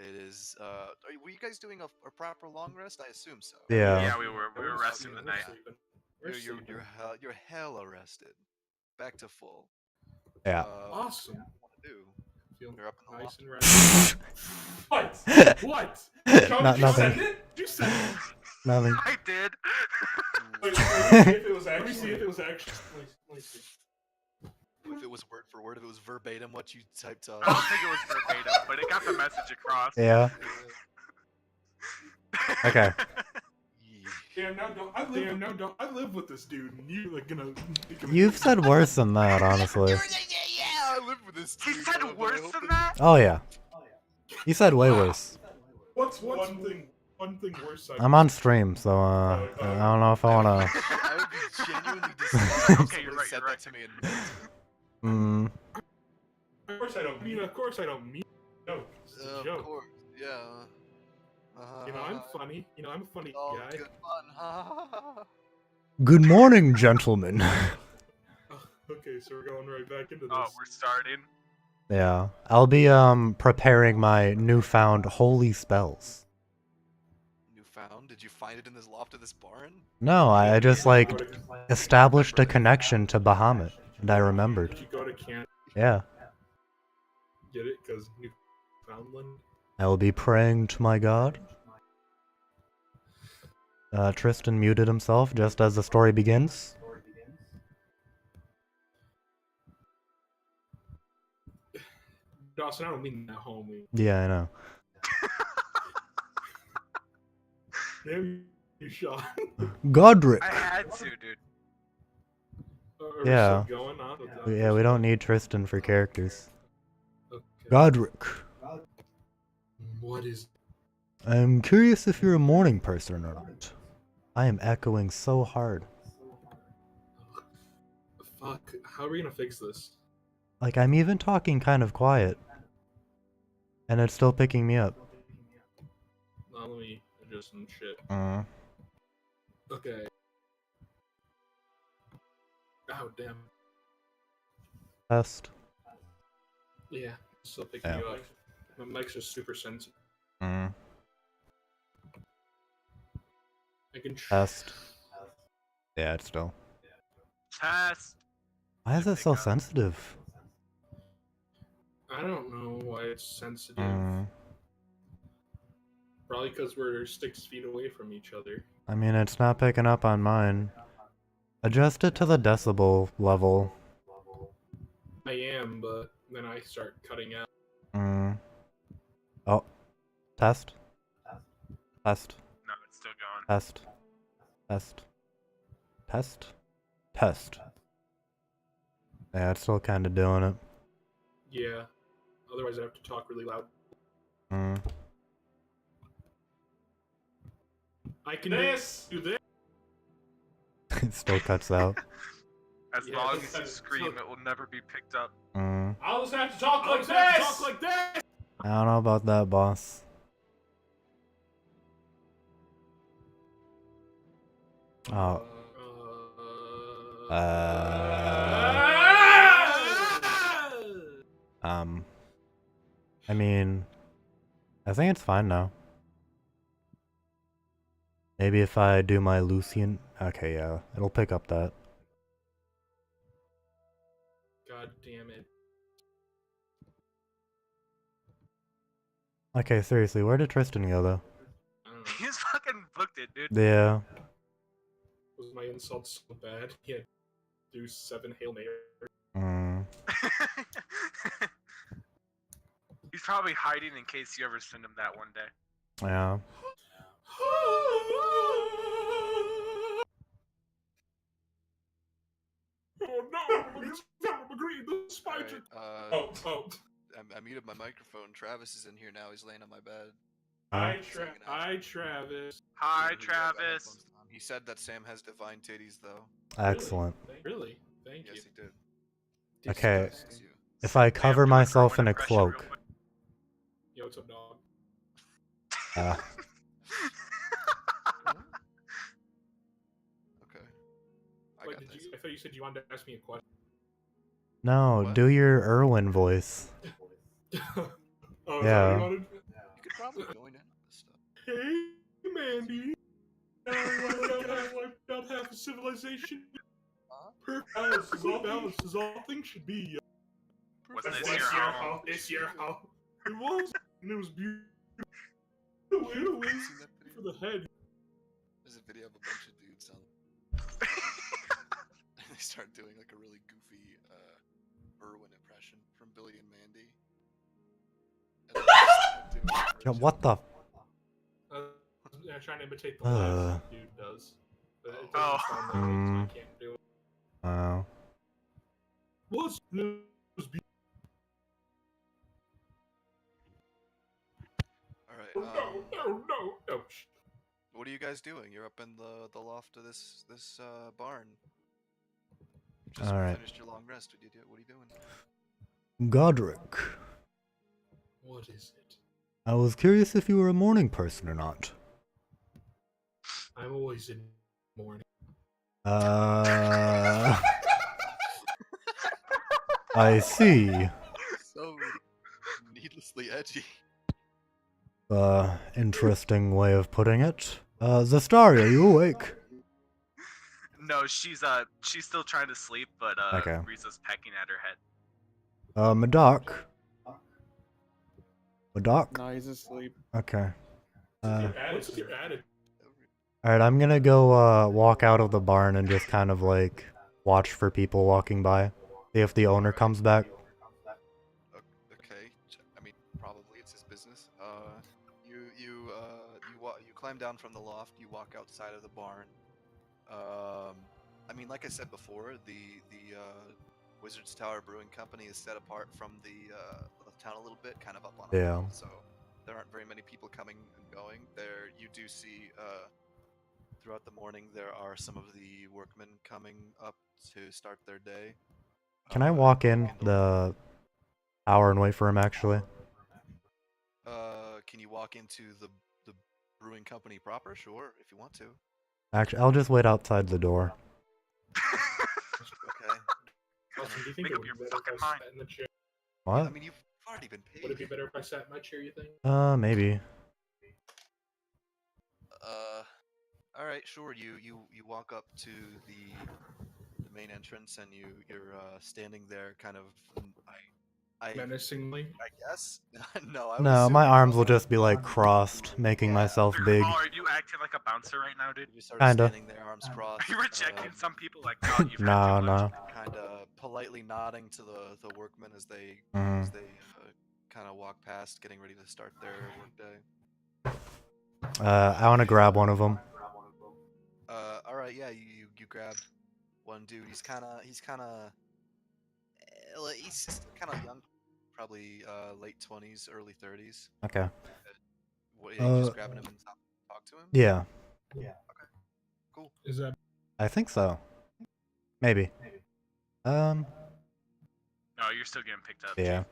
It is. Were you guys doing a proper long rest? I assume so. Yeah. Yeah, we were resting the We're night. sleeping. You're hella rested. Back to full. Yeah. Awesome. What to do? Feeling You're up in the nice loft. and rested. What? Not You nothing. said it? You said it. Nothing. I did. Let me see if it was actually. Let me see if it was actually. Let me see. If it was word for word, if it was verbatim what you typed up. I don't think it was verbatim, but it got the message across. Yeah. Okay. Damn, now don't. I live with this dude, and you like gonna. You've said worse than that, honestly. Yeah, I live with this. He dude, said but I worse hope than it- that? Oh yeah. You said way worse. What's one thing? One thing worse. I'm on stream, so I don't know if I wanna. I would be genuinely disgusted if Okay, you're somebody right, said you're right. that to me in minutes. Of course I don't mean. Of course I don't mean. No, it's a Of joke. course, yeah. You know I'm funny. You know I'm a funny Oh, guy. good fun. Good morning, gentlemen. Okay, so we're going right back into this. Oh, we're starting. Yeah. I'll be preparing my newfound holy spells. Newfound? Did you find it in this loft of this barn? No, I just like established a connection to Bahamut, and I remembered. Did you go to camp? Yeah. Get it? Because Newfoundland. I will be praying to my god. Tristan muted himself just as the story begins. Dawson, I don't mean that, homie. Yeah, I know. Damn you, Sean. Godric. I had to, dude. Are we Yeah. still going on with that? Yeah, we don't need Tristan for characters. Okay. Godric. What is? I'm curious if you're a morning person or not. I am echoing so hard. Fuck. How are we gonna fix this? Like, I'm even talking kind of quiet. And it's still picking me up. Now let me adjust some shit. Okay. Oh damn. Test. Yeah, still picking you up. My mic's just super sensitive. I can. Test. Yeah, it's still. Test. Why is it so sensitive? I don't know why it's sensitive. Probably because we're 6 feet away from each other. I mean, it's not picking up on mine. Adjust it to the decibel level. I am, but then I start cutting out. Oh. Test. Test. No, it's still going. Test. Test. Test. Test. Yeah, it's still kind of doing it. Yeah. Otherwise, I have to talk really loud. I can do this. It still cuts out. As long as you scream, it will never be picked up. I'll just have to talk like this. I don't know about that, boss. Oh. I mean, I think it's fine now. Maybe if I do my Lucian... Okay, yeah, it'll pick up that. God damn it. Okay, seriously, where did Tristan go, though? I don't know. He's fucking booked it, dude. Yeah. Was my insult so bad? He had to do 7 Hail Marys. He's probably hiding in case you ever send him that one day. Yeah. Oh no! It's agreed. The spider. I muted my microphone. Travis is in here now. He's laying on my bed. Hi, Travis. Hi, Travis. He said that Sam has divine titties, though. Excellent. Really? Thank you. Yes, he did. Okay. Disgusts you. If I cover do a myself in Kerwin a impression real cloak... quick. Yo, what's up, dog? Okay. Wait, I thought you said you wanted to ask me a question. No, What? do your Irwin voice. Oh, is that Yeah. what you wanted? You could problem going in with this stuff? Hey, Mandy. I wiped out half of civilization. Huh? Perfect balance is all balance is all things should be. Was That's this why your it's your home? house. It's your house. It was. And it was beautiful. Have you seen that video? For the head. There's a video of a bunch of dudes on. They start doing like a really goofy Irwin impression from Billy and Mandy. And then they start doing a Yo, version- what the? Yeah, trying to imitate the laugh that dude does. But it doesn't Oh. sound like it, so I can't do it. Oh. Was beautiful. All right. No. What are you guys doing? You're up in the loft of this barn. Just All right. finished your long rest. What are you doing? Godric, What is it? I was curious if you were a morning person or not. I'm always in morning. I see. So needlessly edgy. Interesting way of putting it. Zastari, are you awake? No, she's still trying to sleep, but Okay. Riza's pecking at her head. Madoc? Madoc? No, he's asleep. Okay. What's your attitude? Alright, I'm gonna go, walk out of the barn and just kind of, like, watch for people walking by. See if the owner comes back. Okay. I mean, probably it's his business. You climb down from the loft. You walk outside of the barn. I mean, like I said before, the Wizard's Tower Brewing Company is set apart from the town a little bit, kind of up on a Yeah. hill, so there aren't very many people coming and going. There, you do see throughout the morning there are some of the workmen coming up to start their day. Can I walk in Kindle- the tower and wait for him, actually? Can you walk into the brewing company proper? Sure, if you want to. Actually, I'll just wait outside the door. Okay. Austin, do you think Make it up would your be better if fucking I mind. sat in the chair? I What? mean, you've already been paid. Would it be better if I sat in my chair, you think? Maybe. All right, sure. You walk up to the main entrance, and you're standing there, kind of. I Menacingly. guess. No. I would No, assume my you're arms will probably- just be, like, crossed, making Yeah. myself big. Oh, are you acting like a bouncer right now, dude? You just sort Kinda. of standing there, arms crossed. Are you rejecting some people like God? You've No, had too much? no. Kind of politely nodding to the workmen as they Mhm. kind of walk past, getting ready to start their workday. I want to grab one of them. All right, yeah, you grabbed one dude. He's kind of he's just kind of young, probably late 20s, early 30s. Okay. What, yeah, you just grabbing him and talk to him? Yeah, Cool. Is that I think so. Maybe. No, you're still getting picked up. Yeah.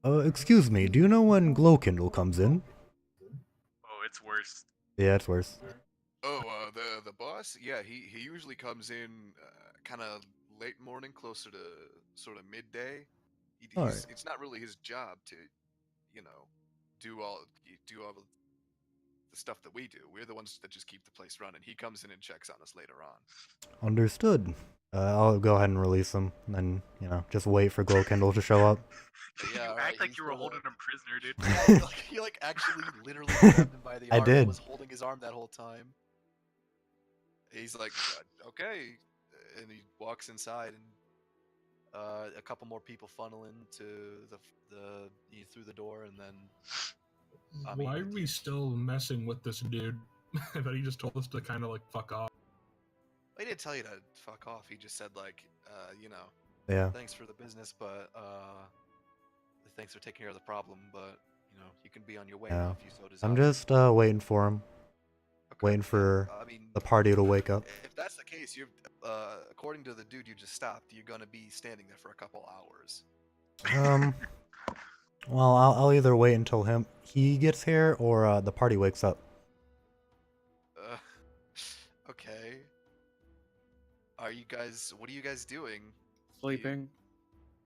Excuse me, do you know when Glowkindle comes in? Oh, it's worse. Yeah, it's worse. Oh, the boss? Yeah, he usually comes in kind of late morning, closer to sort of midday. Alright. It's not really his job to, do all the stuff that we do. We're the ones that just keep the place running. He comes in and checks on us later on. Understood. I'll go ahead and release him, and then, just wait for Glowkindle to show up. Yeah, you alright, act like he's you were the- holding him prisoner, dude. Yeah, he actually literally grabbed him by the I arm did. and was holding his arm that whole time. He's like, okay, and he walks inside, and a couple more people funnel into through the door, and then I mean, why are we still messing with this dude? I thought he just told us to kind of like fuck off. he didn't tell you to fuck off. He just said like, Yeah. thanks for the business, but thanks for taking care of the problem, but you can be on your way Yeah. now if you so desire. I'm just, waiting for him. Okay, waiting yeah, for I mean, the party to wake up. if that's the case, you're according to the dude you just stopped, you're gonna be standing there for a couple hours. Well, I'll either wait until he gets here, or, the party wakes up. Okay. What are you guys doing? Sleeping.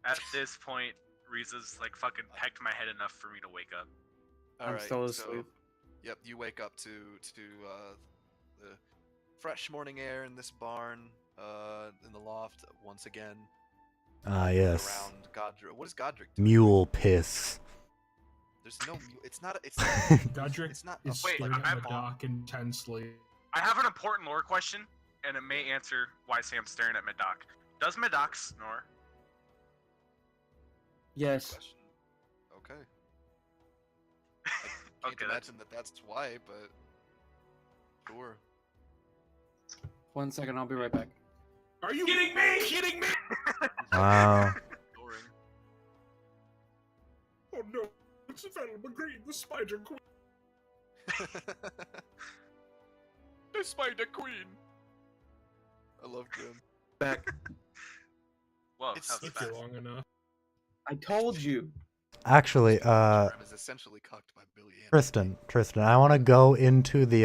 At this point, Riza's like fucking pecked my head enough for me to wake up. All I'm right, still so, asleep. yep, you wake up to the fresh morning air in this barn, in the loft once again. Ah, Look yes. around Godric. What is Godric doing? Mule piss. There's no. It's not. It's Godric It's not. is Wait, staring I'm at at- Madoc intensely. I have an important lore question, and it may answer why Sam's staring at Madoc. Does Madoc snore? Yes. Question. Okay. Can't Okay, imagine that's why, but sure. 1 second, I'll be right back. Are you kidding me? Kidding me? Wow. Snoring. Oh no! It's Venom McGreen, the Spider Queen. The Spider Queen. I love Jim. Back. Whoa, It's- that was Took fast. you long enough. I told you. Actually, Jim is essentially cucked by Billy Ann. Tristan, I want to go into the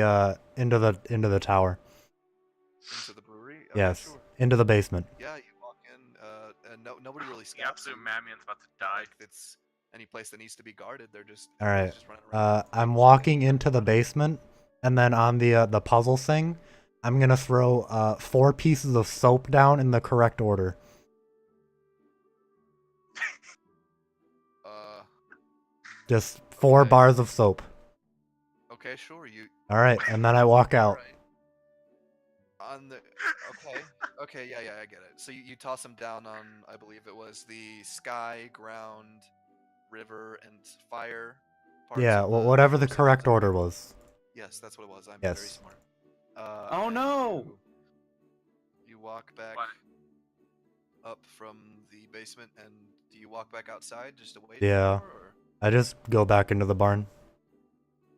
tower. Into the brewery. Okay, Yes, Sure. into the basement. Yeah, you walk in, and nobody really The stops. absolute you. madman's about to Not die. Like it's any place that needs to be guarded. They're just. All right. everybody's just running around. I'm walking into the basement, and then on the puzzle thing, I'm gonna throw 4 pieces of soap down in the correct order. Just 4 Okay. bars of soap. Okay, sure. You. All right, and then I walk out. Alright. On the. Okay. Okay. Yeah. Yeah. I get it. So you toss them down on. I believe it was the sky, ground, river, and fire. parts Yeah, of well, whatever the sequence. correct order was. Yes, that's what it was. I'm very Yes. smart. Oh, and no! You walk back What? up from the basement, and do you walk back outside just to wait? Yeah. for, or- I just go back into the barn.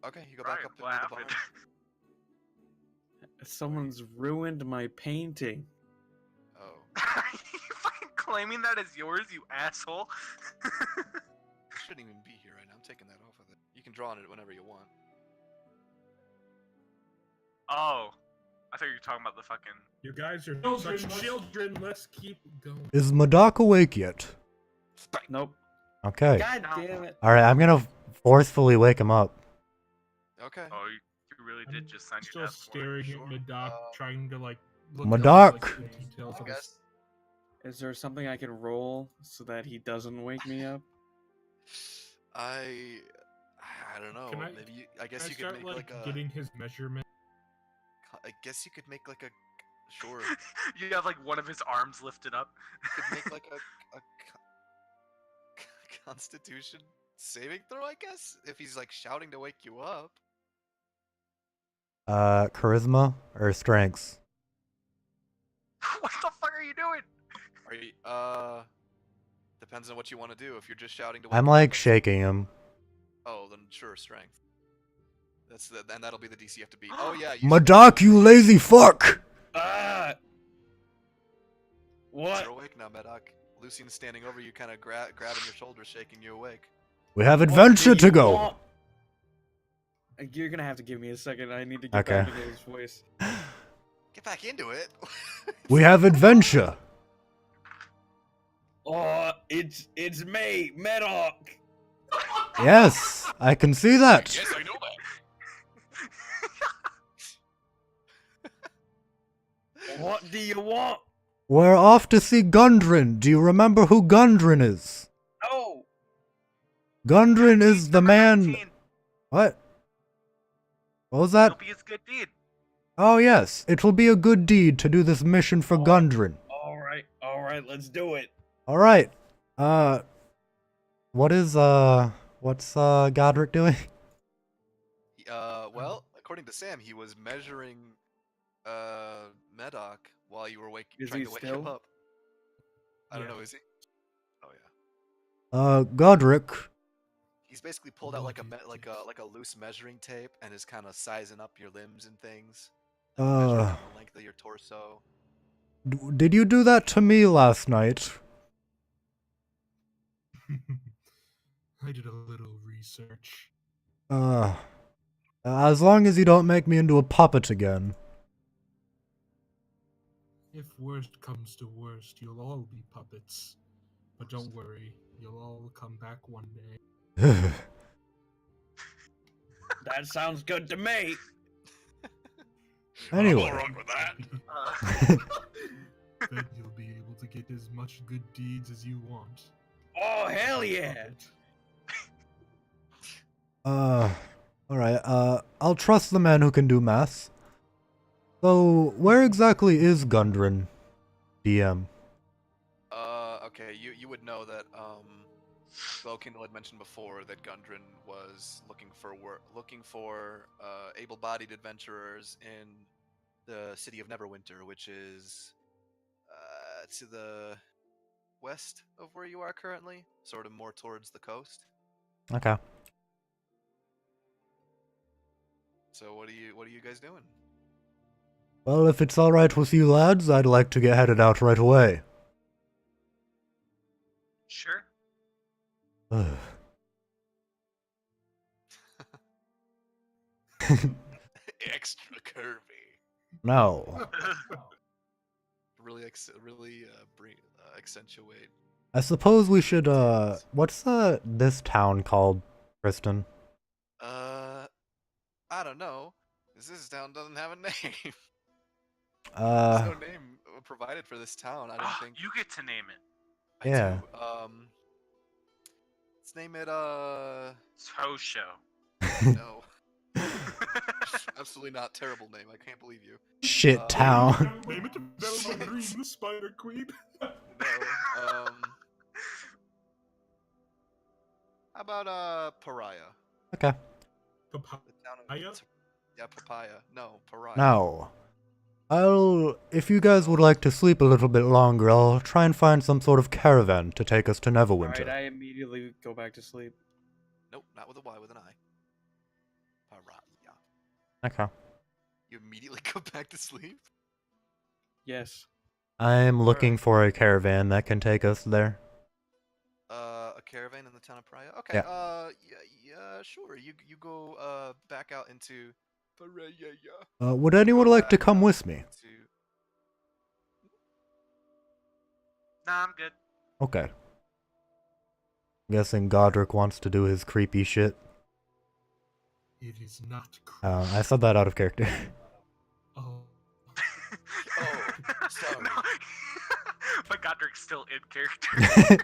Okay, you go back Brian, up into what the happened? barn. Someone's ruined my painting. Oh, Are you fucking claiming that as yours, you asshole? it shouldn't even be here right now. I'm taking that off of it. You can draw on it whenever you want. Oh, I thought you were talking about the fucking. You guys are such children. Let's keep going. Is Madoc awake yet? Nope. Okay. God No. damn it. All right, I'm gonna forcefully wake him up. Okay. Oh, you really did I'm just sign still your death warrant. staring at Madoc, trying to like look Madoc! up, like, the details I of guess. Is there something I can roll so that he doesn't wake me up? I don't know. Can I- Maybe I Can guess I you could start make like like a. getting his measurement? I guess you could make like a. Sure. You have like one of his arms lifted up. You could make like a Constitution saving throw, I guess, if he's like shouting to wake you up. Charisma or strengths? What the fuck are you doing? Are you, depends on what you want to do. If you're just shouting to wake I'm him like up, shaking him. oh, then sure, strength. And that'll be the DC you have to beat. Oh yeah, you Madoc, you lazy fuck! Ah! What? You're awake now, Medoc. Lucian's standing over you, kind of grabbing your shoulder, shaking you awake. We have What adventure do to you go. want? You're gonna have to give me a second. I need to get Okay. back into his voice. Get back into it. We have adventure. Oh, it's me, Medoc. Yes, I can see that. Yes, I know that. What do you want? We're off to see Gundren. Do you remember who Gundren is? No. Gundren is the man. 19. What? What was that? It'll be his good deed. Oh yes, it will be a good deed to do this mission for Gundren. All right, let's do it. All right. What's Godric doing? Well, according to Sam, he was measuring Medoc while you were Is trying he to wake him still? up. I don't Yeah. know, is he? Oh yeah. Godric. He's basically pulled out like a Look at like a loose measuring tape and is kind of sizing up your limbs and things. Uh. Measuring out the length of your torso. Did you do that to me last night? I did a little research. As long as you don't make me into a puppet again. If worst comes to worst, you'll all be puppets. But don't worry, you'll all come back one day. That sounds good to me. Anyway. with that. Then you'll be able to get as much good deeds as you want. Oh, hell yeah. Alright, I'll trust the man who can do math. So, where exactly is Gundren, DM? Okay, you would know that Glowkindle had mentioned before that Gundren was looking for able-bodied adventurers in the city of Neverwinter, which is to the west of where you are currently, sort of more towards the coast. Okay. So what are you guys doing? Well, if it's alright with you lads, I'd like to get headed out right away. Sure. Ugh. Extra curvy. No. Really accentuate. I suppose we should, what's this town called, Kristen? I don't know. This town doesn't have a name. There's Uh, no name provided for this town. I don't Ah, think. you get to name it. I yeah. do. Let's name it. Tosho. No. Absolutely not. Terrible name. I can't believe you. Shit town. Name it Velma Green, the Spider Queen. No. How about Pariah? Okay. The town of Papaya? Yeah, Papaya. No, Pariah. No. If you guys would like to sleep a little bit longer, I'll try and find some sort of caravan to take us to Neverwinter. Alright, I immediately go back to sleep. Nope, not with a Y, with an I. Pariah. Okay. You immediately go back to sleep? Yes. I'm looking for a caravan that can take us there. A caravan in the town of Pariah? Okay, Yeah. yeah, sure. You go back out into Pariah. Would anyone like to come with me? Nah, I'm good. Okay. Guessing Godric wants to do his creepy shit. It is not I said that out of character. Oh. Oh, sorry. No. But Godric's still in character.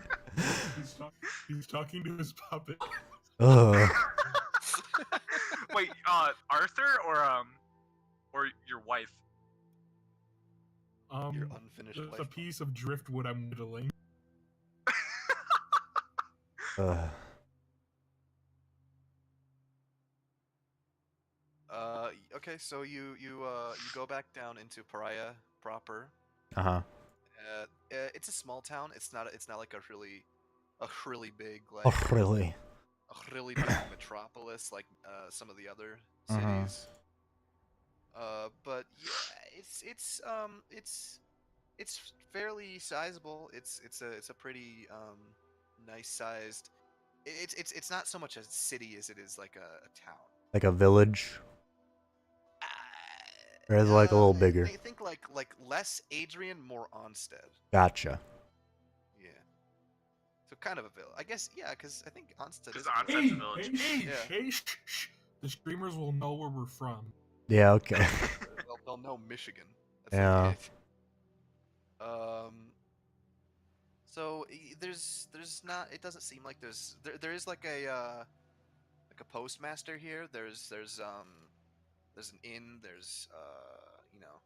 He's talking to his puppet. Ugh. Wait, Arthur or your wife? Your unfinished There's a life. piece of driftwood I'm whittling. Ugh. Okay, so you go back down into Pariah proper. Uh-huh. It's a small town. It's not like a really big like Oh, really? a really big metropolis like some of the other Mhm. cities. But yeah, it's fairly sizable. It's a pretty nice sized. It's not so much a city as it is like a town. Like a village? Or is it like a little bigger? I think like less Adrian, more Onstead. Gotcha. Yeah. So kind of a village, I guess. Yeah, because I think Onstead is. Because Onstead's Hey, a village. hey, Yeah. hey, shh, shh. The streamers will know where we're from. Yeah, okay. They'll know Michigan. That's Yeah. like it. So there's not. It doesn't seem like there is like a postmaster here. There's an inn. There's you know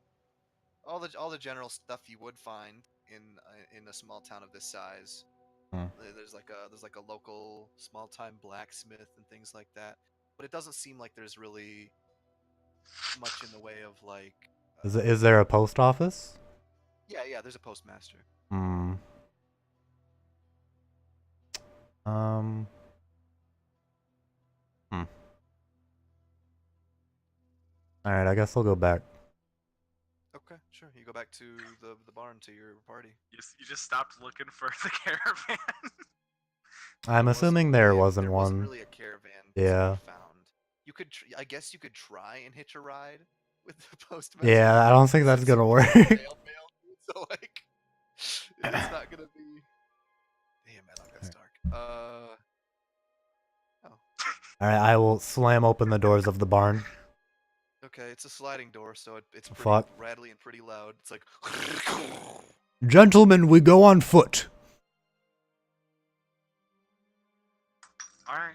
all the general stuff you would find in a small town of this size. Hmm. There's like a local small time blacksmith and things like that. But it doesn't seem like there's really much in the way of like. Is there a post office? Yeah. There's a postmaster. Hmm. Alright, I guess I'll go back. Okay, sure. You go back to the barn to your party. You just stopped looking for the caravan. I'm There assuming wasn't there really wasn't there one. Wasn't really a caravan. to Yeah. be found. You could. I guess you could try and hitch a ride with the postmaster. Yeah, I don't think that's Since gonna you work. can't mail, so like, it's not gonna be. Damn, man, that's dark. Oh. Alright, I will slam open the doors of the barn. Okay, it's a sliding door, so it's pretty Fuck. rattly and pretty loud. It's like. Gentlemen, we go on foot. All right.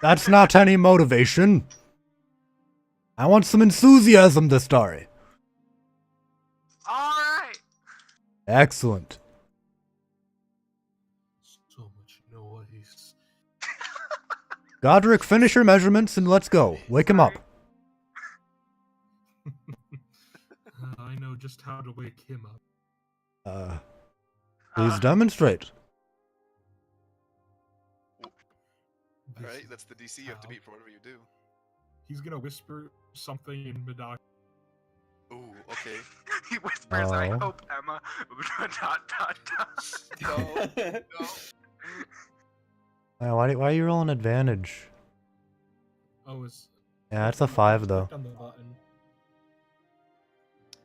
That's not any motivation. I want some enthusiasm this story. All right. Excellent. So much noise. Godric, finish your measurements and let's go. Wake him up. I know just how to wake him up. Please demonstrate. All right, This that's the DC you have to how. beat for whatever you do. He's gonna whisper something in Madoc. Ooh, okay. He whispers, "I Oh. hope Emma." dot dot dot. No, no. Why are you rolling advantage? Oh, is Yeah, it's a 5 though. clicked on the button.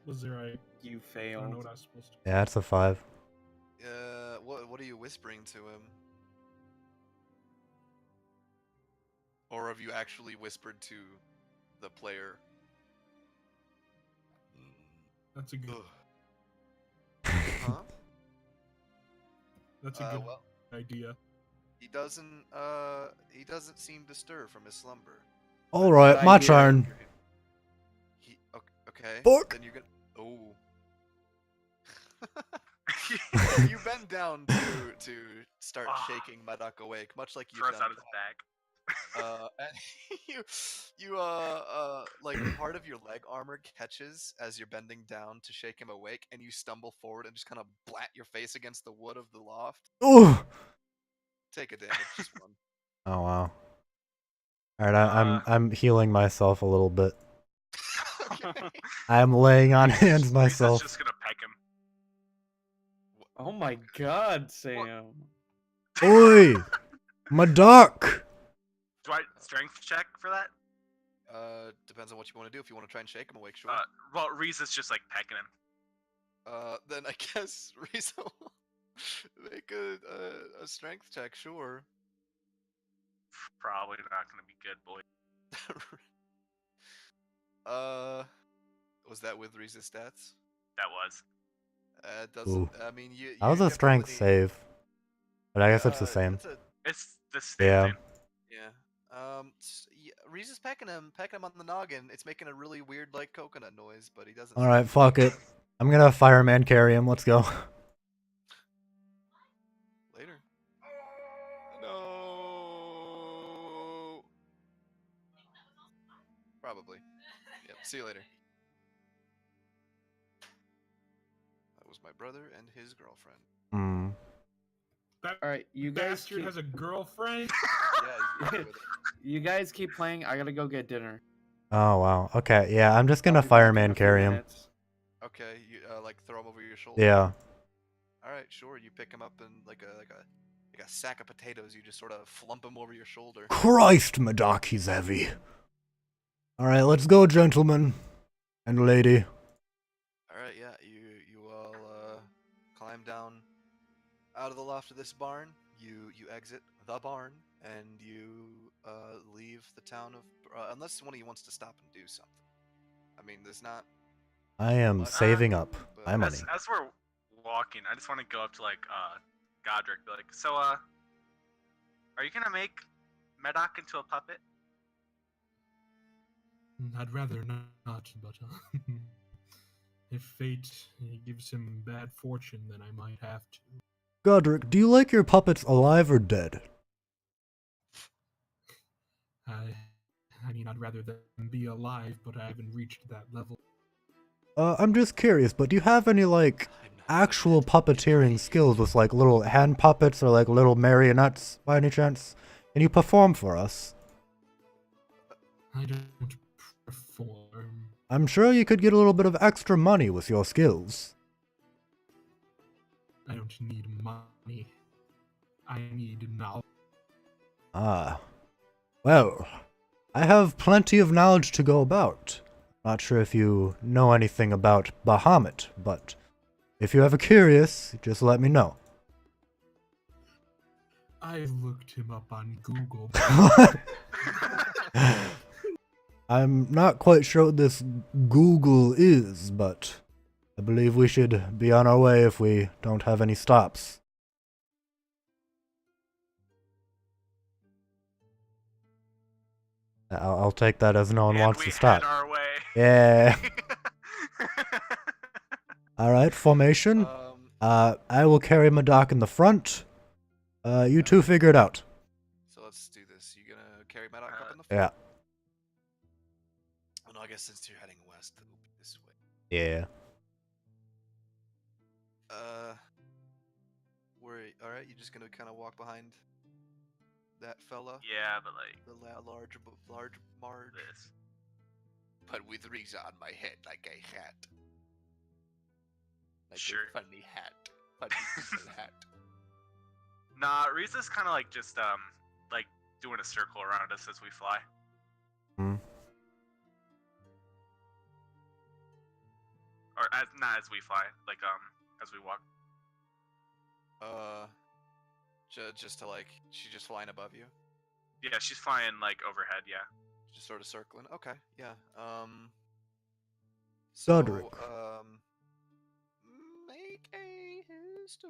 Was there a? You I don't know failed. what I was supposed to. Yeah, it's a 5. What are you whispering to him? Or have you actually whispered to the player? That's a good. Ugh. Huh? That's a good Well, idea. he doesn't seem to stir from his slumber. Alright, Good my idea. turn. Okay. Fuck. Then you're gonna. Oh. You bend down to start Ah. shaking Madak awake, much like you've Throws done out his bag. and you like part of your leg armor catches as you're bending down to shake him awake, and you stumble forward and just kind of blat your face against the wood of the loft. Ooh. Take a damage, just one. Oh wow. Alright, I'm healing myself a little bit. Okay. I'm laying on hands Lisa's myself. just gonna peck him. Oh my god, Sam. Oi! My duck! Do I strength check for that? Depends on what you want to do. If you want to try and shake him awake, sure. Well, Reese is just like pecking him. Then I guess Rizzo will make a strength check, sure. Probably not gonna be good, boy. Was that with Rizzo's stats? That was. It doesn't. Ooh. I mean, you. That was you a strength definitely- save. But I guess it's the same. That's a, It's the same Yeah. thing. yeah. Rizzo's pecking him on the noggin. It's making a really weird, like, coconut noise, but he doesn't. Alright, fuck it. I'm gonna fireman carry him. Let's go. Later. No. Probably. Yep. See you later. That was my brother and his girlfriend. Hmm. That Alright, you guys bastard keep, has a girlfriend. Yeah. He's with it. you guys keep playing. I gotta go get dinner. Oh wow. Okay, yeah, I'm just I'll gonna be back in fireman a few carry him. minutes. Okay. You like throw him over your shoulder. Yeah. All right. Sure. You pick him up and like a sack of potatoes. You just sort of flump him over your shoulder. Christ, Madoc, he's heavy. Alright, let's go, gentlemen. And lady. All right. Yeah. You all climb down out of the loft of this barn. You exit the barn and you leave the town of unless one of you wants to stop and do something. I mean, there's not I am much saving to up do, but- my money. As we're walking, I just want to go up to like Godric, be like, so are you gonna make Medoc into a puppet? I'd rather not, but if fate gives him bad fortune, then I might have to. Godric, do you like your puppets alive or dead? I mean, I'd rather them be alive, but I haven't reached that level. I'm just curious, but do you have any, like, I'm not actual good at puppeteering it. skills with, like, little hand puppets or, like, little marionettes, by any chance? Can you perform for us? I don't perform. I'm sure you could get a little bit of extra money with your skills. I don't need money. I need knowledge. Ah. Well, I have plenty of knowledge to go about. Not sure if you know anything about Bahamut, but if you're ever curious, just let me know. I've looked him up on Google. I'm not quite sure what this Google is, but I believe we should be on our way if we don't have any stops. I'll take that as no one And wants we to stop. head our way. Yeah. Alright, formation. I will carry Madoc in the front. You two figure it out. So let's do this. You gonna carry Maddock up in the front? Yeah. Oh, no, I guess since you're heading west, it'll be this way. Yeah. All right. You're just gonna kind of walk behind that fella, Yeah, but like the large Marge, this. but with rings on my head like a hat, like Sure. a funny hat, funny little hat. Nah, Riza's kind of like just like doing a circle around us as we fly. Hmm. Or not as we fly, like as we walk. Just to like, she's just flying above you, Yeah, she's flying like overhead. Yeah. just sort of circling. Okay, yeah. Godric. Make a history.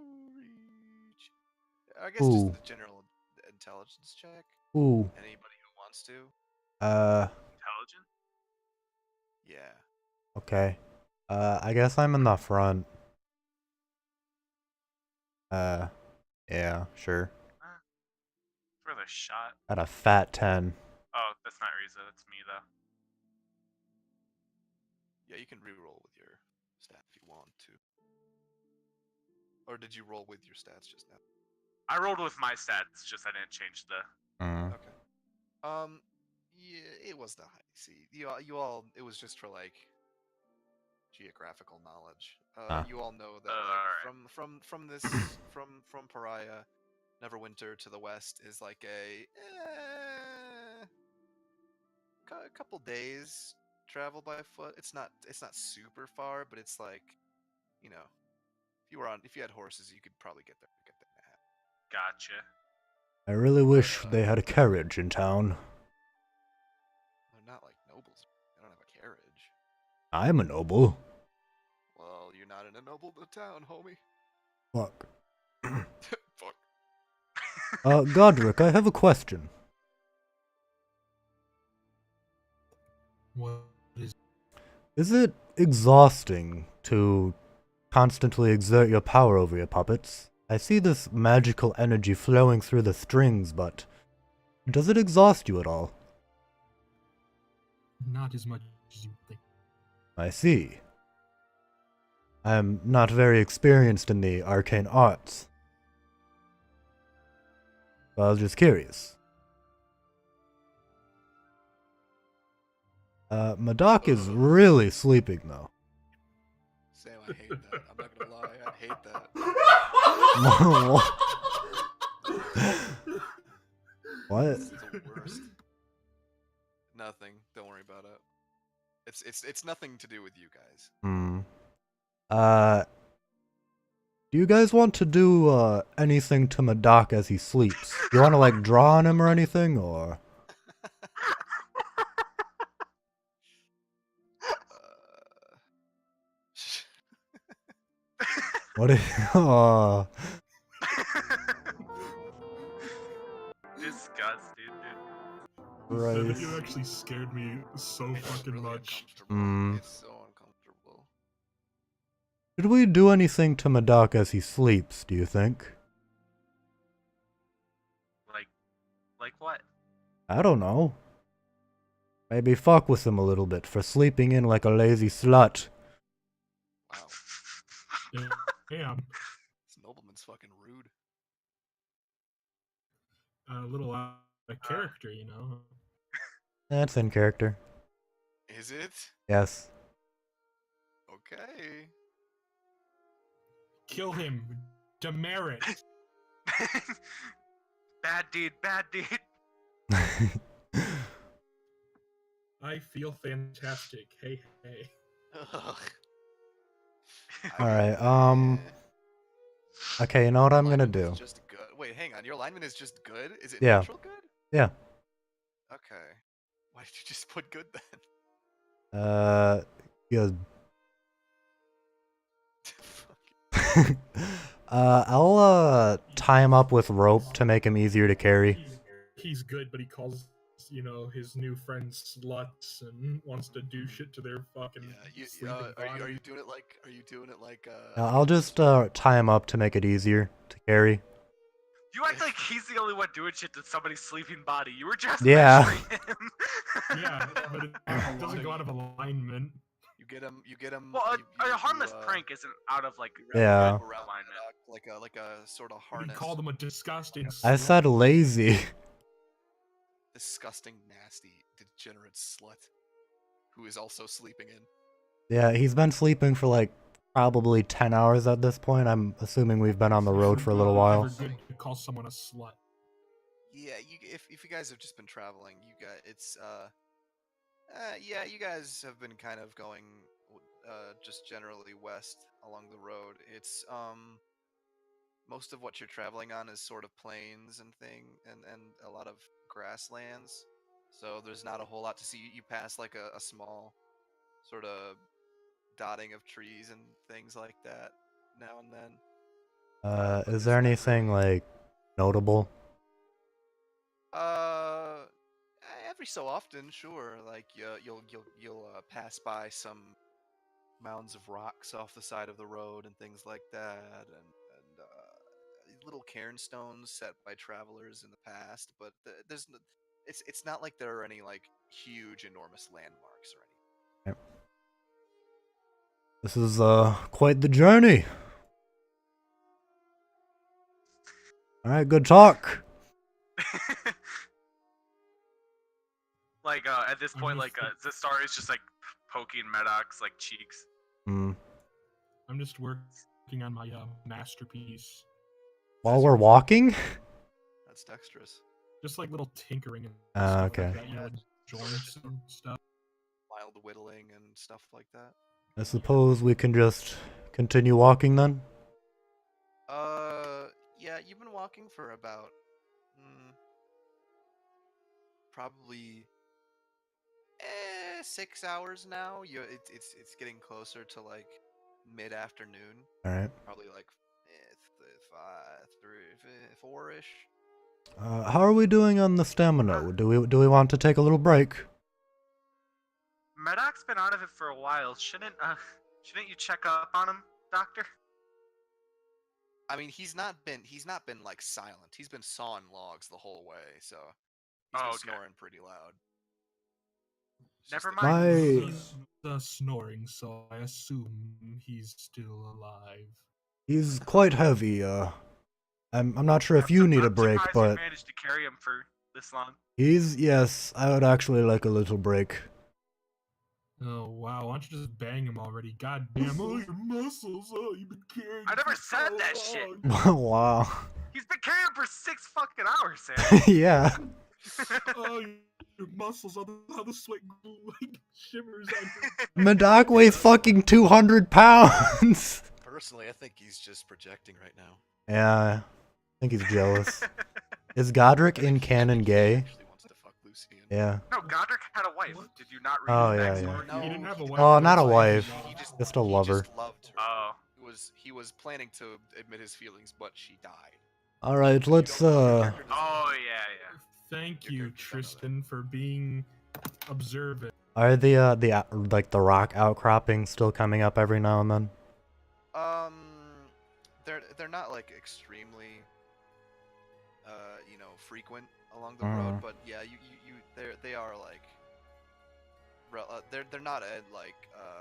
I guess Ooh. just the general intelligence check. Ooh. Anybody who wants to. Intelligent. Yeah. Okay. I guess I'm in the front. Yeah, sure. It's worth a shot. At a fat 10. Oh, that's not Riza. That's me though. Yeah, you can re-roll with your stat if you want to. Or did you roll with your stats just now? I rolled with my stats, just I didn't change the. Okay. Yeah, it was the high. See, you all. It was just for like geographical knowledge. You all know that like, Alright. from this from Pariah, Neverwinter to the west is like a couple days travel by foot. It's not super far, but it's like, you know, if you had horses, you could probably get there in a half. Gotcha. I really wish they had a carriage in town. They're not like nobles. They don't have a carriage. I'm a noble. Well, you're not in a noble town, homie. Fuck. Fuck. Godric, I have a question. What is Is it exhausting to constantly exert your power over your puppets? I see this magical energy flowing through the strings, but does it exhaust you at all? not as much as you think? I see. I am not very experienced in the arcane arts. So I was just curious. Madoc is really sleeping though. Sam, I hate that. I'm not gonna lie, I hate that. What? This is the worst. Nothing. Don't worry about it. It's nothing to do with you guys. Do you guys want to do anything to Madoc as he sleeps? Do you want to like draw on him or anything, or? What is? Oh, Disgusting, dude. That Christ. video actually scared me so It's fucking really much. uncomfortable. It's so uncomfortable. Should we do anything to Madoc as he sleeps? Do you think? Like what? I don't know. Maybe fuck with him a little bit for sleeping in like a lazy slut. Wow. Damn. This nobleman's fucking rude. A little out of character, you know. That's in character. Is it? Yes. Okay. Kill him. Demerit. Bad deed, bad deed. I feel fantastic. Hey, hey. Ugh. Alright, Eh. okay, you know what I'm Like, gonna it was do? Just good. Wait, Wait, hang on. Your alignment is just good? Is it Yeah. natural good? Yeah. Okay. Why did you just put good then? Yeah. Fuck. I'll tie him up with rope to make him easier to carry. He's good, but he calls his new friends sluts and wants to do shit to their fucking Yeah, sleeping are you body. doing it like I'll just tie him up to make it easier to carry. You act like he's the only one doing shit to somebody's sleeping body. You were just Yeah. measuring him. Yeah, but it doesn't go out of alignment. you get him Well, you a harmless do, prank isn't out of like Yeah. good alignment. like a sort of He harness. called him a disgusting. I slut. said lazy. Disgusting, nasty, degenerate slut who is also sleeping in. Yeah, he's been sleeping for like probably 10 hours at this point. I'm assuming we've been on the road for a little while. Never good to call someone a slut. Yeah, if you guys have just been traveling, you guys yeah, you guys have been kind of going just generally west along the road. It's most of what you're traveling on is sort of plains and and a lot of grasslands. So there's not a whole lot to see. You pass like a small sort of dotting of trees and things like that now and then. But Is there's there not anything really- like notable? Uh, every so often, sure. Like you'll pass by some mounds of rocks off the side of the road and things like that, and little cairn stones set by travelers in the past. But it's not like there are any like huge, enormous landmarks or anything. This is quite the journey. All right, good talk. Like at this point, like Zastar is just like poking Medoc's like cheeks. Hmm. I'm just working on my masterpiece. While we're walking? That's dexterous. Just like little tinkering and Ah, stuff okay. like that, like joints and stuff. Mild whittling and stuff like that. I suppose we can just continue walking then? Yeah, you've been walking for about probably 6 hours now. It's getting closer to like mid-afternoon. All right. Probably like 4-ish. How are we doing on the stamina? Do we want to take a little break? Medoc's been out of it for a while. Shouldn't you check up on him, Doctor? I mean, he's not been like silent. He's been sawing logs the whole way, so he's Oh, been okay. snoring pretty loud. It's Never just the- mind. My Snoring, so I assume he's still alive. he's quite heavy. I'm not sure if you need a I'm break, surprised but you managed to carry him for this long. yes, I would actually like a little break. Oh wow, why don't you just bang him already? God damn, oh your muscles, oh you've been carrying. I never for said so that shit. long. Wow. He's been carrying him for 6 fucking hours, Sam. Yeah. Oh your muscles, how the sweat like shimmers on Madoc weighs fucking 200 pounds. Personally, I think he's just projecting right now. Yeah, I think he's jealous. Is Godric in canon He gay? actually wants to fuck Lucian. Yeah. No, Godric had a wife. Did you not read Oh, his yeah, backstory? No, He didn't have a he wife. Oh, but not a it's like, wife. He just Just a lover. Just loved her. Oh. He was planning to admit his feelings, but she died. All right, let's Oh yeah. Thank Your you, character doesn't know that. Tristan, for being observant. Are the like the rock outcroppings still coming up every now and then? They're not like extremely frequent along the road, but yeah, they are like they're not a like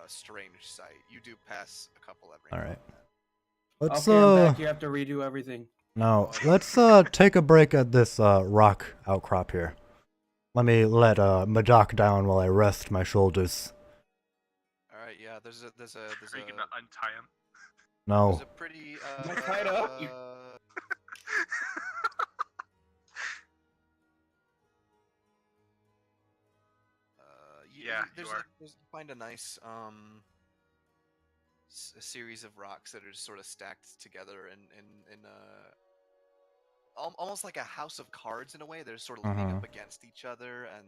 strange sight. You do pass a couple every All now right. and then. Let's Okay, I'm back. You have to redo everything. no, let's take a break at this rock outcrop here. Let me let Madoc down while I rest my shoulders. All right, yeah. There's Are you gonna untie him? No. a pretty Am I tied up? Yeah, you are. You find a nice a series of rocks that are just sort of stacked together in almost like a house of cards in a way. They're sort of leaning up against each other, and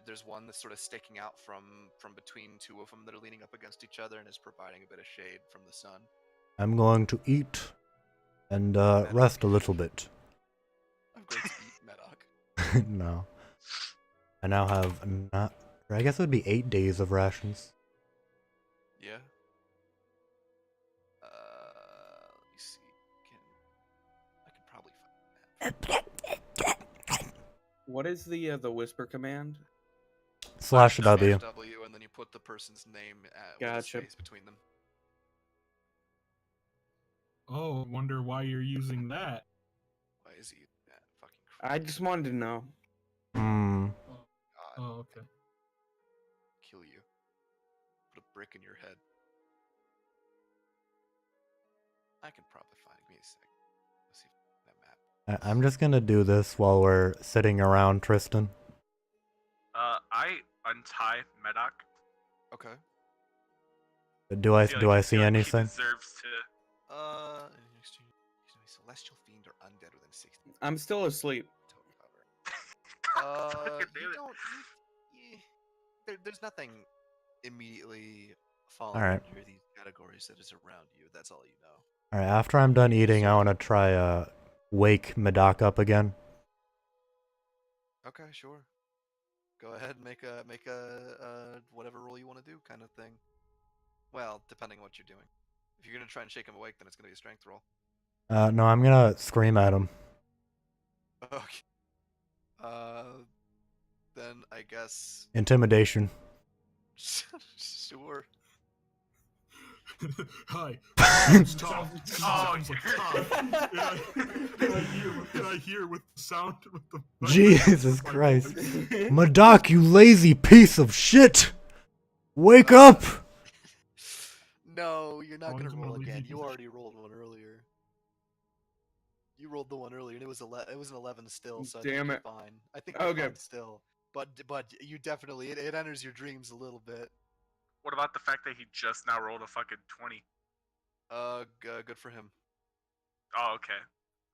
there's one that's sort of sticking out from between two of them that are leaning up against each other and is providing a bit of shade from the sun. I'm going to eat and rest a little bit. I'm going to eat Medoc. No. I now have not. I guess it would be 8 days of rations. Yeah. Let me see. I can probably find that. What is the whisper command? Slash W. W, and then you put the person's name with a Gotcha. space between them. Oh, wonder why you're using that. Why is he that fucking? I just wanted to know. God, Oh, okay. kill you. Put a brick in your head. I can probably find. Give me a sec. Let's see that map. I'm just gonna do this while we're sitting around, Tristan. I untie Medoc. Okay. Do I feel like see he anything? deserves to. Celestial fiend or undead within 60 I'm still asleep. total cover. Fucking You damn it. don't. There's nothing immediately falling Alright. under these categories that is around you. That's all you know. Alright, after I'm done eating, I wanna try wake Medoc up again. Okay, sure. Go ahead and make a whatever roll you want to do kind of thing. Well, depending on what you're doing. If you're gonna try and shake him awake, then it's gonna be a strength roll. No, I'm gonna scream at him. Okay. Then I guess Intimidation. sure. Hi. Sounds tough. Oh, Sounds like you're- tough. Can I hear with the sound with the Jesus my Christ. voice? Medoc, you lazy piece of shit! Wake up! No, you're not Calling gonna him a roll lazy again. piece You of already rolled one earlier. You rolled the one earlier, and it was an 11 still. So I think Damn you're it. fine. I think you're Okay. fine still. But you definitely it enters your dreams a little bit. What about the fact that he just now rolled a fucking 20? Good for him. Oh, okay.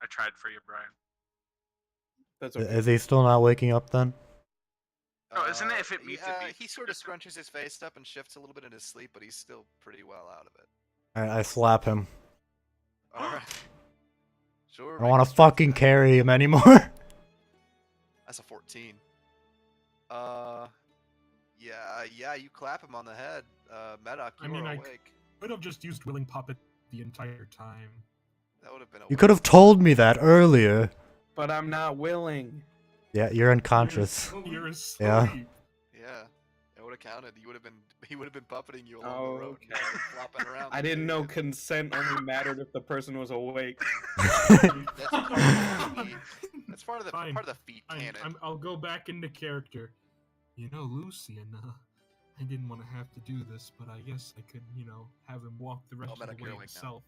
I tried for you, Brian. That's okay. Is he still not waking up then? No, isn't it if it meets it yeah, beats? he sort of scrunches his face up and shifts a little bit in his sleep, but he's still pretty well out of it. I slap him. Alright. Sure. I don't make wanna a strength fucking check. carry him anymore. That's a 14. Yeah, you clap him on the head. Medoc, you I mean, are I awake. could have just used Willing Puppet the entire time. That would have been a You could have told me that earlier. But I'm not willing. Yeah, you're unconscious. You're asleep. Yeah. Yeah, it would have counted. He would have been puppeting you along Oh, the road. and okay. you would've been flopping around. I didn't know consent only mattered if the person was awake. That's part of the feat. That's part of the Fine. feat Fine, canon. I'll go back into character. You know, Lucian, I didn't want to have to do this, but I guess I could, have him walk the rest of Medoc, the you're way awake now. himself.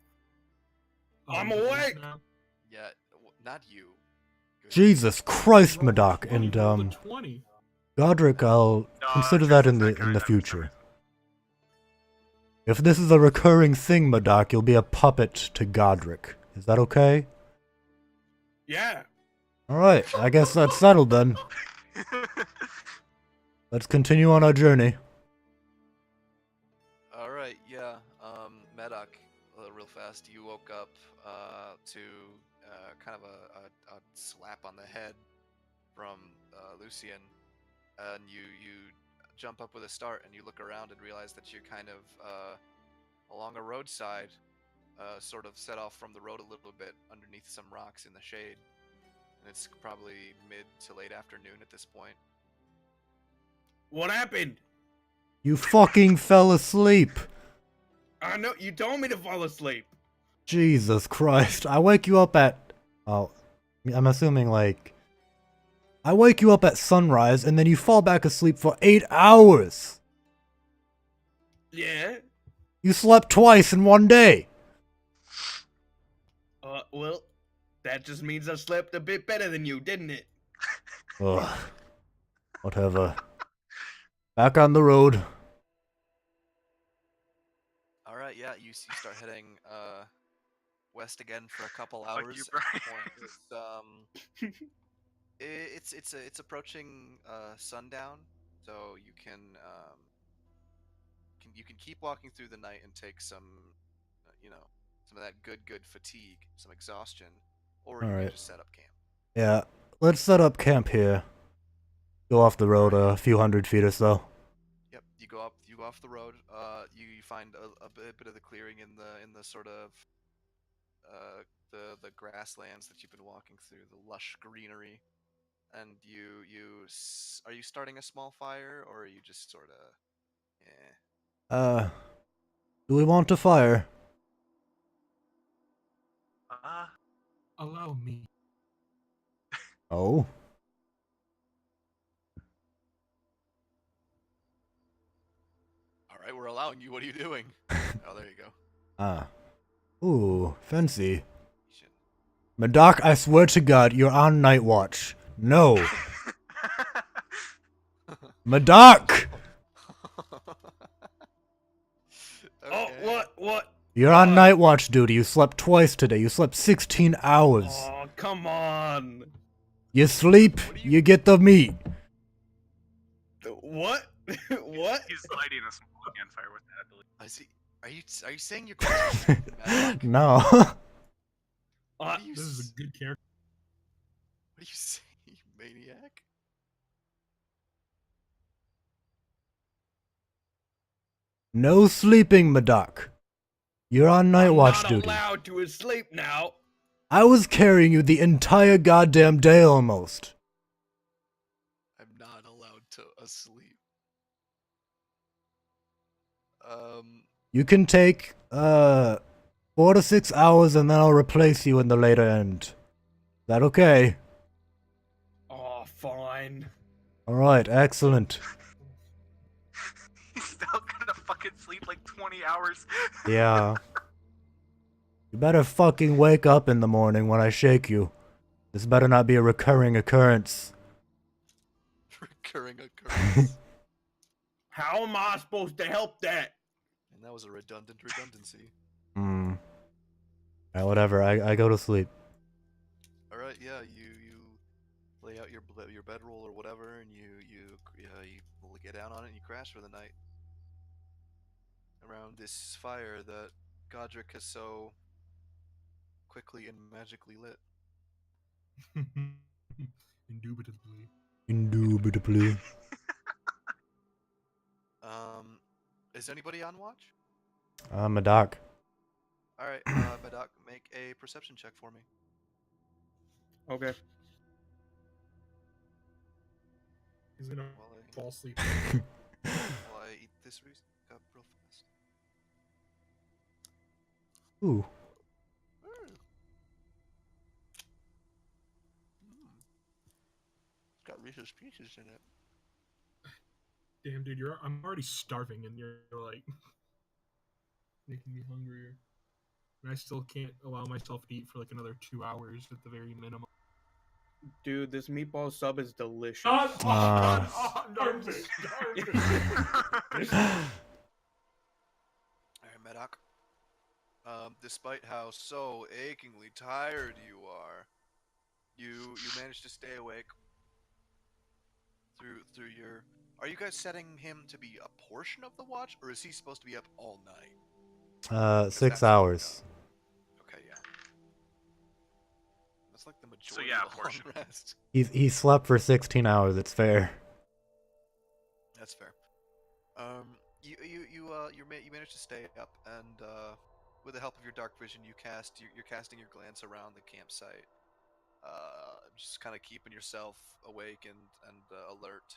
I'm you're awake! now? Yeah, not you. Good. Jesus Christ, Medoc, Oh, you and rolled a 20. Godric, I'll No, consider that in Tristan's the not good. future. If this is a recurring thing, Medoc, you'll be a puppet to Godric. Is that okay? Yeah. Alright, I guess that's settled then. Let's continue on our journey. All right, yeah. Medoc, real fast. You woke up to kind of a slap on the head from Lucian, and you jump up with a start, and you look around and realize that you're kind of along a roadside, sort of set off from the road a little bit underneath some rocks in the shade, and it's probably mid to late afternoon at this point. What happened? You fucking fell asleep. I know you told me to fall asleep. Jesus Christ. I wake you up at... Oh, I'm assuming, like... I wake you up at sunrise, and then you fall back asleep for 8 hours. Yeah. You slept twice in one day. Well, that just means I slept a bit better than you, didn't it? Ugh. Whatever. Back on the road. All right, yeah, you start heading west again for a couple Fuck hours. you, At this Brian. point, it's approaching sundown, so you can keep walking through the night and take some, some of that good fatigue, some exhaustion, or you can Alright. just set up camp. Yeah, let's set up camp here. Go off the road a few hundred feet or so. Yep, you go off the road. You find a bit of the clearing in the sort of the grasslands that you've been walking through, the lush greenery, and are you starting a small fire, or are you just sort of Do we want to fire? Allow me. Oh? all right, we're allowing you. What are you doing? Oh, there you go. Ah. Ooh, fancy. You should- Madak, I swear to God, you're on night watch. No. Madak! Oh, Okay. what? You're on night watch duty. You slept twice today. You slept 16 hours. Oh, come on. You sleep, you get the meat. What? What? He's lighting a small campfire with that, I believe. I see. Are you saying you're going to No. What are you This is s- a good character. What are you saying, you maniac? No sleeping, Madak. You're on night watch I'm not duty. allowed to sleep now. I was carrying you the entire goddamn day almost. I'm not allowed to asleep. You can take 4 to 6 hours and then I'll replace you in the later end. Is that okay? Oh, fine. Alright, excellent. He's still gonna fucking sleep like 20 hours. Yeah. You better fucking wake up in the morning when I shake you. This better not be a recurring occurrence. recurring occurrence. How am I supposed to help that? And that was a redundancy. Hmm. Alright, whatever. I go to sleep. All right, yeah, you lay out your bedroll or whatever, and you get down on it and you crash for the night around this fire that Godric has so quickly and magically lit. Indubitably. Indubitably. Is anybody on watch? Madak. All right, Madak, make a perception check for me. Okay. He's gonna While I, fall asleep. while I eat this up real fast. Ooh. It's got Reese's Pieces in it. Damn, dude, I'm already starving, and you're like making me hungrier. And I still can't allow myself to eat for like another 2 hours at the very minimum. Dude, this meatball sub is delicious. Ah. I'm starving. Alright, Medoc. Despite how so achingly tired you are, you managed to stay awake through your. Are you guys setting him to be a portion of the watch, or is he supposed to be up all night? 6 hours. Okay, yeah. That's like the So, majority yeah, of the a portion. long rest. He slept for 16 hours. It's fair. That's fair. You managed to stay up, and with the help of your dark vision, you're casting your glance around the campsite, just kind of keeping yourself awake and alert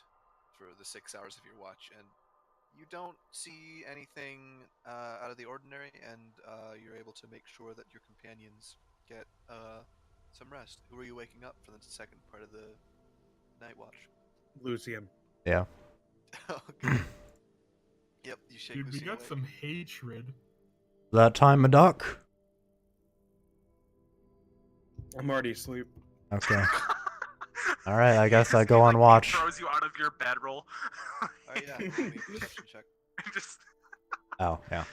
for the 6 hours of your watch, and you don't see anything out of the ordinary, and you're able to make sure that your companions get some rest. Who are you waking up for the second part of the night watch? Lucian. Yeah. Okay. Yep, you shake Dude, we Lucian got awake. some hatred. That time, Madak? I'm already asleep. Okay. Alright, I guess I go on watch. Throws you out of your bedroll. Oh yeah, roll me a perception check. Just Oh, yeah.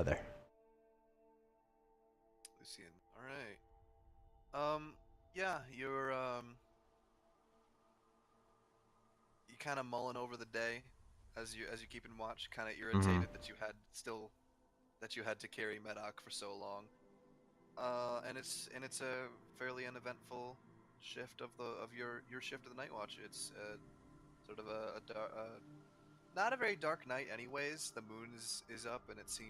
There. Yeah, you kind of mulling over the day as you keep in watch, kind of irritated that you had to carry Medoc for so long. And it's a fairly uneventful shift of your shift of the Night Watch. It's sort of not a very dark night, anyways. The moon is up, and it's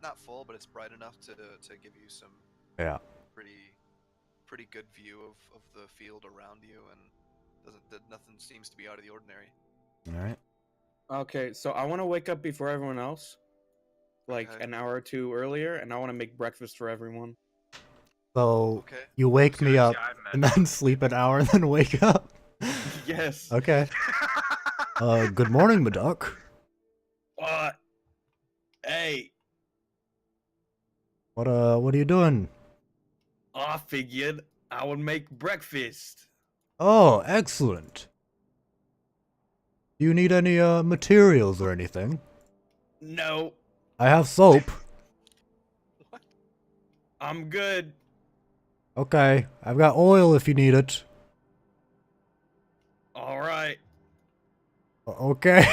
not full, but it's bright enough to give you some Yeah. pretty pretty good view of the field around you, and nothing seems to be out of the ordinary. All right. Okay, so I want to wake up before everyone else, like Okay. an hour or two earlier, and I want to make breakfast for everyone. So Okay. you wake me up Yeah, I and met. then sleep an hour and then wake up. Yes. Okay. Good morning, Maduck. Hey, What are you doing? I figured I would make breakfast. Oh, excellent. Do you need any materials or anything? No, I have soap. What? I'm good. Okay, I've got oil if you need it. All right. Okay.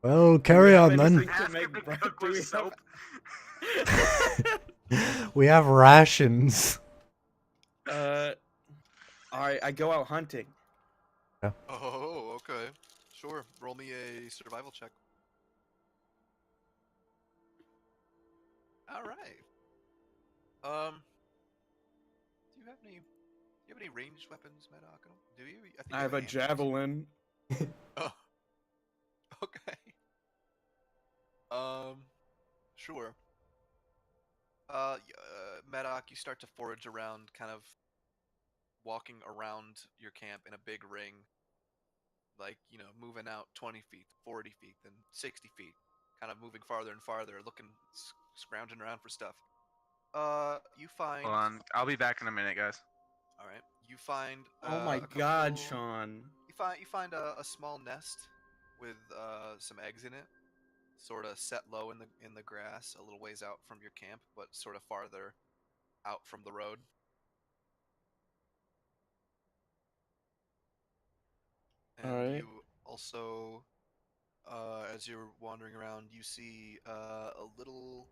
Well, carry have on then. anything- Ask make him to bread? cook Do we with have- soap. We have rations. All right. I go out hunting. Oh, okay. Sure. Roll me a survival check. All right. Do you have any ranged weapons, Medoc? Do you? I think I you have a hand axe. javelin. Oh. Okay. Sure. Medoc, you start to forage around, kind of walking around your camp in a big ring, like, moving out 20 feet, 40 feet, then 60 feet, kind of moving farther and farther, looking, scrounging around for stuff. You find. Hold on, I'll be back in a minute, guys. All right. You find. Oh my a God, couple- Sean. You find a small nest with some eggs in it, sort of set low in the grass, a little ways out from your camp, but sort of farther out from the road. And Alright. you also, as you're wandering around, you see a little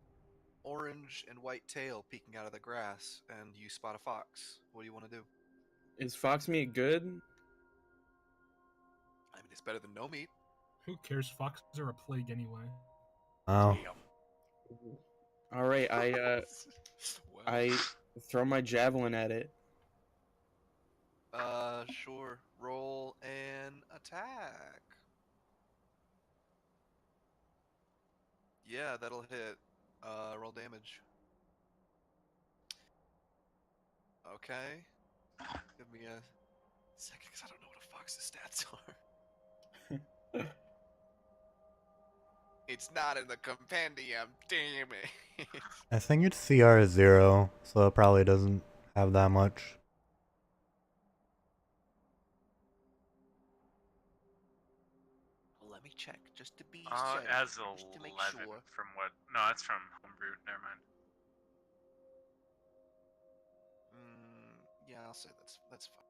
orange and white tail peeking out of the grass, and you spot a fox. What do you want to do? Is fox meat good? I mean, it's better than no meat. Who cares? Foxes are a plague anyway. Oh. All right. Well, I throw my javelin at it. Sure. Roll an attack. Yeah, that'll hit. Roll damage. Okay. Give me a second, because I don't know what a fox's stats are. It's not in the compendium, damn it. I think it's CR0, so it probably doesn't have that much. Let me check, just to be As certain, just to make 11 sure. from what? No, that's from Homebrew. Never mind. Yeah, I'll say that's fine.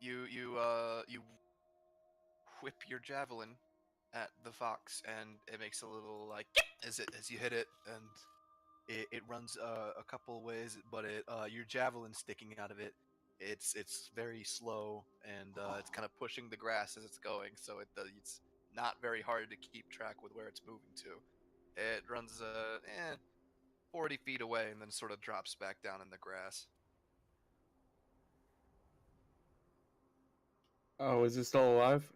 You whip your javelin at the fox, and it makes a little like as you hit it, and it runs a couple ways, but your javelin sticking out of it. It's very slow, and it's kind of pushing the grass as it's going, so it's not very hard to keep track with where it's moving to. It runs 40 feet away, and then sort of drops back down in the grass. Oh, is it still alive?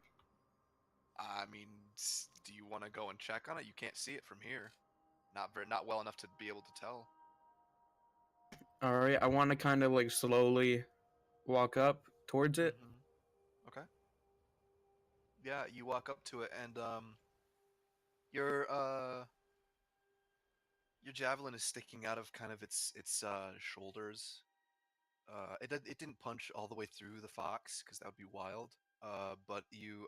I mean, do you want to go and check on it? You can't see it from here. Not well enough to be able to tell. All right. I want to kind of like slowly walk up towards it. Okay. Yeah, you walk up to it, and your javelin is sticking out of kind of its shoulders. It didn't punch all the way through the fox, because that would be wild. But you've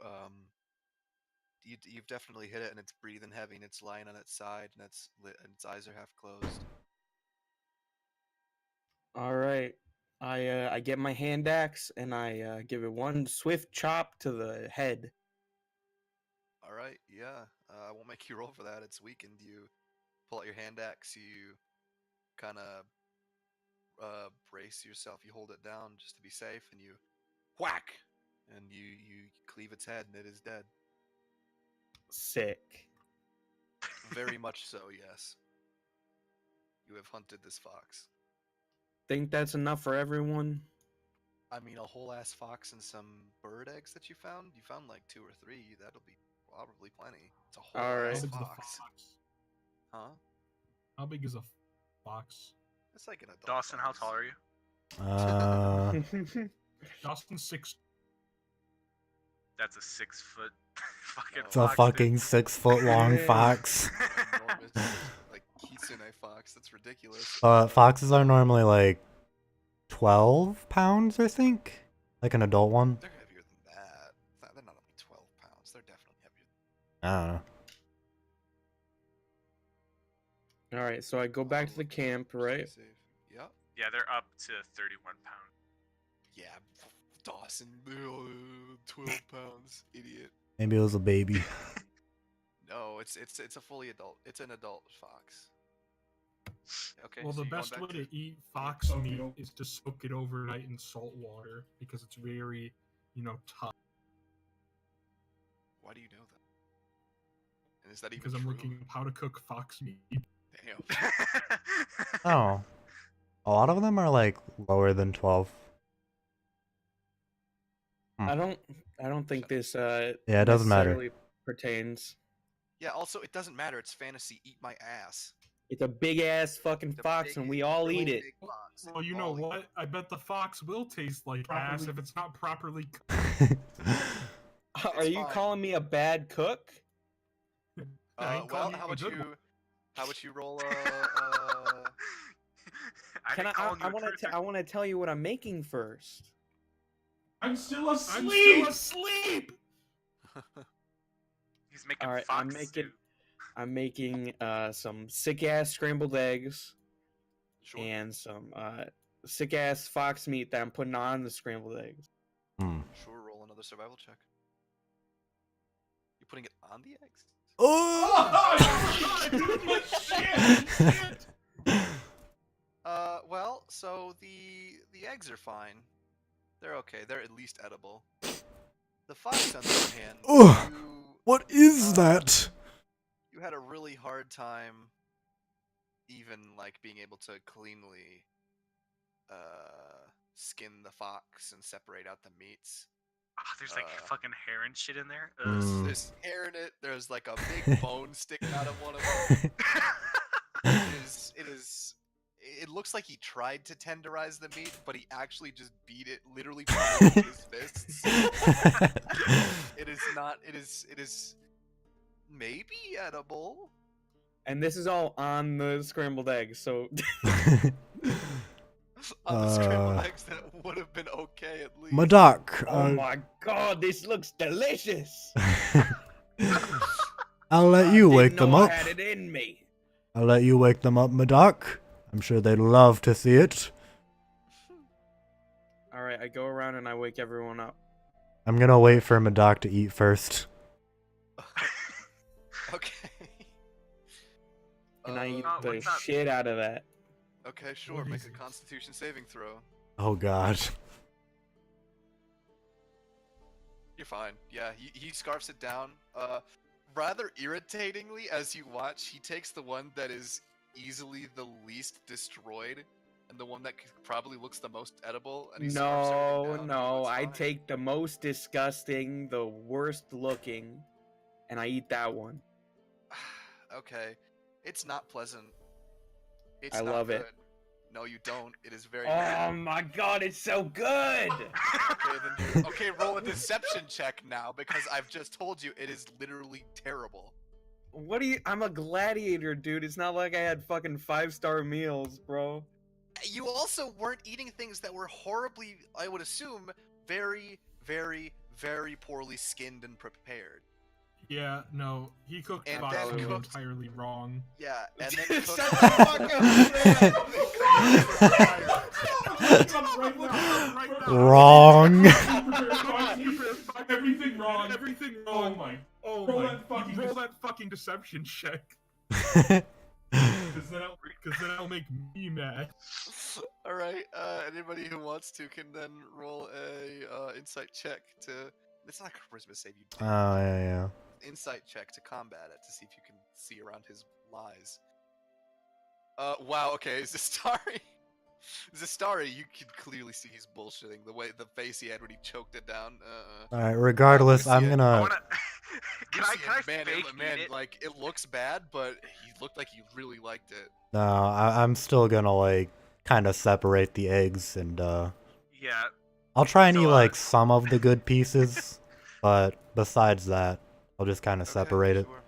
definitely hit it, and it's breathing heavy, and it's lying on its side, and its eyes are half closed. All right. I get my hand axe and I give it one swift chop to the head. All right, yeah. I won't make you roll for that. It's weakened. You pull out your hand axe. You kind of brace yourself. You hold it down just to be safe, and you whack, and you cleave its head, and it is dead. Sick. Very much so, yes. You have hunted this fox. Think that's enough for everyone? I mean, a whole ass fox and some bird eggs that you found? You found like 2 or 3. That'll be probably plenty. It's a whole All ass right. How big's a fox. fox? Huh? How big is a fox? It's like an adult Dawson, how fox. tall are you? Dawson's 6. That's a 6 foot fucking No. It's a fox, fucking 6 foot long Yeah. fox. Enormous, like kitsune fox. That's ridiculous. Foxes are normally like 12 pounds, I think. Like an adult one. They're heavier than that. They're not only 12 pounds. They're definitely heavier. I don't know. All right, so I go back to the camp, right? Yep. Yeah, they're up to 31 pounds. Yeah. Dawson, 12 pounds, idiot. Maybe it was a baby. No, it's a fully adult. It's an adult fox. Okay. Well, so the you're going best back way to eat fox meat is to soak it overnight in salt water because it's very, tough. Why do you know that? And is that even Because I'm true? looking up how to cook fox meat. Damn. Oh. A lot of them are like lower than 12. I don't think this Yeah, it doesn't matter. necessarily pertains. Yeah. Also, it doesn't matter. It's fantasy. Eat my ass. It's a big ass fucking The fox, big- and we all really eat it. big fox, and Well, you we know all eat what? it. I bet the fox will taste like ass if it's not properly cooked. Are you fine. calling me a bad cook? I ain't Well, calling you how a about good you? one. How about you roll Can didn't call you I a want critic. to? I want to tell you what I'm making first. I'm still asleep. He's making All right, fox I'm making stew. I'm making some sick ass scrambled eggs Sure. and some sick ass fox meat that I'm putting on the scrambled eggs. Hmm. Sure. Roll another survival check. You're putting it on the eggs. Well, so the eggs are fine. They're okay. They're at least edible. The fox, on the other hand, Ugh. you, What is that? you had a really hard time even like being able to cleanly skin the fox and separate out the meats. Ah, there's like fucking hair and shit in there. There's, Mm. there's hair in it. There's like a big bone sticking out of one of them. It looks like he tried to tenderize the meat, but he actually just beat it, literally beat it with his fists. It is maybe edible. And this is all on the scrambled eggs, so On the scrambled Uh, eggs, that would have been okay at least. Madoc, oh my god, this looks delicious. I'll let you I wake didn't them know up. I had it in me. I'll let you wake them up, Madoc. I'm sure they'd love to see it. All right, I go around and I wake everyone up. I'm gonna wait for Madoc to eat first. Okay. And I eat Oh, the what's up? shit out of that. Okay, sure. What Make is a it? Constitution saving throw. Oh god. You're fine. Yeah, he scarfs it down. Rather irritatingly, as you watch, he takes the one that is easily the least destroyed, and the one that probably looks the most edible. And he scarfs everything No, down. no, It's I fine. take the most disgusting, the worst looking, and I eat that one. Okay, it's not pleasant. It's I not love it. good. No, you don't. It is very. Oh my god, it's so good! Okay, roll a deception check now because I've just told you it is literally terrible. What do you? I'm a gladiator, dude. It's not like I had fucking 5-star meals, bro. You also weren't eating things that were horribly, I would assume, very, very, very poorly skinned and prepared. Yeah, no, he cooked And fox then meat cooked- entirely wrong. Yeah, and then Shut cooked- the fuck up, man. right now. Wrong. Everything wrong. Everything Oh wrong. my. Oh Roll my. that fucking Roll dis- that fucking deception check. Uh, Because then I'll make me mad. All right. Anybody who wants to can then roll a insight check to. It's not a charisma save. You do. Oh, yeah. Insight check to combat it to see if you can see around his lies. Wow. Okay. Zastari. Zastari, you can clearly see he's bullshitting. The face he had when he choked it down. Alright, regardless, I'm Lucian, I gonna. wanna. can I man, fake man, eat it? like it looks bad, but he looked like he really liked it. No, I'm still gonna, like, kind of separate the eggs and, Yeah. I'll try and So, eat, like, some of the good pieces, but besides that, I'll just kind of Okay, separate it. sure.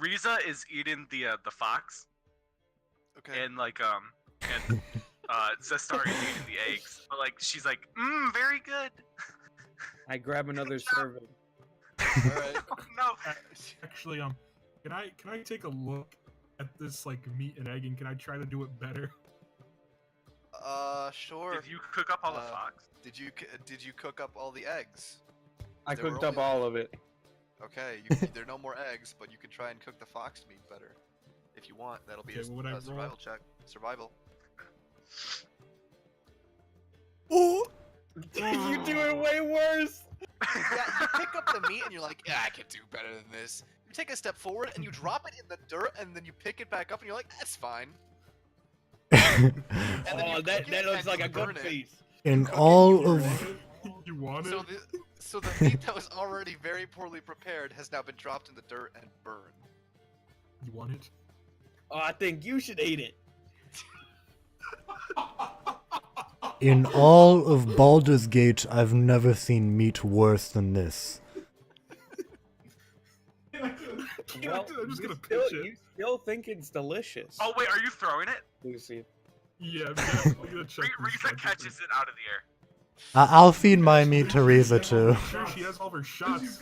Riza is eating the fox, Okay. and like and Zestar is eating the eggs. But like she's like, very good. I grab another serving. All right. No. Actually, can I take a look at this like meat and egg and can I try to do it better? Sure. Did you cook up all the Uh, fox? Did you cook up all the eggs? I There were cooked up only- all of it. Okay. There are no more eggs, but you can try and cook the fox meat better, if you want. That'll be Okay, what would I a roll? survival check. Survival. you do it way worse. Yeah, you pick up the meat and you're like, yeah, I can do better than this. You take a step forward and you drop it in the dirt, and then you pick it back up and you're like, that's fine. And then you Oh, cook that it looks and like you a good burn it. piece. In cook it, all you of. You want it? So the meat that was already very poorly prepared has now been dropped in the dirt and burned. You want it? Oh, I think you should eat it. In all of Baldur's Gate, I've never seen meat worse than this. I'm just gonna still, pitch it. you still think it's delicious. Oh wait, are you throwing it? Lucy. Yeah, I'm gonna check. Riza catches it out of the air. I'll feed my meat to Riza too. Sure, she has all her shots.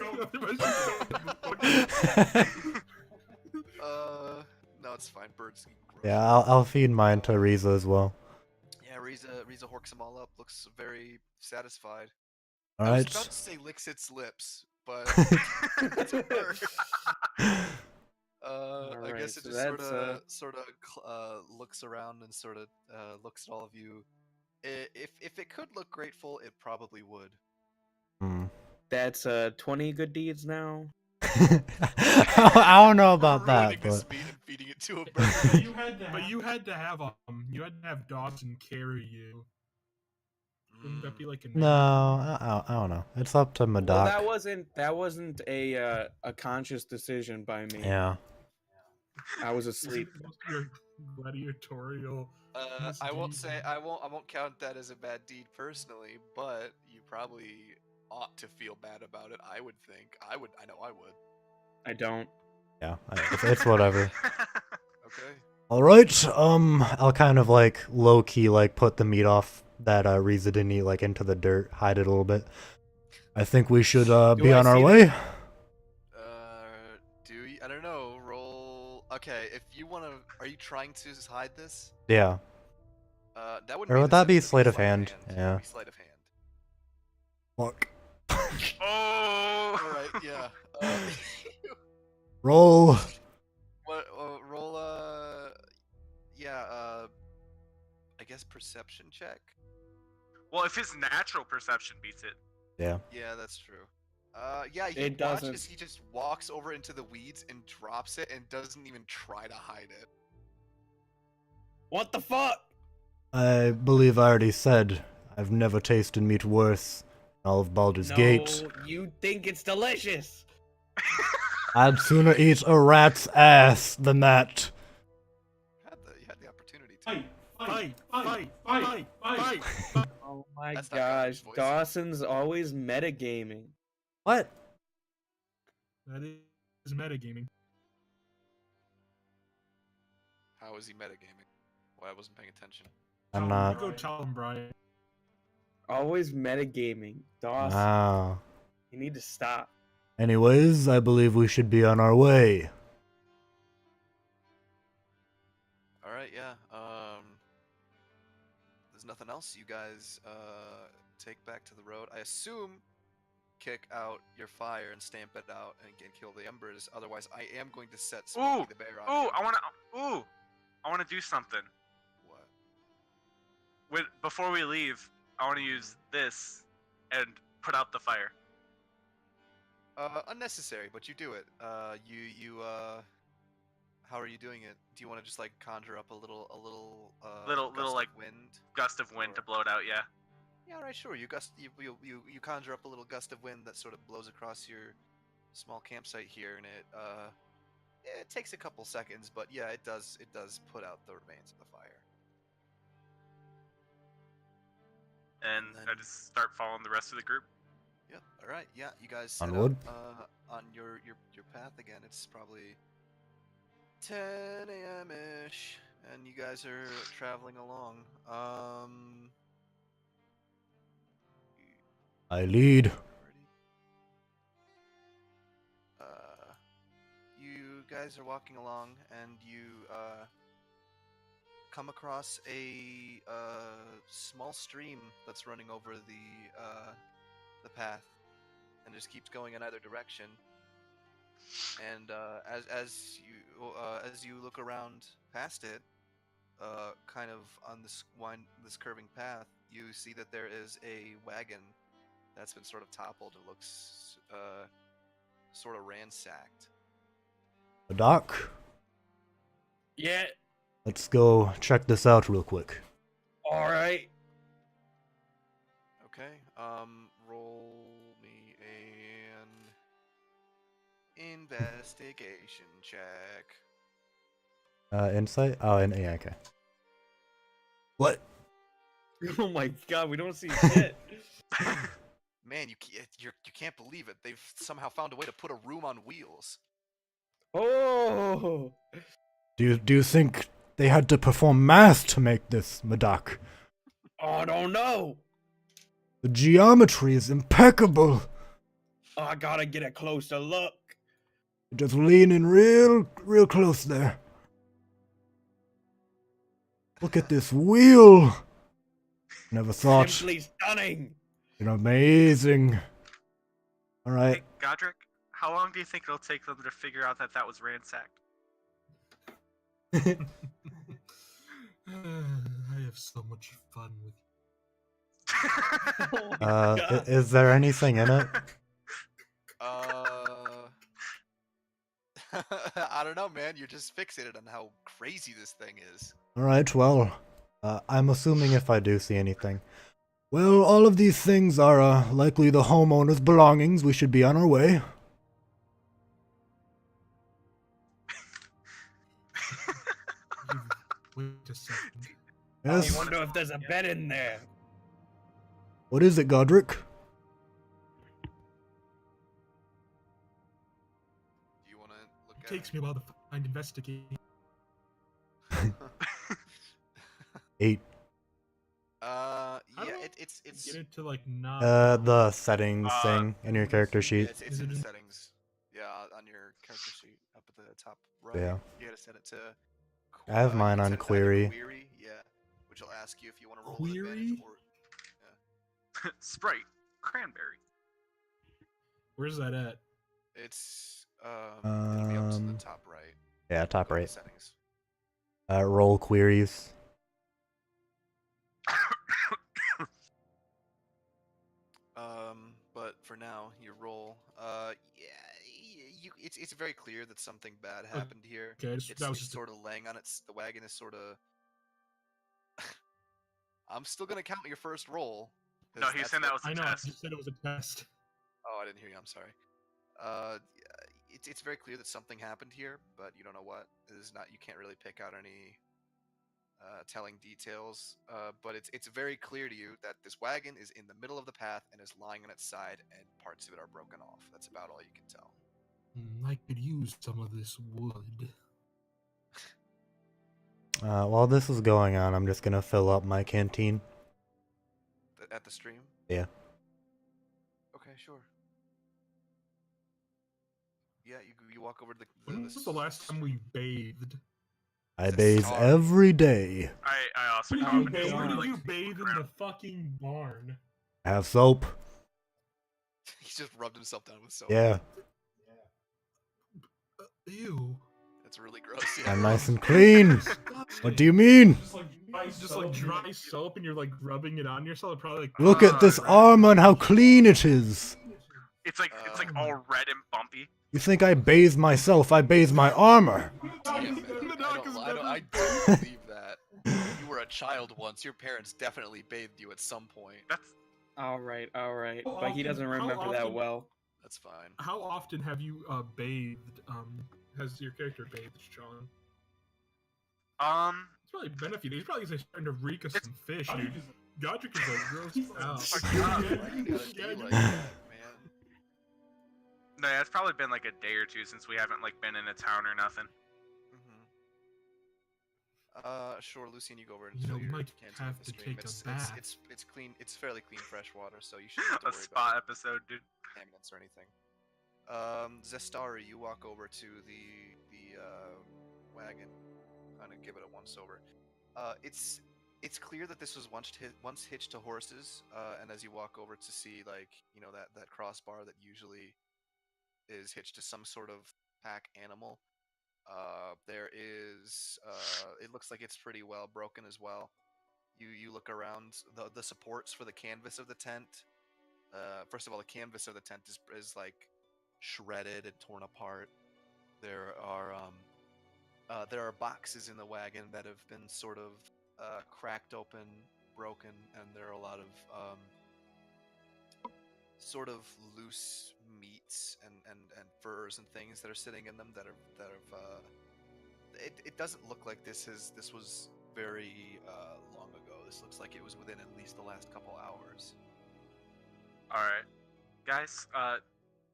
No, it's fine. Birds eat gross. Yeah, I'll feed mine to Riza as well. Yeah, Riza horks them all up. Looks very satisfied. I was Alright. about to say licks its lips, but it's a bird. I Alright, guess it so just that's, sort of looks around and sort of looks at all of you. If it could look grateful, it probably would. Hmm. That's 20 good deeds now. I don't know about Ruining that, this but meat and feeding it to a bird. you had to have Dawson carry you. Wouldn't that be like a no, I don't know. It's up to Well, Madak. that wasn't a conscious decision by me. Yeah. I was asleep. Your gladiatorial. I won't say misdeed. I won't count that as a bad deed personally, but you probably ought to feel bad about it. I would think. I know I would. I don't. Yeah, it's whatever. Okay. Alright, I'll kind of like low-key like put the meat off that Riza didn't eat like into the dirt, hide it a little bit. I think we should be I on our see way. Do you? I don't know. Roll. Okay, if you want to, are you trying to hide this? Yeah. That would. Or would that be sleight of hand? Yeah. Be sleight of hand. Fuck. Oh. All right. Yeah. Roll. What? Roll. Yeah. I guess perception check. Well, if his natural perception beats it. Yeah. Yeah, that's true. Yeah, he It watches. doesn't. He just walks over into the weeds and drops it, and doesn't even try to hide it. What the fuck? I believe I already said I've never tasted meat worse in all of Baldur's Gate. No, you think it's delicious. I'd sooner eat a rat's ass than that. You had the opportunity to. Fight! Oh my That's not Gavin's gosh, voice. Dawson's always metagaming. What? That is metagaming. How is he metagaming? Well, I wasn't paying attention. I'm You not. go tell him, Brian. Always metagaming. Dawson, Ah. you need to stop. Anyways, I believe we should be on our way. All right, yeah. there's nothing else, you guys take back to the road. I assume kick out your fire and stamp it out and kill the embers. Otherwise, I am going to set Smokey the Bear on Ooh, him. I wanna do something. What? Before we leave, I wanna use this and put out the fire. Unnecessary, but you do it. How are you doing it? Do you want to just like conjure up a little Little gust like of wind? gust of wind to blow it out. Yeah. Yeah, all right, sure. You conjure up a little gust of wind that sort of blows across your small campsite here, and it takes a couple seconds, but yeah, it does put out the remains of the fire. And I just start following the rest of the group. Yep. All right. Yeah, you guys set Onward. out on your path again. It's probably 10 a.m. ish, and you guys are traveling along. I lead. You guys are walking along, and you come across a small stream that's running over the path, and just keeps going in either direction. And as you look around past it, kind of on this curving path, you see that there is a wagon that's been sort of toppled. It looks sort of ransacked. Doc, Yeah. let's go check this out real quick. All right. Okay. Roll me an investigation check. Insight? Oh, yeah, okay. What? Oh my god, we don't see shit. Man, you can't believe it. They've somehow found a way to put a room on wheels. Oh. Do you think they had to perform math to make this, Madak? I don't know. The geometry is impeccable. I gotta get a closer look. Just lean in real close there. Look at this wheel. Never thought. Simply stunning. Amazing. All right. Hey, Godric, how long do you think it'll take them to figure out that was ransacked? I have so much fun with Oh my God. Is there anything in it? I don't know, man. You're just fixated on how crazy this thing is. All right. Well, I'm assuming if I do see anything. Well, all of these things are likely the homeowner's belongings. We should be on our way. Wait a second. Yes. I wonder if there's a bed in there. What is it, Godric? Do you want to look It at takes me a while to find investigate. 8. Yeah, don't it's Get it to like not. The settings thing in your character yeah, sheet. it's Is in it the in- settings. Yeah, on your character sheet up at the top right. Yeah. You gotta set it to. I have you mine can on set it to either query. Query, yeah, which will ask you if you want to roll with advantage Query? or Sprite, cranberry. Where's that at? it's it'll be up to the top right. Yeah, top Go to right. settings. Roll queries. But for now, your roll. It's very clear that something bad happened here. Okay, It's, that was it's just. sort of laying on its. The wagon is sort of. I'm still gonna count your first roll. 'cause No, he was that's saying that what- was I a know. test. You said it was a test. Oh, I didn't hear you. I'm sorry. It's very clear that something happened here, but you don't know what. It is not. You can't really pick out any telling details. But it's very clear to you that this wagon is in the middle of the path and is lying on its side, and parts of it are broken off. That's about all you can tell. I could use some of this wood. While this is going on, I'm just gonna fill up my canteen. At the stream. Yeah. Okay, sure. Yeah, you walk over to When was the last time we bathed? I It's a bathe star. every day. I also Where comment do it's you, where more do like you the bathe in ground. the fucking barn? I have soap. He just rubbed himself down with soap. Yeah, Ew. It's really gross. Yeah. I'm nice and clean. Disgusting. What do you mean? Just like dry soap and you're like rubbing it on yourself. It probably like Look at this rat- armor and how clean it is. It's like all red and bumpy. You think I bathe myself? I bathe my armor. Damn it. Madoc is I never- don't believe that. You were a child once. Your parents definitely bathed you at some point. That's All right, but he often- doesn't how remember that often- well. That's fine. How often have you bathed? Has your character bathed, Sean? It's probably benefited. He's probably starting to reek of some fish, dude. Godric is like grossed out. Fuck God. Why you gotta Yeah, be you- like that, man? no, yeah, it's probably been like a day or two since we haven't like been in a town or nothing. Sure, Lucian, you go over and You know, fill we your might canteen have with the to stream. take a It's bath. clean. It's fairly clean fresh water, so you shouldn't have to A worry spa about episode, dude. contaminants or anything. Zestari, you walk over to the wagon, kind of give it a once over. It's clear that this was once hitched to horses, and as you walk over to see that crossbar that usually is hitched to some sort of pack animal, there is it looks like it's pretty well broken as well. You look around the supports for the canvas of the tent. First of all, the canvas of the tent is like shredded and torn apart. There are boxes in the wagon that have been sort of cracked open, broken, and there are a lot of sort of loose meats and furs and things that are sitting in them that have it doesn't look like this was very long ago. This looks like it was within at least the last couple hours. All right, guys.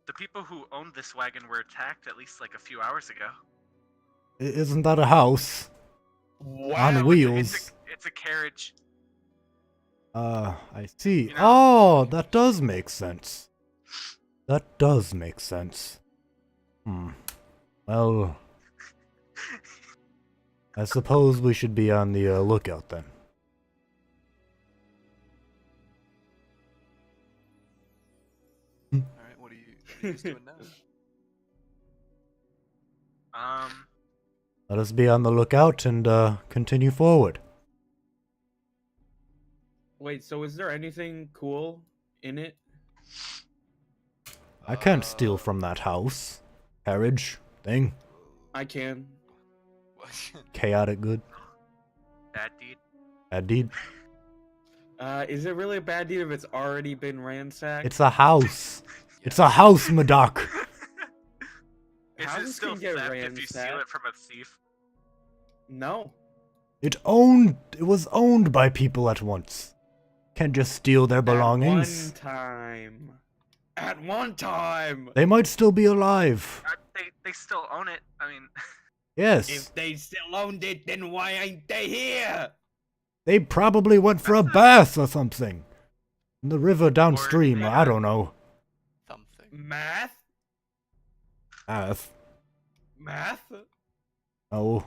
The people who owned this wagon were attacked at least like a few hours ago. Isn't that a house? Wow. On wheels. It's a carriage. I see. You know- Oh, that does make sense. That does make sense. Well, I suppose we should be on the lookout then. All right, what are you guys doing now? Let us be on the lookout and continue forward. Wait, so is there anything cool in it? I can't steal from that house. Carriage thing. I can. Chaotic good. Bad deed. Bad deed. Is it really a bad deed if it's already been ransacked? It's a house. It's a house, Madoc. Is it Houses still can get theft if you steal ransacked. it from a thief? No. It was owned by people at once. Can't just steal their belongings. At one time. They might still be alive. They still own it. I mean, Yes. If they still owned it, then why ain't they here? They probably went for a bath or something. In the river downstream, they I don't know. Something. Math? Bath. Math? Oh.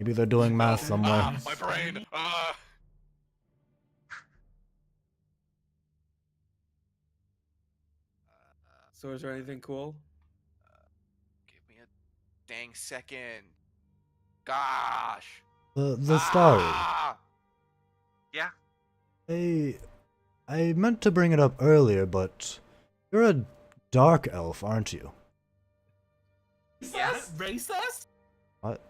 Maybe they're doing math somewhere. Ah, my brain. Ah. So is there anything cool? Give me a dang second. Gosh. The story. Ah! yeah. I meant to bring it up earlier, but you're a dark elf, aren't you? Yes. Racist? What?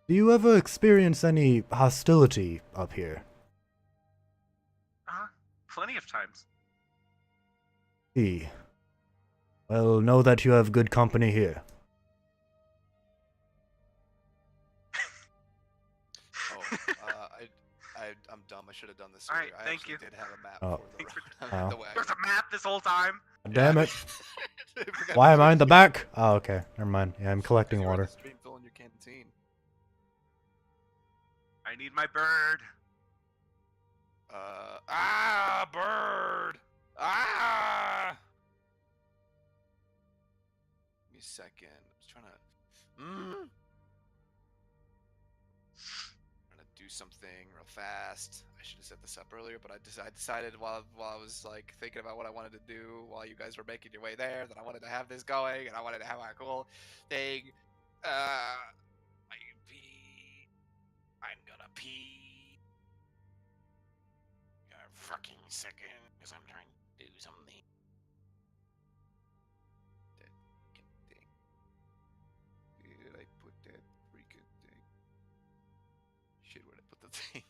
Do you ever experience any hostility up here? Plenty of times. See. Well, know that you have good company here. Oh, I'm dumb. I should have done this. All right, earlier. I thank actually you. did have a map Oh. for Thanks for- the, Oh. the wagon. There's a map this whole time. Damn it. I forgot Why to am I in the say- back? Oh, okay. Never mind. Yeah, I'm collecting You were in water. the stream filling your canteen. I need my bird. Bird! Ah! me a second. I was trying to. Trying to do something real fast. I should have set this up earlier, but I decided while I was like thinking about what I wanted to do while you guys were making your way there that I wanted to have this going and I wanted to have a cool thing. I'm gonna pee. A fucking second, because I'm trying to do something. That fucking thing. Where did I put that freaking thing? Shit, where'd I put the thing?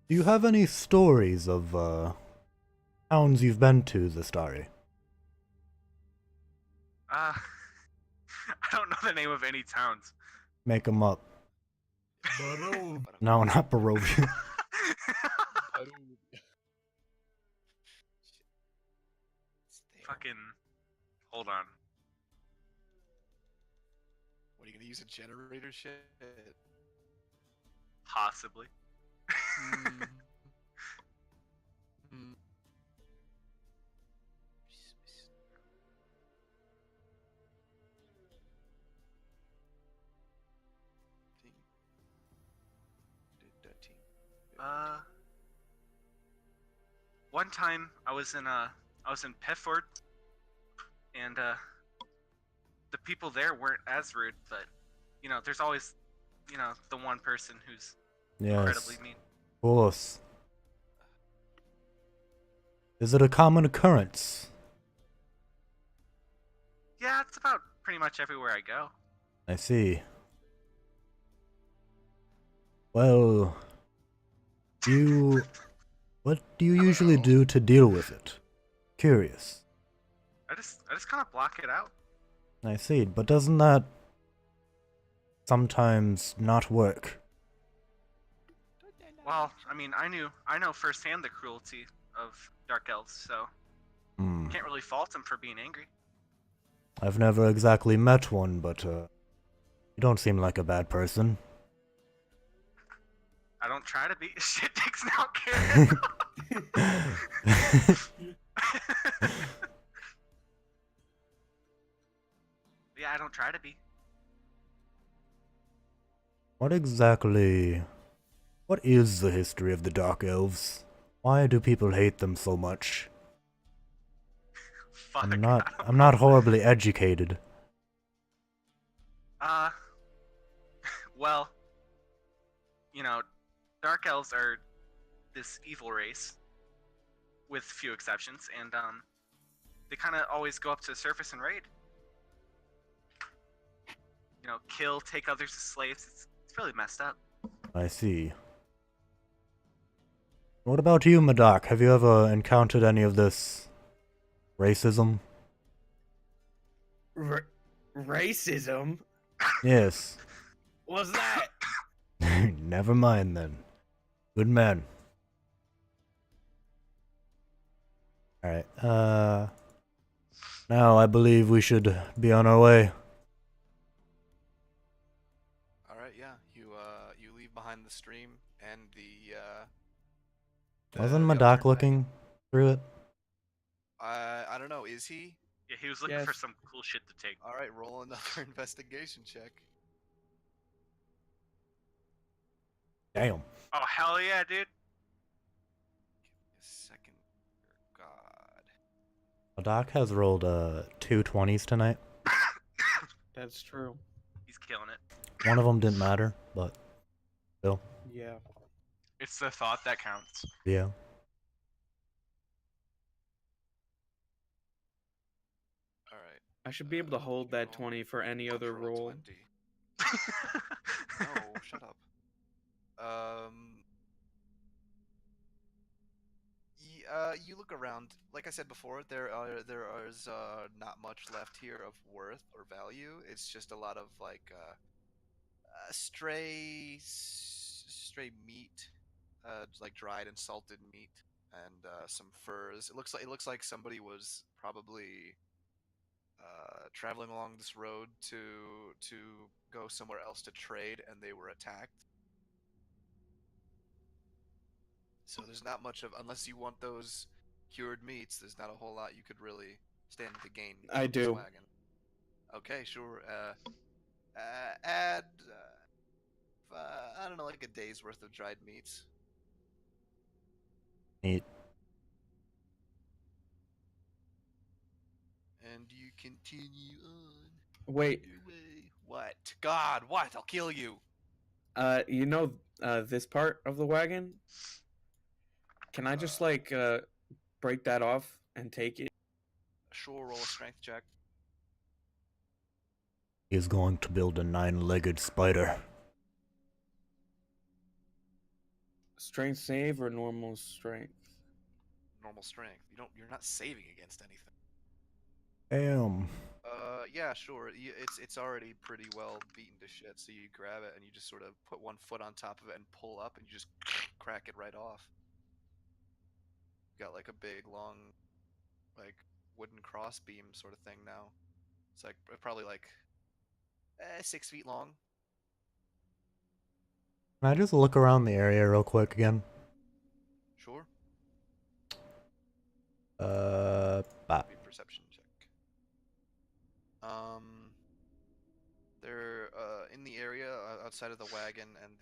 Do you have any stories of towns you've been to, Zastari? I don't know the name of any towns. Make 'em up. Baro. No, not Barovia. It's there. Fucking. Hold on. What are you gonna use a generator shit? Possibly. Hmm. Hmm. One time I was in Pefford, and the people there weren't as rude, but you know, there's always, you know, the one person who's Yes, incredibly mean. of course. Is it a common occurrence? Yeah, it's about pretty much everywhere I go. I see. Well, what do you usually do to deal with it? Curious. I just kind of block it out. I see, but doesn't that sometimes not work? Well, I mean, I know firsthand the cruelty of dark elves, so Hmm. can't really fault them for being angry. I've never exactly met one, but you don't seem like a bad person. I don't try to be. Shit takes now, Karen. Yeah, I don't try to be. What is the history of the Dark Elves? Why do people hate them so much? Fuck. I'm I not don't know. horribly educated. Well, you know, dark elves are this evil race, with few exceptions, and they kind of always go up to the surface and raid. You know, kill, take others as slaves. It's really messed up. I see. What about you, Madak? Have you ever encountered any of this racism? Racism? Yes. What's that? Never mind then. Good man. Alright, now I believe we should be on our way. All right, yeah. You leave behind the stream and the Wasn't the Madak upturned looking through it? wagon. I don't know. Is he? Yeah, he was looking for Yes. some cool shit to take. All right, roll another investigation check. Damn. Oh hell yeah, dude! Give me a second. God. Madak has rolled 2 20s tonight. That's true. He's killing it. One of them didn't matter, but still, Yeah. It's the thought that counts. yeah. All right. I should be able to hold that 20 for any other Roll roll. 20. No, shut up. You look around. Like I said before, there is not much left here of worth or value. It's just a lot of like stray meat, like dried and salted meat, and some furs. It looks like somebody was probably traveling along this road to go somewhere else to trade, and they were attacked. So there's not much of, unless you want those cured meats, there's not a whole lot you could really stand to gain. I from this do. wagon. Okay, sure. Add, I don't know, like a day's worth of dried meats. Neat. And you continue on Wait, your way. What? God, what? I'll kill you. you know, this part of the wagon? Can I just like break that off and take it? Sure, roll a strength check. He is going to build a 9-legged spider. Strength save or normal strength? Normal strength. You're not saving against anything. Damn. Yeah, sure. It's already pretty well beaten to shit. So you grab it and you just sort of put one foot on top of it and pull up, and you just crack it right off. Got like a big long, like wooden cross beam sort of thing now. It's like probably like 6 feet long. Can I just look around the area real quick again? Sure. Bop. Maybe perception check. They're in the area outside of the wagon and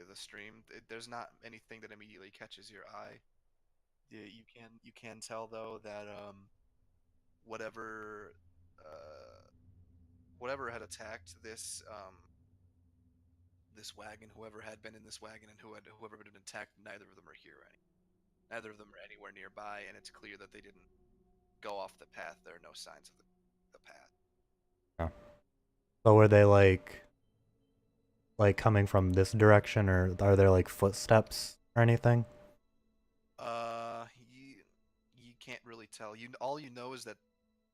the stream. There's not anything that immediately catches your eye. You can tell though that whatever whatever had attacked this wagon, whoever had been in this wagon and whoever had been attacked, neither of them are here neither of them are anywhere nearby, and it's clear that they didn't go off the path. There are no signs of the path. So were they like coming from this direction, or are there like footsteps or anything? You can't really tell. All you know is that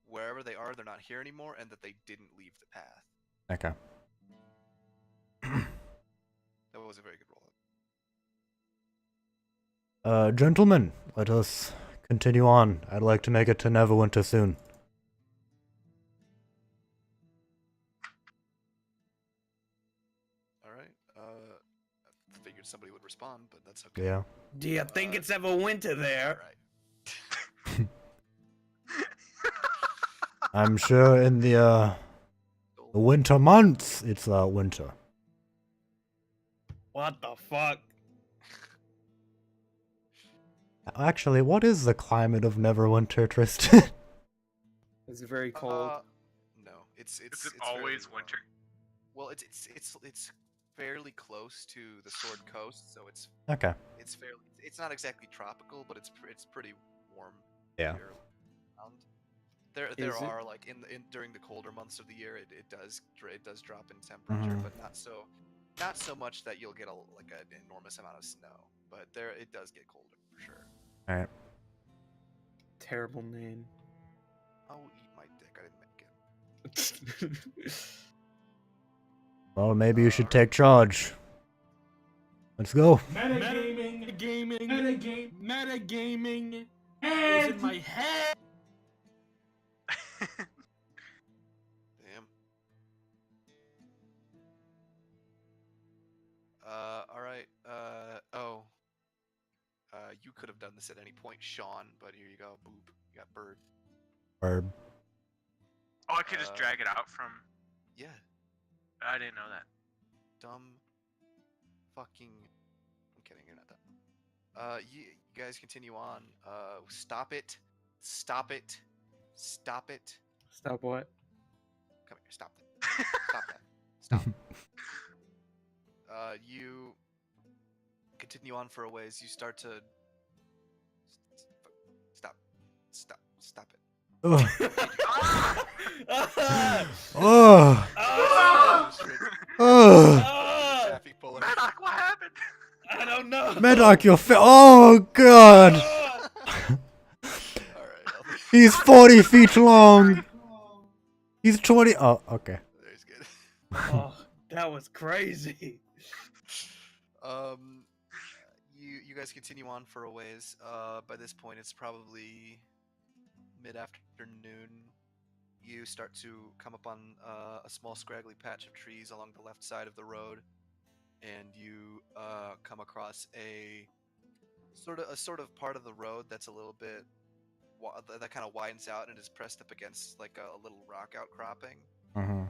wherever they are, they're not here anymore, and that they didn't leave the path. Okay. That was a very good roll. Gentlemen, let us continue on. I'd like to make it to Neverwinter soon. All right. I figured somebody would respond, but that's okay. Yeah. Do you think it's ever winter there? All right. I'm sure in the winter months it's winter. What the fuck? Actually, what is the climate of Neverwinter, Tristan? It's very cold. No, it's Is it fairly always warm. winter? Well, it's fairly close to the Sword Coast, so it's Okay. it's not exactly tropical, but it's pretty warm. Yeah. year round. There Is it? are like in during the colder months of the year, it does drop in temperature, Mhm. but not so much that you'll get like an enormous amount of snow. But it does get colder for sure. Alright. Terrible name. I'll eat my dick. I didn't make it. Well, maybe you should take charge. Let's go. Metagaming, metagaming, is in my head. Damn. All right. You could have done this at any point, Sean, but here you go. Boop. You got bird. Or Oh, I could just drag it out from. Yeah. I didn't know that. Dumb. Fucking. I'm kidding. You're not dumb. You guys continue on. Stop it. Stop it. Stop it. Stop what? Come here. Stop that. Stop that. Stop. You continue on for a ways. You start to stop it. Ugh. Ah! Ugh. Ah! Ugh. Ah! Taffy pulling. Medoc, what happened? I don't know. Medoc, your oh god. Ah! All right. He's 40 feet long. He's 20. Oh, okay. There's good. Oh, that was crazy. You guys continue on for a ways. By this point, it's probably mid-afternoon. You start to come up on a small scraggly patch of trees along the left side of the road, and you come across a sort of part of the road that's a little bit that kind of widens out and is pressed up against like a little rock outcropping. Mm-hmm.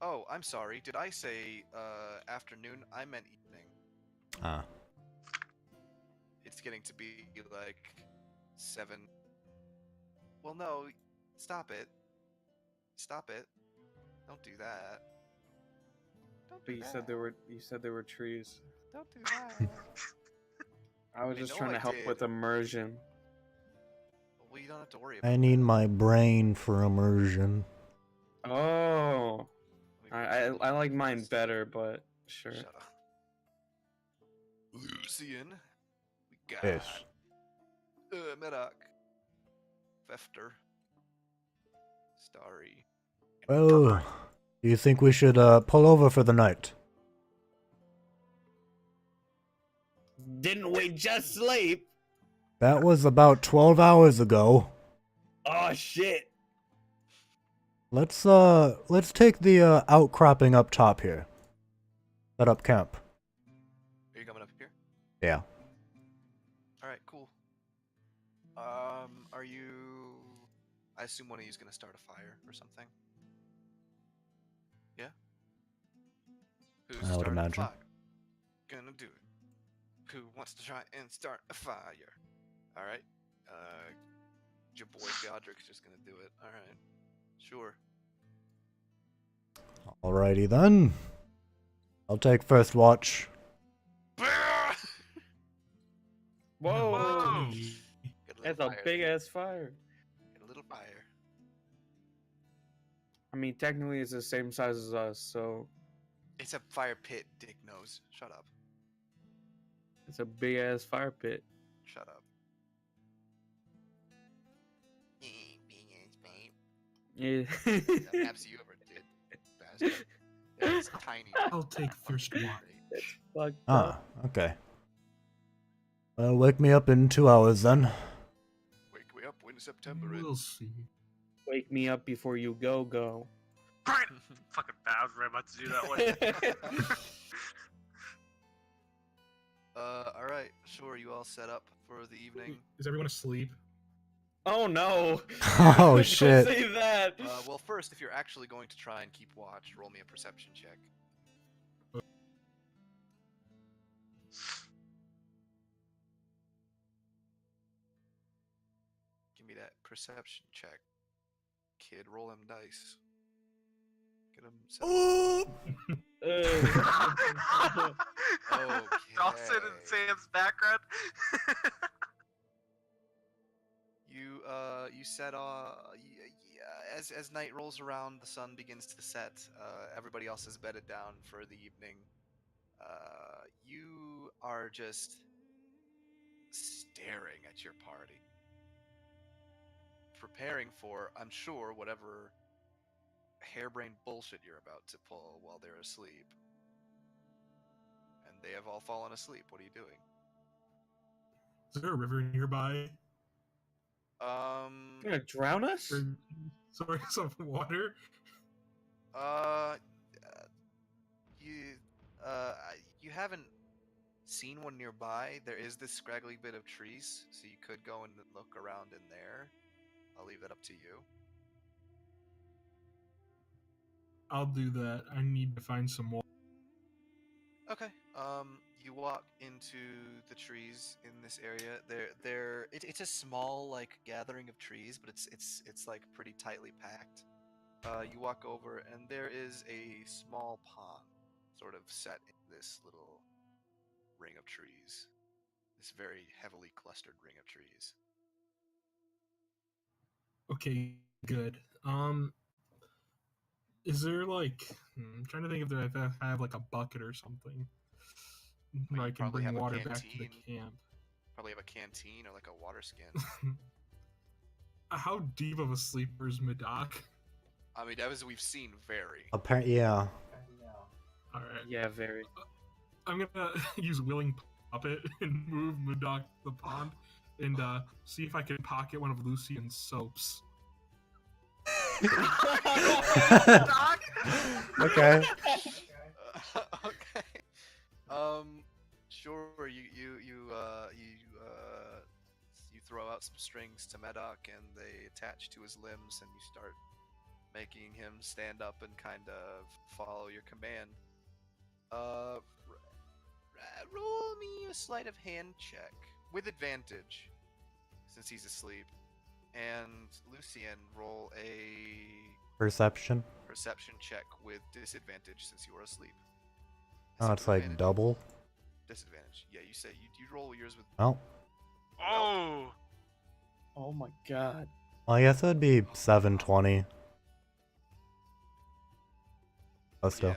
Oh, I'm sorry. Did I say afternoon? I meant evening. Ah. It's getting to be like 7. Well, no. Stop it. Stop it. Don't do that. Don't do But you that. said there were trees. Don't do that. I was I just know trying I to help did. with immersion. Well, you don't have to worry about I that. need my brain for immersion. Oh, Let me put you I in like mine this. better, but sure. Shut up. Lucian. We got Yes. Medak. Fefter. Starry. Well, do you think we should pull over for the night? Didn't we just sleep? That was about 12 hours ago. Oh shit. Let's take the outcropping up top here. Set up camp. Are you coming up here? Yeah. Alright, cool. Are you... I assume one of you is gonna start a fire or something? Yeah? Who's I would starting a imagine. fire? Gonna do it. Who wants to try and start a fire? Alright. Your boy Godric's just gonna do it. Alright. Sure. Alrighty then. I'll take first watch. Whoa. Whoa. Get a little That's a fire. big ass fire. Get a little fire. I mean, technically it's the same size as us, so It's a fire pit, dick nose. Shut up. it's a big ass fire pit. Shut up. Yeah. That maps you ever did, bastard. Yeah, it's tiny. I'll take first watch. Fucked Ah, up. okay. Well, wake me up in 2 hours then. Wake me up when September ends. We'll see. Wake me up before you go. Right. Fucking bad. I was right about to do that one. Alright, sure, you all set up for the evening. Is everyone asleep? Oh no! Oh Don't shit. say that. Well, first, if you're actually going to try and keep watch, roll me a perception check. Give me that perception check. Kid, roll them dice. Get them set. Dawson and Okay. Sam's background. You set as night rolls around, the sun begins to set. Everybody else is bedded down for the evening. You are just staring at your party, preparing for, I'm sure, whatever harebrained bullshit you're about to pull while they're asleep. And they have all fallen asleep. What are you doing? Is there a river nearby? You gonna drown us? Or source of water? You haven't seen one nearby. There is this scraggly bit of trees, so you could go and look around in there. I'll leave that up to you. I'll do that. I need to find some water. Okay. You walk into the trees in this area. It's a small like gathering of trees, but it's like pretty tightly packed. You walk over, and there is a small pond, sort of set in this little ring of trees. This very heavily clustered ring of trees. Okay, good. Is there like I'm trying to think if I have like a bucket or something Well, where I you can probably bring have a water back to the canteen. camp. Probably have a canteen or like a water skin. How deep of a sleeper is Medak? I mean, as we've seen, vary. Yeah. Alright. Yeah, very. I'm gonna use Willing Puppet and move Medak to the pond and see if I can pocket one of Lucian's soaps. Okay. Okay. Sure. You strings to Medoc, and they attach to his limbs, and you start making him stand up and kind of follow your command. Roll me a sleight of hand check with advantage, since he's asleep. And Lucien, roll a Perception. perception check with disadvantage since you are asleep. Oh, it's like Advantage. double. Disadvantage. Yeah, you say you roll yours with. Oh. Oh, Oh my god. Well, I guess it would be 720. Oh, still. Yeah.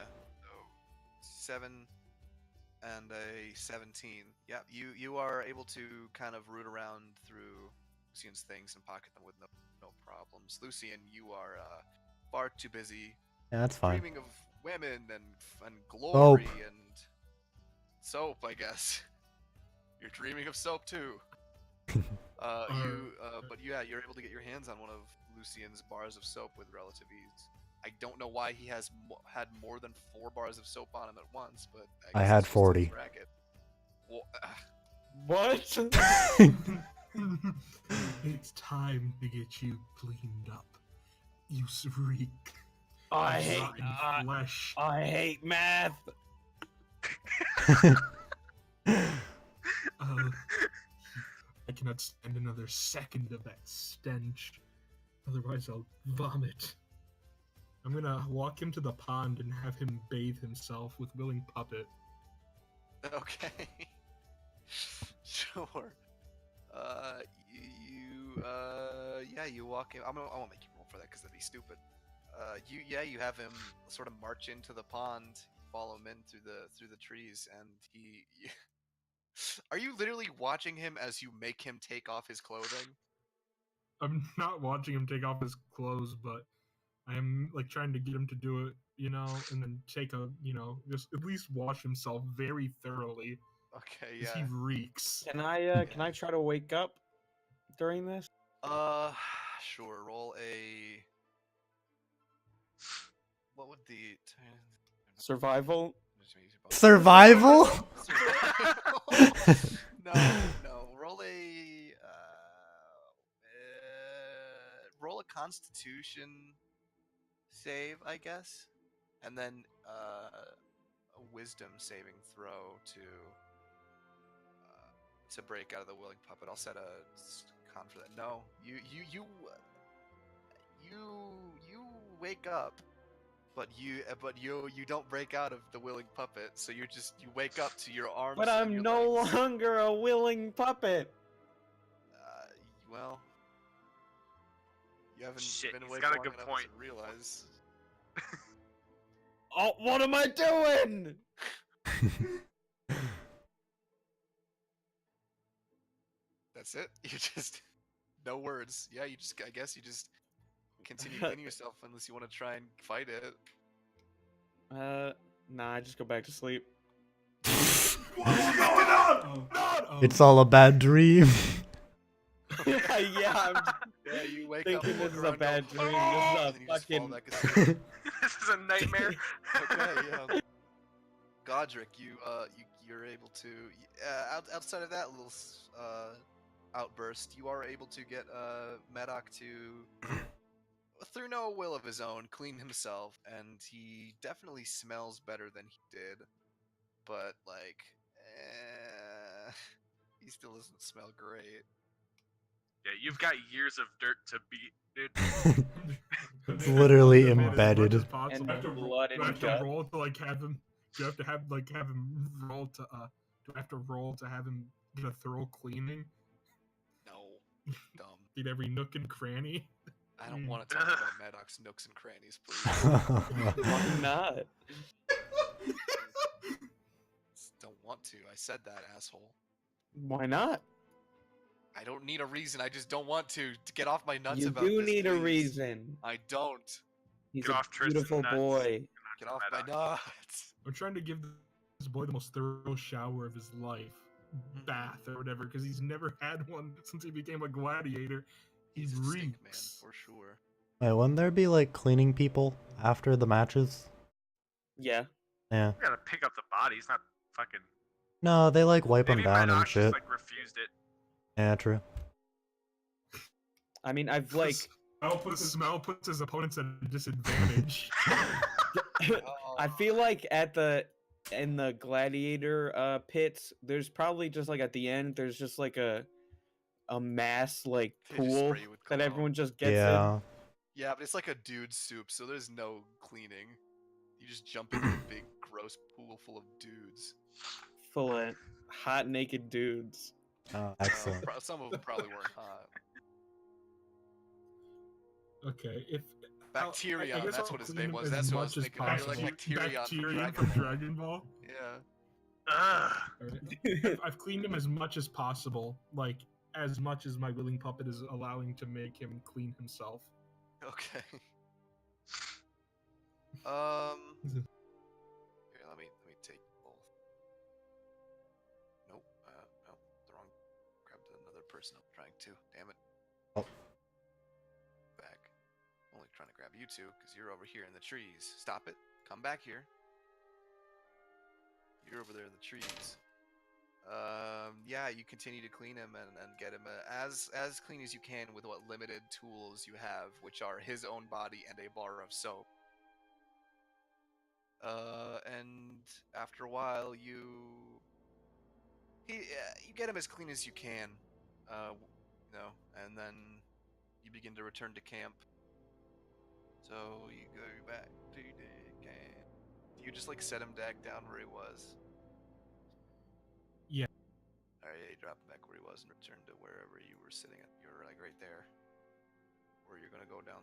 So 7 and a 17. Yeah, you are able to kind of root around through Lucien's things and pocket them with no problems. Lucien, you are far too busy Yeah, that's fine. dreaming of women and glory and soap, I guess. You're dreaming of soap too. But yeah, you're able to get your hands on one of Lucien's bars of soap with relative ease. I don't know why he has had more than 4 bars of soap on him at once, but I guess had it's just his 40. racket. Well, What? It's time to get you cleaned up. You reek. I of hate rotten flesh. I hate math. I cannot stand another second of that stench. Otherwise, I'll vomit. I'm gonna walk him to the pond and have him bathe himself with Willing Puppet. okay. Sure. You walk in. I won't make you roll for that because that'd be stupid. You have him sort of march into the pond, follow him in through the trees, and he. Are you literally watching him as you make him take off his clothing? I'm not watching him take off his clothes, but I am like trying to get him to do it, and then take a, just at least wash himself very thoroughly. Okay, 'Cause yeah. he reeks. Can I try to wake up during this? Sure. Roll a. What would the Survival? Survival? No. Roll a Constitution save, I guess, and then a Wisdom saving throw to break out of the Willing Puppet. I'll set a con for that. No, you wake up. But you don't break out of the Willing Puppet, so you wake up to your arms. But and I'm your no legs. longer a willing puppet. Well, you haven't Shit, been he's awake got a long good enough point. to realize. Oh, what am I doing? That's it. You just no words. Yeah, I guess you just continue cleaning yourself unless you want to try and fight it. Nah, I just go back to sleep. What's going on? It's all a bad dream. Yeah, Yeah, you wake Thinking up. this look is a around, bad go, dream, "Oh!" this is a and then you just fall fucking- back asleep. this is a nightmare. Okay, yeah. Godric, you're able to outside of that little outburst, you are able to get Medoc to through no will of his own clean himself, and he definitely smells better than he did. But he still doesn't smell great. Yeah, you've got years of dirt to beat, dude. It's literally As much embedded. as possible. And blood Do I and have to gut. roll to have him? Do I have to have him roll to Do I have to roll to have him get a thorough cleaning? No, dumb. Get every nook and cranny. I don't want to talk about Madoc's nooks and crannies, please. Why not? Don't want to. I said that, asshole. Why not? I don't need a reason. I just don't want to get off my nuts You about do this, need a please. reason. I don't. He's Get a off Tristan's beautiful nuts. boy. Get off my Medoc. nuts. I'm trying to give this boy the most thorough shower of his life, bath or whatever, because he's never had one since he became a gladiator. He He's a stink man, reeks. for sure. Wait, wouldn't there be like cleaning people after the matches? Yeah. Yeah. You gotta pick up the bodies, not fucking. No, they like wipe them Maybe down and Medoc shit. just like refused it. Yeah, true. I mean, I've The like the smell puts his opponents at a disadvantage. I feel like in the gladiator pits, there's probably just like at the end, there's just like a mass like They just pool spray you with that cologne. everyone just gets Yeah. Yeah, but it's like a dude soup, so there's no cleaning. You just jump into a big, gross pool full of dudes. in, full of hot naked dudes. Excellent. Some of them probably weren't hot. Okay, if Bacterion, I guess that's I'll what his clean name him was. as That's what I much was as thinking. You're like possible. Bacterion, Bacterion from Dragon Ball. Yeah. Ugh. Alright. I've cleaned him as much as possible, like as much as my willing puppet is allowing to make him clean himself. Okay. Here, let me take both. Nope. No, the wrong. Grabbed another person. I'm trying to. Damn it. Oh. Back. Only trying to grab you two because you're over here in the trees. Stop it. Come back here. You're over there in the trees. Yeah, you continue to clean him and get him as clean as you can with what limited tools you have, which are his own body and a bar of soap. And after a while, you get him as clean as you can, and then you begin to return to camp. So you go back to the camp. You just like set him back down where he was. Yeah. Alright, yeah, you drop him back where he was and return to wherever you were sitting at. You were like right there. Or you're gonna go down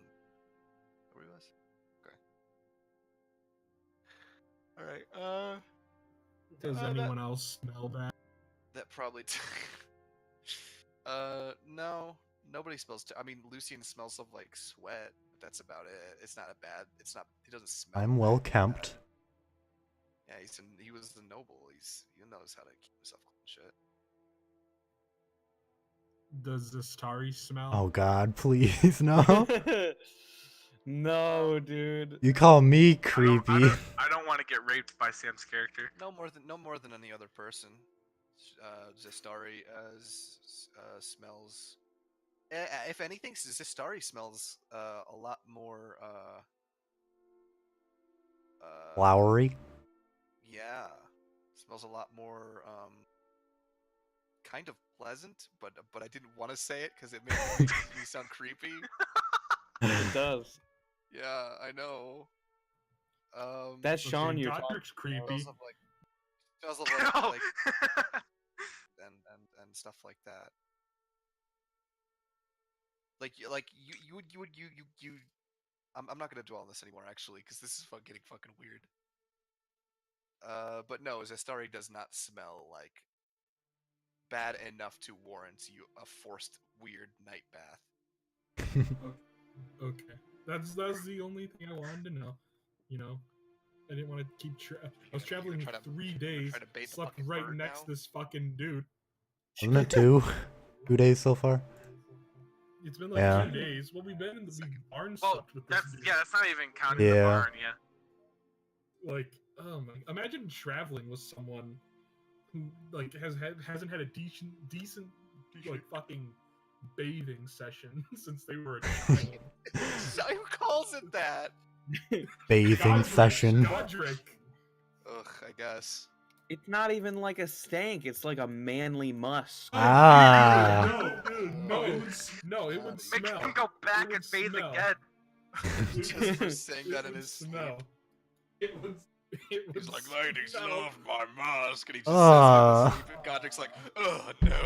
where he was? Okay. Alright, Does anyone else smell that? that probably no. Nobody smells I mean, Lucian smells of like sweat, but that's about it. It's not he doesn't smell I'm well that bad. kept. Yeah, he was the noble. He knows how to keep himself clean shit. Does the starry smell? Oh god, please, no. No, dude. You call me I creepy. don't want to get raped by Sam's character. No more than any other person. Zestari smells. If anything, Zestari smells a lot more. Flowery. Yeah, smells a lot more. Kind of pleasant, but I didn't want to say it because it makes me sound creepy. It does. Yeah, I know. That's Sean you're talking. Godric's creepy. Smells of like No. and stuff like that. You. I'm not gonna dwell on this anymore actually, because this is getting fucking weird. But no, Zestari does not smell like bad enough to warrant you a forced weird night bath. Okay, that's the only thing I wanted to know. You know, I didn't want to keep. I was traveling try to- 3 days, try to bait the slept fucking right bird next now? to this fucking dude. Isn't it 2? 2 days so far? It's been like Yeah. 2 days. Well, we've been in the barn Well, slept with this dude. that's not even counting Yeah. the barn. Yeah. Like, oh my! Imagine traveling with someone who like hasn't had a decent like fucking bathing session since they were a child. Who calls it that? Bathing Godric, session. Godric. Ugh, I guess. It's not even like a stank. It's like a manly musk. Ah. No, dude, no, it would Make smell. him go back It and would bathe smell. again. Just for saying It that in would his sleep. smell. It would. It would He's like, ladies, smell. love my mask, and he just Ah. says it in his sleep, and Godric's like, oh no.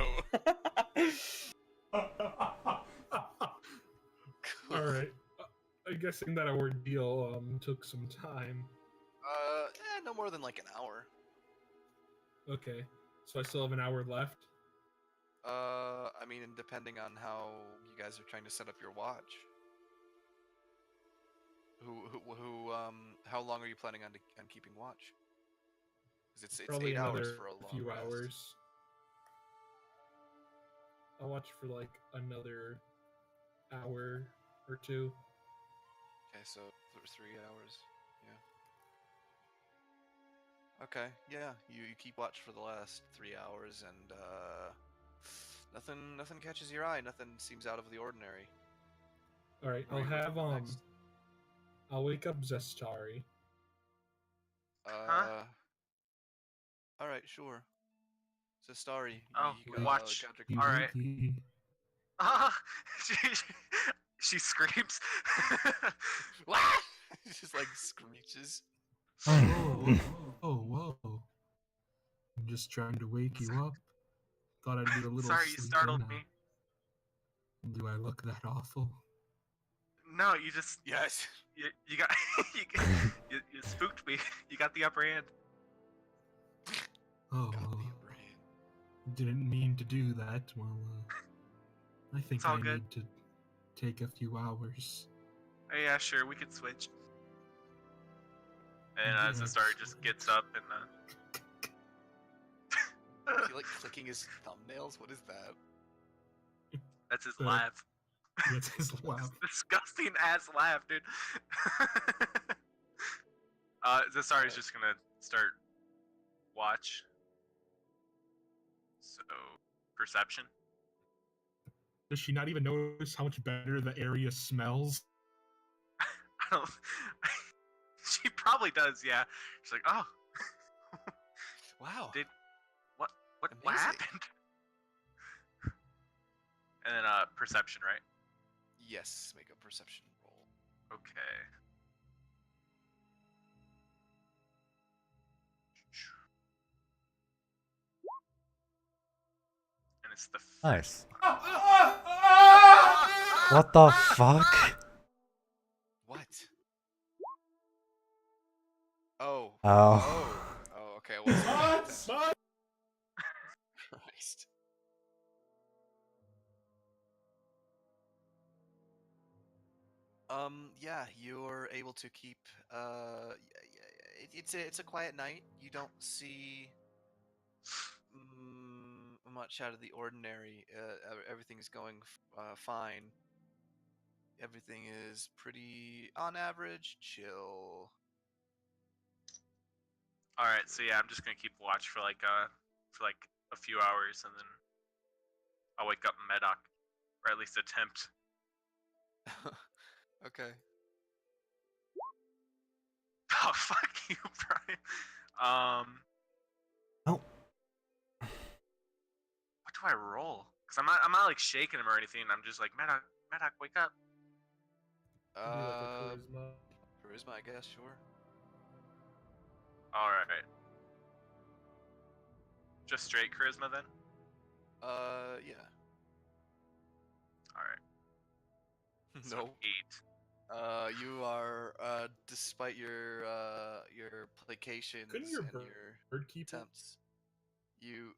All right. I'm guessing that ordeal took some time. No more than like an hour. Okay, so I still have an hour left. I mean, depending on how you guys are trying to set up your watch. How long are you planning on keeping watch? Because it's Probably 8 hours another for a long few rest. hours. I'll watch for like another hour or two. Okay, so 3 hours. Yeah. Okay, yeah. You keep watch for the last 3 hours, and nothing catches your eye. Nothing seems out of the ordinary. All right, Where I'll are you have waking up next? I'll wake up Zestari. All right, sure. So Starry, Oh, watch. got your All right. Ah, she, she screams. Wah! He just like screeches. Oh, whoa. I'm just trying to wake you up. Thought I'd do a little Sorry, you sleep startled in. me. Do I look that awful? No, you just Yes. you got you spooked me. You got the upper hand. Oh, Got well, the upper hand. didn't mean to do that. Well, I think It's all I good. need to take a few hours. Oh, yeah, sure, we could switch. And Yeah, Zastar just gets up and Is he like clicking his thumbnails? What is that? that's his Uh, laugh. That's his laugh. Disgusting ass laugh, dude. Zastar is just gonna start watch. So perception. Does she not even notice how much better the area smells? I don't. She probably does. Yeah. She's like, oh, Wow. Did- what Amazing. happened? And then perception, right? Yes, make a perception roll. Okay. And it's the first Nice. one. What the fuck? What? Oh. Oh. Oh, okay. Well, Christ. Yeah, you're able to keep. It's a quiet night. You don't see much out of the ordinary. Everything's going fine. Everything is pretty, on average, chill. All right, so yeah, I'm just gonna keep watch for like a few hours, and then I'll wake up Medoc, or at least attempt. Okay. Oh fuck you, Brian. Oh. What do I roll? Cause I'm not like shaking him or anything. I'm just like Medoc, wake up. Do like a Um, charisma. charisma, I guess. Sure. All right. Just straight charisma then. Yeah. All right. So No. 8. You are, despite your placations Couldn't your and bird your keep it? attempts, you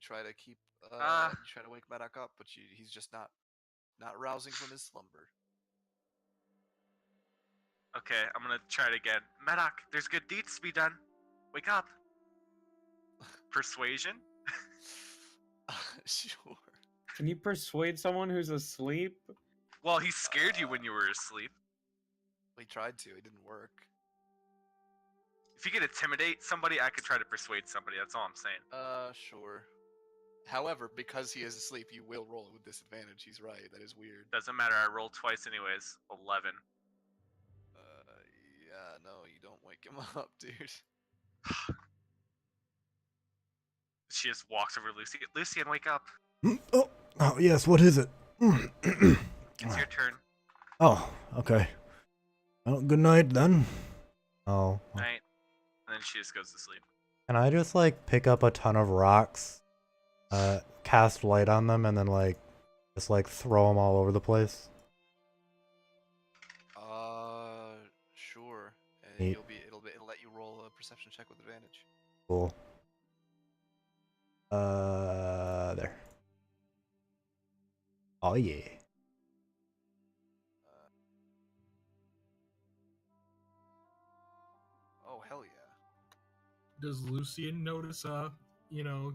try to keep, you try to wake Medoc up, but he's just not rousing from his slumber. Okay, I'm gonna try it again. Medoc, there's good deeds to be done. Wake up. Persuasion. Sure. Can you persuade someone who's asleep? Well, he scared you when you were asleep. We tried to. It didn't work. If you could intimidate somebody, I could try to persuade somebody. That's all I'm saying. Sure. However, because he is asleep, you will roll with disadvantage. He's right. That is weird. Doesn't matter. I rolled twice anyways. 11. Yeah, no, you don't wake him up, dude. She just walks over to Lucy. Lucian, wake up. Oh, yes, what is it? It's your turn. Oh, okay. Well, good night then. Oh. Night. And then she just goes to sleep. Can I just, like, pick up a ton of rocks, cast light on them, and then, like, just, like, throw them all over the place? Sure. And Neat. it'll let you roll a perception check with advantage. Cool. There. Oh, yeah. Oh, hell yeah. Does Lucian notice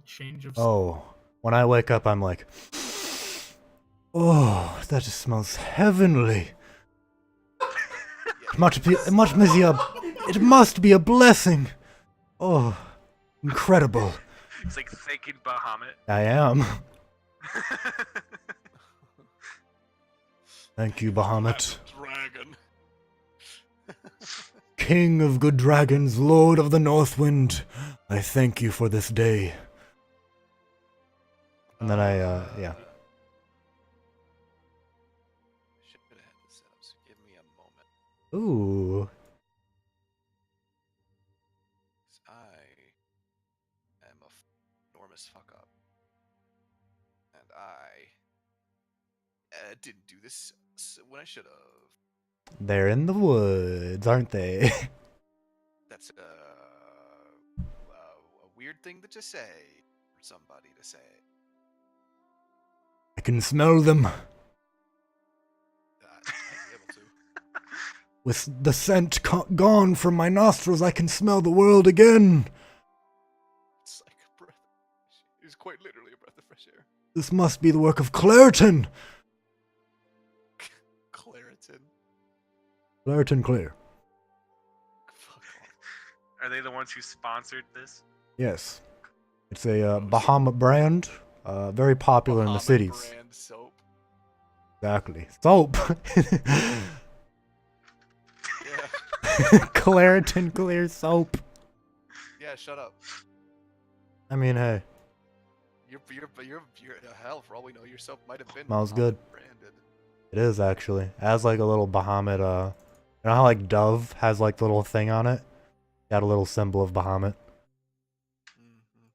change of Oh, when I wake up, I'm like, oh, that just smells heavenly. It must be a blessing. Oh, incredible. It's like thanking Bahamut. I am. Thank you, Bahamut. Dragon. King of good dragons, Lord of the Northwind, I thank you for this day. And then yeah. Should have had this set up, so give me a moment. Ooh. 'Cause I am a enormous fuck up. And I didn't do this when I should have. They're in the woods, aren't they? That's a weird thing to just say for somebody to say. I can smell them. I'd be able to. With the scent gone from my nostrils, I can smell the world again. It's like a breath. It's quite literally a breath of fresh air. This must be the work of Claritin. Claritin. Claritin Clear. Fuck off. Are they the ones who sponsored this? Yes. It's a Bahamut brand. Very popular in the Bahamut cities. brand soap. Exactly. Soap. Yeah. Claritin Clear soap. Yeah. Shut up. I mean, hey, You're hell. For all we know, your soap might have been Smells Bahamut good. branded. it is actually. It has like a little Bahamut, you know how like Dove has like the little thing on it? Got a little symbol of Bahamut. Mm-hmm.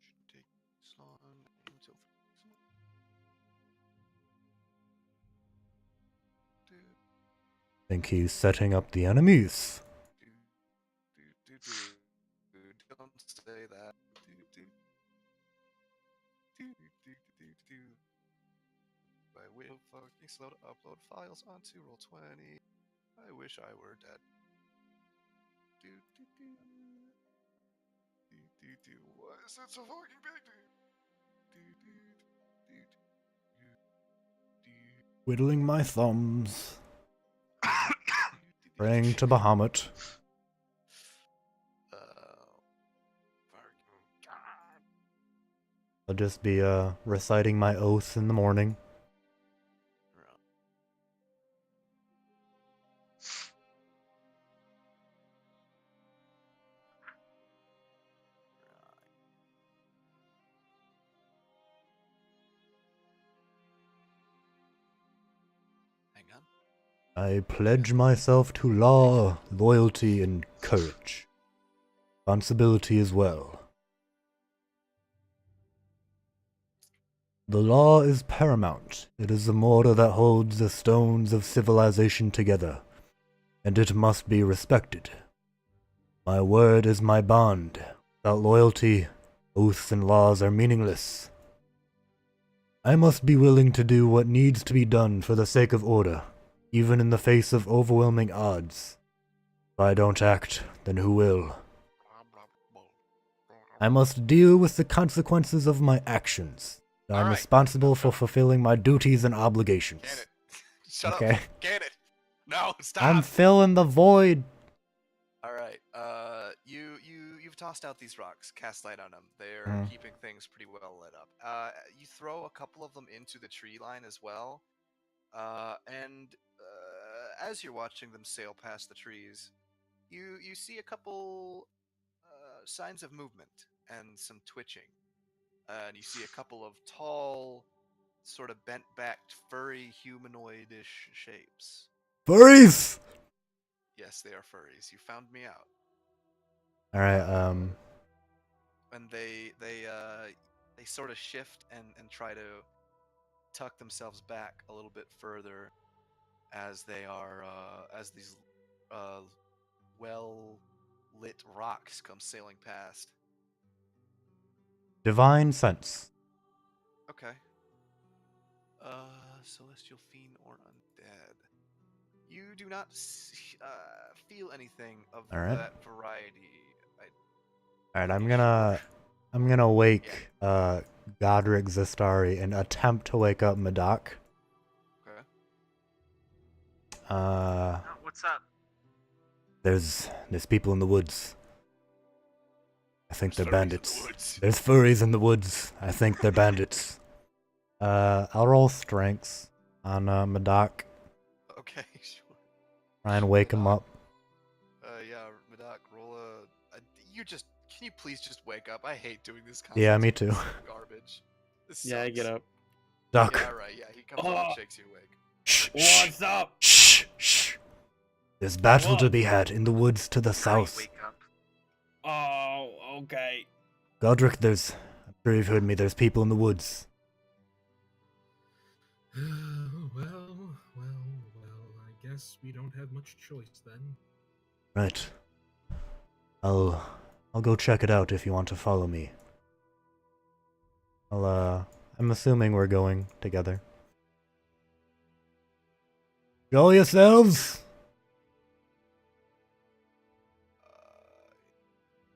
Shouldn't take this long until Think he's setting up the enemies. Don't say that. I will fucking slow to upload files onto Roll20. I wish I were dead. Why is it so fucking big, Whittling my thumbs. Praying to Bahamut. I'll just be reciting my oath in the morning. Hang on. I pledge myself to law, loyalty, and courage. Responsibility as well. The law is paramount. It is the mortar that holds the stones of civilization together, and it must be respected. My word is my bond. Without loyalty, oaths and laws are meaningless. I must be willing to do what needs to be done for the sake of order, even in the face of overwhelming odds. If I don't act, then who will? I must deal with the consequences of my actions. I'm Alright. responsible for fulfilling my duties and obligations. Can it. Shut Okay. up. Can it. No, stop. I'm filling the void. Alright. You've tossed out these rocks, cast light on them. They're Mhm. keeping things pretty well lit up. You throw a couple of them into the tree line as well. And as you're watching them sail past the trees, you see a couple signs of movement and some twitching. And you see a couple of tall, sort of bent-backed, furry, humanoid-ish shapes. Furries! Yes, they are furries. You found me out. Alright, And they sort of shift and try to tuck themselves back a little bit further as they are as these well lit rocks come sailing past. divine sense. Okay. Celestial fiend or undead. You do not feel anything of Alright. that variety. Alright, I'm gonna wake Godric Zistari and attempt to wake up Madak. Okay. Oh, what's up? There's people in the woods. I think they're Furries in the bandits. woods. There's furries in the woods. I think they're bandits. I'll roll strengths on Madak. Okay, sure. Try and wake him up. Yeah, Madak, roll a. Can you please just wake up? I hate doing this. Yeah, me constitution. too. This is garbage. This Yeah, I get sucks. up. Duck. Yeah, right. Yeah, he comes up and shakes you awake. Shh, shh, What's up? shh, shh. There's battle to What? be had in the woods to the Now you south. wake up. Oh, okay. Godric, I'm sure you've heard me, there's people in the woods. well. I guess we don't have much choice then. Right. I'll go check it out if you want to follow me. I'm assuming we're going together. Go yourselves!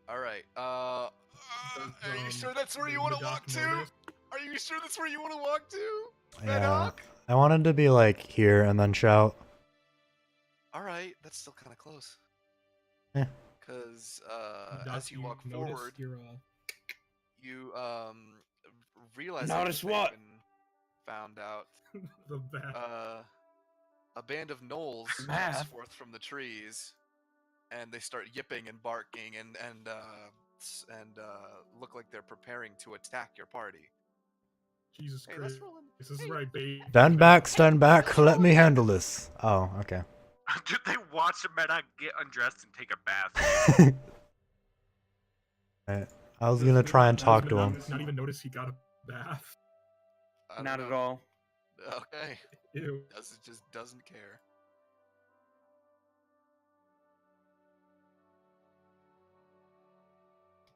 All right. Are you sure that's where you want to walk to? Are you sure that's where you want to walk to? Yeah. Madak? I wanted to be like here and then shout. All right, that's still kind of close. Yeah. Because Doc, as you walk notice forward, your, you realize Notice that they've what? been found out. the back. A band of gnolls comes Math. forth from the trees, and they start yipping and barking and look like they're preparing to attack your party. Jesus Hey, Christ. let's roll in. This is Hey, right, babe. Stand back, let me handle this. Oh, okay. Did they watch Medak get undressed and take a bath? Right. I was gonna try and talk to him. Not even notice he got a bath. I don't Not at know. all. Okay. Ew. Just doesn't care.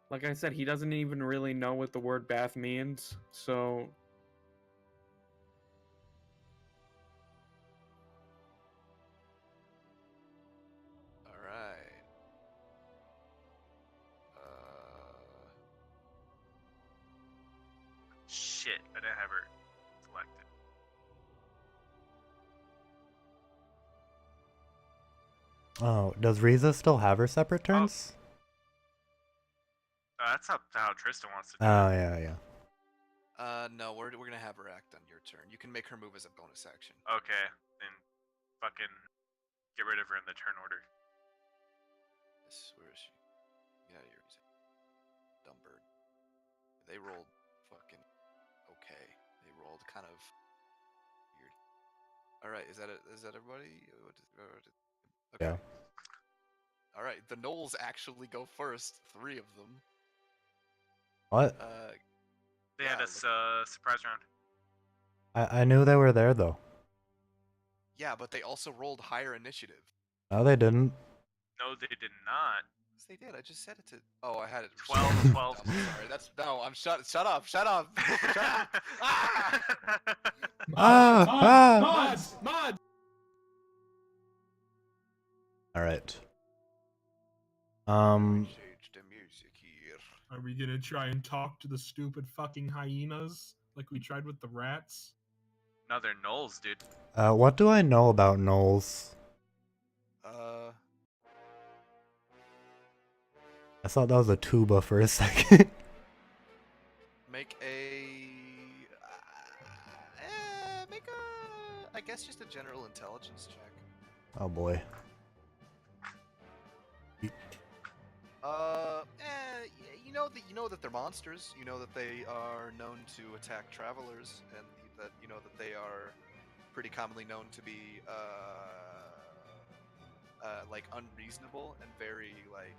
Like I said, he doesn't even really know what the word bath means, so All right. Shit, I didn't have her selected. Oh, does Riza still have her separate turns? That's how Tristan wants to do Oh, it. yeah. No, we're gonna have her act on your turn. You can make her move as a bonus action. Okay, then fucking get rid of her in the turn order. Where is she? Get out of here, you dumb bird. They rolled fucking okay. They rolled kind of weird. All right, is that everybody? Okay. Yeah. All right, the gnolls actually go first. 3 of them. What? They had Yeah, a surprise round. I knew they were there though. Yeah, but they also rolled higher initiative. No, they didn't. No, they did not. Yes, they did. I just said it to. Oh, I had it. 12, 12. I'm sorry. That's no. I'm shut up. Shut up. Ah! Mods! All right. Change the music here. Are we gonna try and talk to the stupid fucking hyenas like we tried with the rats? No, they're gnolls, dude. What do I know about gnolls? I thought that was a tuba for a second. Make I guess just a general intelligence check. Oh boy. You know that they're monsters. You know that they are known to attack travelers, and that you know that they are pretty commonly known to be like unreasonable and very like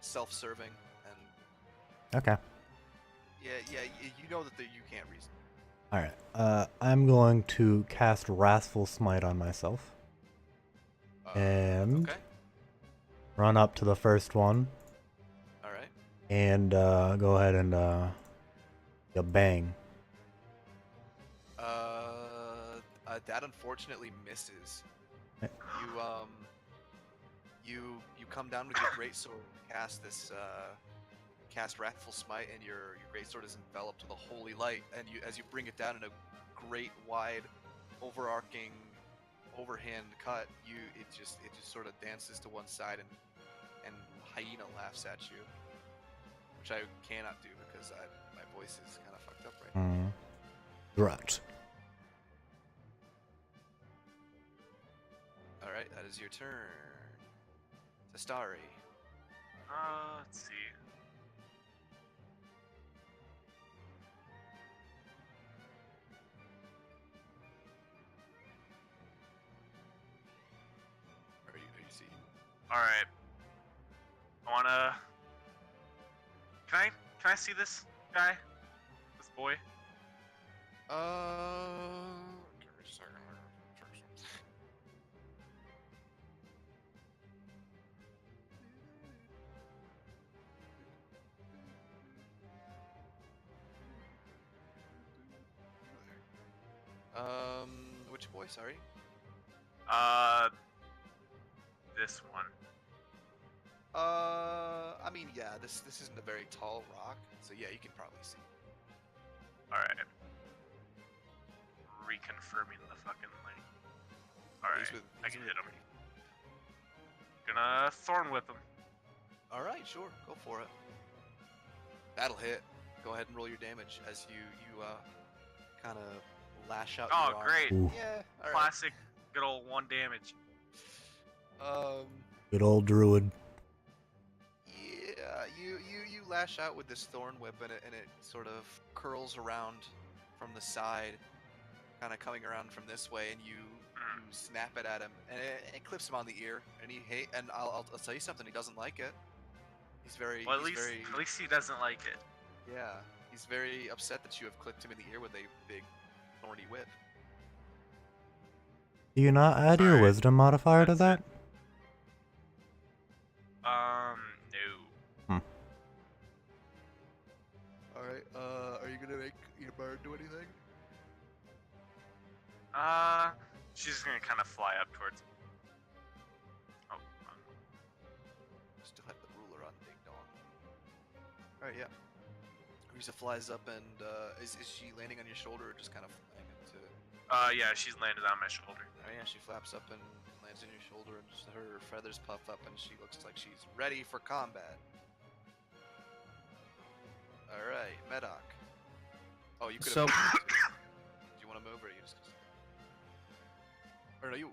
self-serving and Okay. yeah. You know that you can't reason. All right. I'm going to cast Wrathful Smite on myself and Okay. run up to the first one All right. and go ahead and bang. That unfortunately misses. Eh. You come down with your greatsword, cast Wrathful Smite, and your greatsword is enveloped with a holy light, and as you bring it down in a great, wide, overarching, overhand cut, it just sort of dances to one side, and hyena laughs at you. which I cannot do because my voice is kind of fucked up right now. Right. All right, that is your turn. Testari. Let's see. Are you seeing? All right. I wanna. Can I see this guy? This boy? Give me a second. Check something. Which boy? Sorry. This one. I mean, yeah, this isn't a very tall rock, so yeah, you can probably see. All right. Reconfirming the fucking link. All right. I can hit him. Gonna thorn whip him. All right, sure, go for it. That'll hit. Go ahead and roll your damage as you kind of lash out. Oh, your arm. great. Ooh. Yeah. All right. Classic, good old 1 damage. Good old druid. Yeah, you lash out with this thorn whip, and it sort of curls around from the side, kind of coming around from this way, and you snap it at him, and it clips him on the ear, and I'll tell you something, he doesn't like it. He's very. Well, he's very, at least he doesn't like it. Yeah, he's very upset that you have clipped him in the ear with a big, thorny whip. Do you not add your Alright, wisdom modifier to that's that? No. All right. Are you gonna make your bird do anything? She's just gonna kind of fly up towards. Oh. Still have the ruler on Ding Dong. All right, yeah. Risa flies up, and is she landing on your shoulder or just kind of flying into? Yeah, she's landed on my shoulder. Oh yeah, she flaps up and lands on your shoulder, and just her feathers puff up, and she looks like she's ready for combat. All right, Medoc. Oh, you could have. So- Do you want to move, or you just? Or no, you.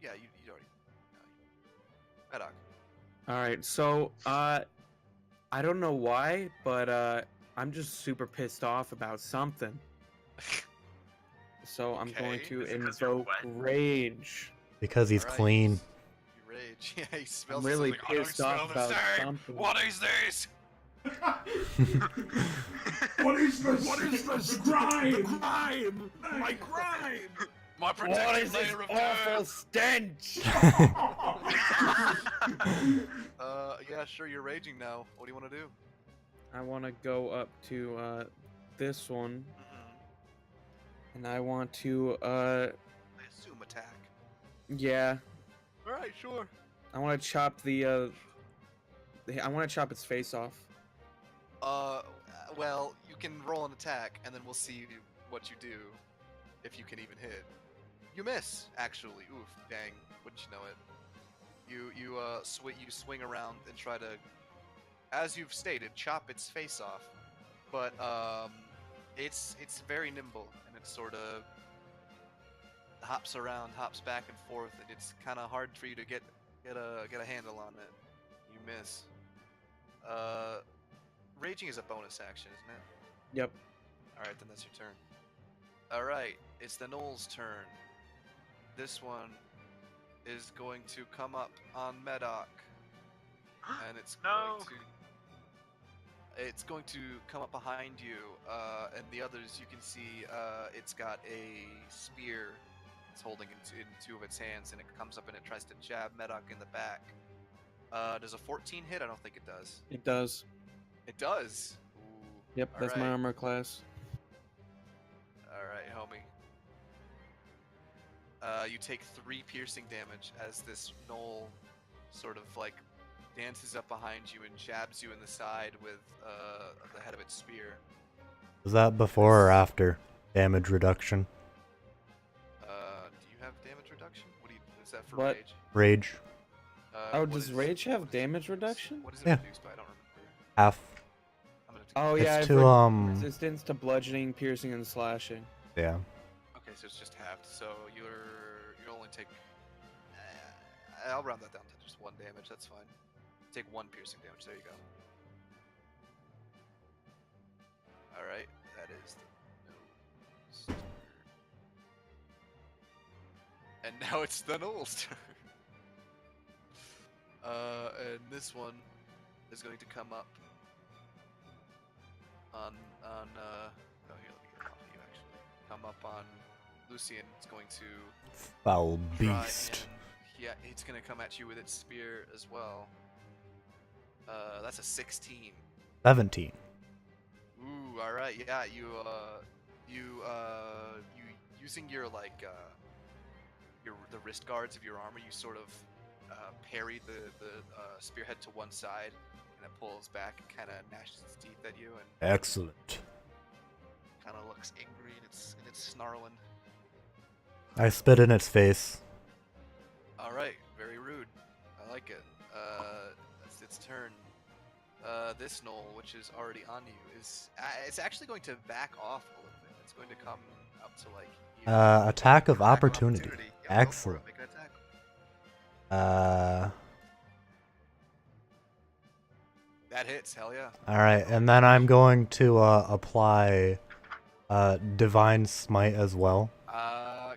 Yeah, you already. Medoc. All right, so I don't know why, but I'm just super pissed off about something. So I'm going Okay, to is it 'cause you're invoke wet? rage. Because he's Alright, clean. You rage. Yeah, he I'm smells. really something. I don't pissed off smell the about same. something. What is this? What is this? What is this? The crime! The crime! My crime! My What protected is this layer of awful dirt. stench? Yeah, sure. You're raging now. What do you want to do? I want to go up to this one, and I want to I assume attack. yeah, All right, sure. I want to chop I want to chop its face off. Well, you can roll an attack, and then we'll see what you do, if you can even hit. You miss, actually. Oof, dang! Wouldn't you know it? You swing around and try to, as you've stated, chop its face off, but it's very nimble, and it sort of hops around, hops back and forth, and it's kind of hard for you to get a handle on it. You miss. Raging is a bonus action, isn't it? Yep. Alright, then that's your turn. Alright, it's the Knoll's turn. This one is going to come up on Medoc. And it's No. going to come up behind you, and the others you can see it's got a spear it's holding in two of its hands, and it comes up and it tries to jab Medoc in the back. Does a 14 hit? I don't think it does. It does. It does. Ooh. Yep, that's my Alright. armor class. Alright, homie. You take 3 piercing damage as this Knoll sort of like dances up behind you and jabs you in the side with the head of its spear. Was that before or after damage reduction? Do you have damage reduction? Is that for What? rage? Rage. Uh, Oh, what does is- rage have what is- damage reduction? What is it Yeah. reduced by? I don't remember. Half. Oh yeah, It's I've to read resistance to bludgeoning, piercing, and slashing. yeah. Okay, so it's just halved. So you only take. I'll round that down to just 1 damage. That's fine. Take 1 piercing damage. There you go. All right, that is the nose turn. And now it's the Noel's turn. And this one is going to come up on oh here, let me get it off of you actually. Come up on Lucian. It's going to Foul try beast. and, yeah, it's gonna come at you with its spear as well. That's a 16. 17. Ooh, all right, yeah, you using your the wrist guards of your armor, you sort of parry the spearhead to one side, and it pulls back and kind of gnashes its teeth at you, and Excellent. kind of looks angry, and it's snarling. I spit in its face. All right, very rude. I like it. That's its turn. This knoll, which is already on you, it's actually going to back off a little bit. It's going to come up to like you. Attack of Attack opportunity. Yeah, go for it. Excellent. Make an attack. That hits. Hell yeah. Alright, and then I'm going to apply Divine Smite as well.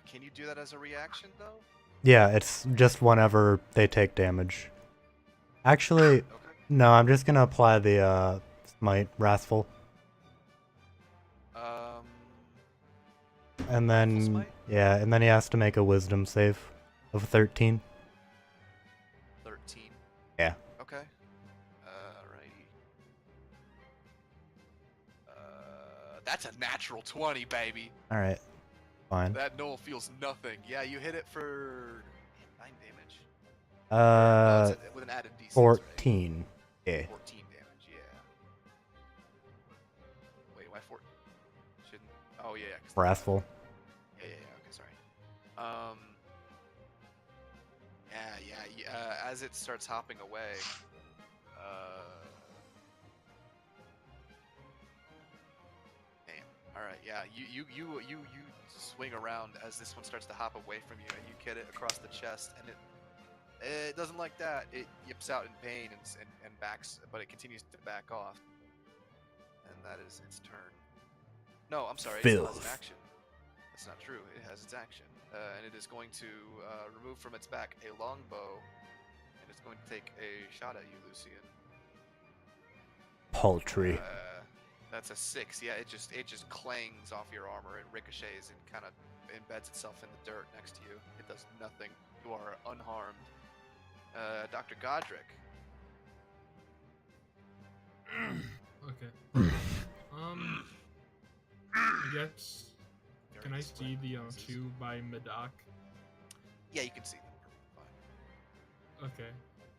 Can you do that as a reaction though? Yeah, it's just whenever they take damage. Actually, Okay. no, I'm just gonna apply the Smite Wrathful. And then, Smite? yeah, and then he has to make a Wisdom save of 13. 13. Yeah. Okay. Alrighty. That's a natural 20, baby. Alright, fine. That knoll feels nothing. Yeah, you hit it for 9 damage. With an added d6, 14. Right? Yeah. 14 damage. Yeah. Wait, why 14? Shouldn't. Oh yeah. 'Cause Wrathful. Yeah. Okay, sorry. As it starts hopping away, damn. All right. Yeah. You swing around as this one starts to hop away from you, and you hit it across the chest, and it doesn't like that. It yips out in pain and backs, but it continues to back off, and that is its turn. No, I'm sorry. It still has an Filth. action. That's not true. It has its action, and it is going to remove from its back a longbow, and it's going to take a shot at you, Lucian. Paltry. That's a 6. Yeah, it just clangs off your armor. It ricochets and kind of embeds itself in the dirt next to you. It does nothing. You are unharmed. Dr. Godric. Okay. I guess. Can I see the two by Medoc? Yeah, you can see them. Fine. Okay.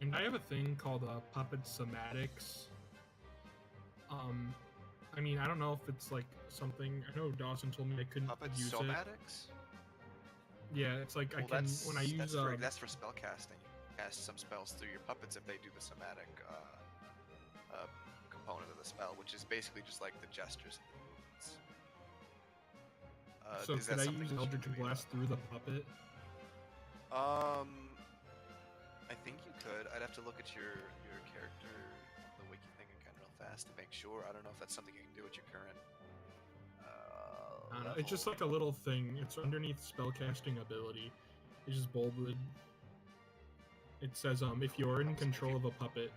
And I have a thing called Puppet Somatics. I mean, I don't know if it's like something. I know Dawson told me I couldn't Puppet use somatics? it. Yeah, it's like I Well, can that's, when I use that's for spell casting. You can cast some spells through your puppets if they do the somatic component of the spell, which is basically just like the gestures. So is could that I something use that you Eldritch can do, Blast through the puppet? I think you could. I'd have to look at your character, the wiki thing again real fast to make sure. I don't know if that's something you can do with your current. I don't know. It's just like a little thing. It's underneath spellcasting ability. It's just bolded. It says if you're in control of a puppet.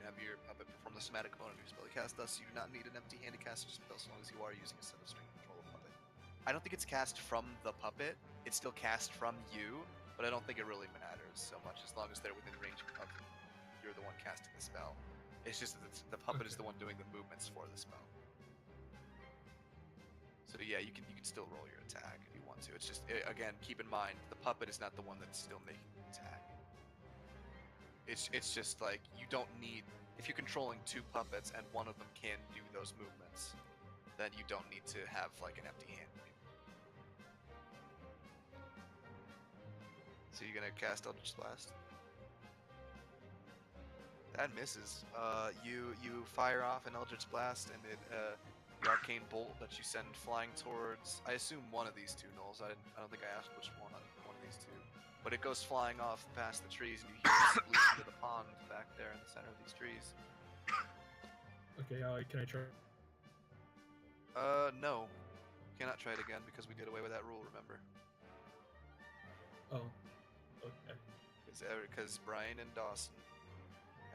Have your puppet perform the somatic component of your spellcast. Thus, you do not need an empty-handed cast spell as long as you are using a set of string control of puppet. I don't think it's cast from the puppet. It's still cast from you, but I don't think it really matters so much as long as they're within range of you're the one casting the spell. It's just that the puppet is the one doing the movements for the spell. So yeah, you can still roll your attack if you want to. It's just again, keep in mind the puppet is not the one that's still making the attack. It's just like you don't need, if you're controlling two puppets and one of them can do those movements, then you don't need to have like an empty hand. So you're gonna cast Eldritch Blast? That misses. You fire off an Eldritch Blast, and the arcane bolt that you send flying towards. I assume one of these two gnolls. I don't think I asked which one on one of these two. But it goes flying off past the trees, and you hear it split into the pond back there in the center of these trees. Okay, can I try? No. Cannot try it again because we did away with that rule, remember? Oh, okay. Because Brian and Dawson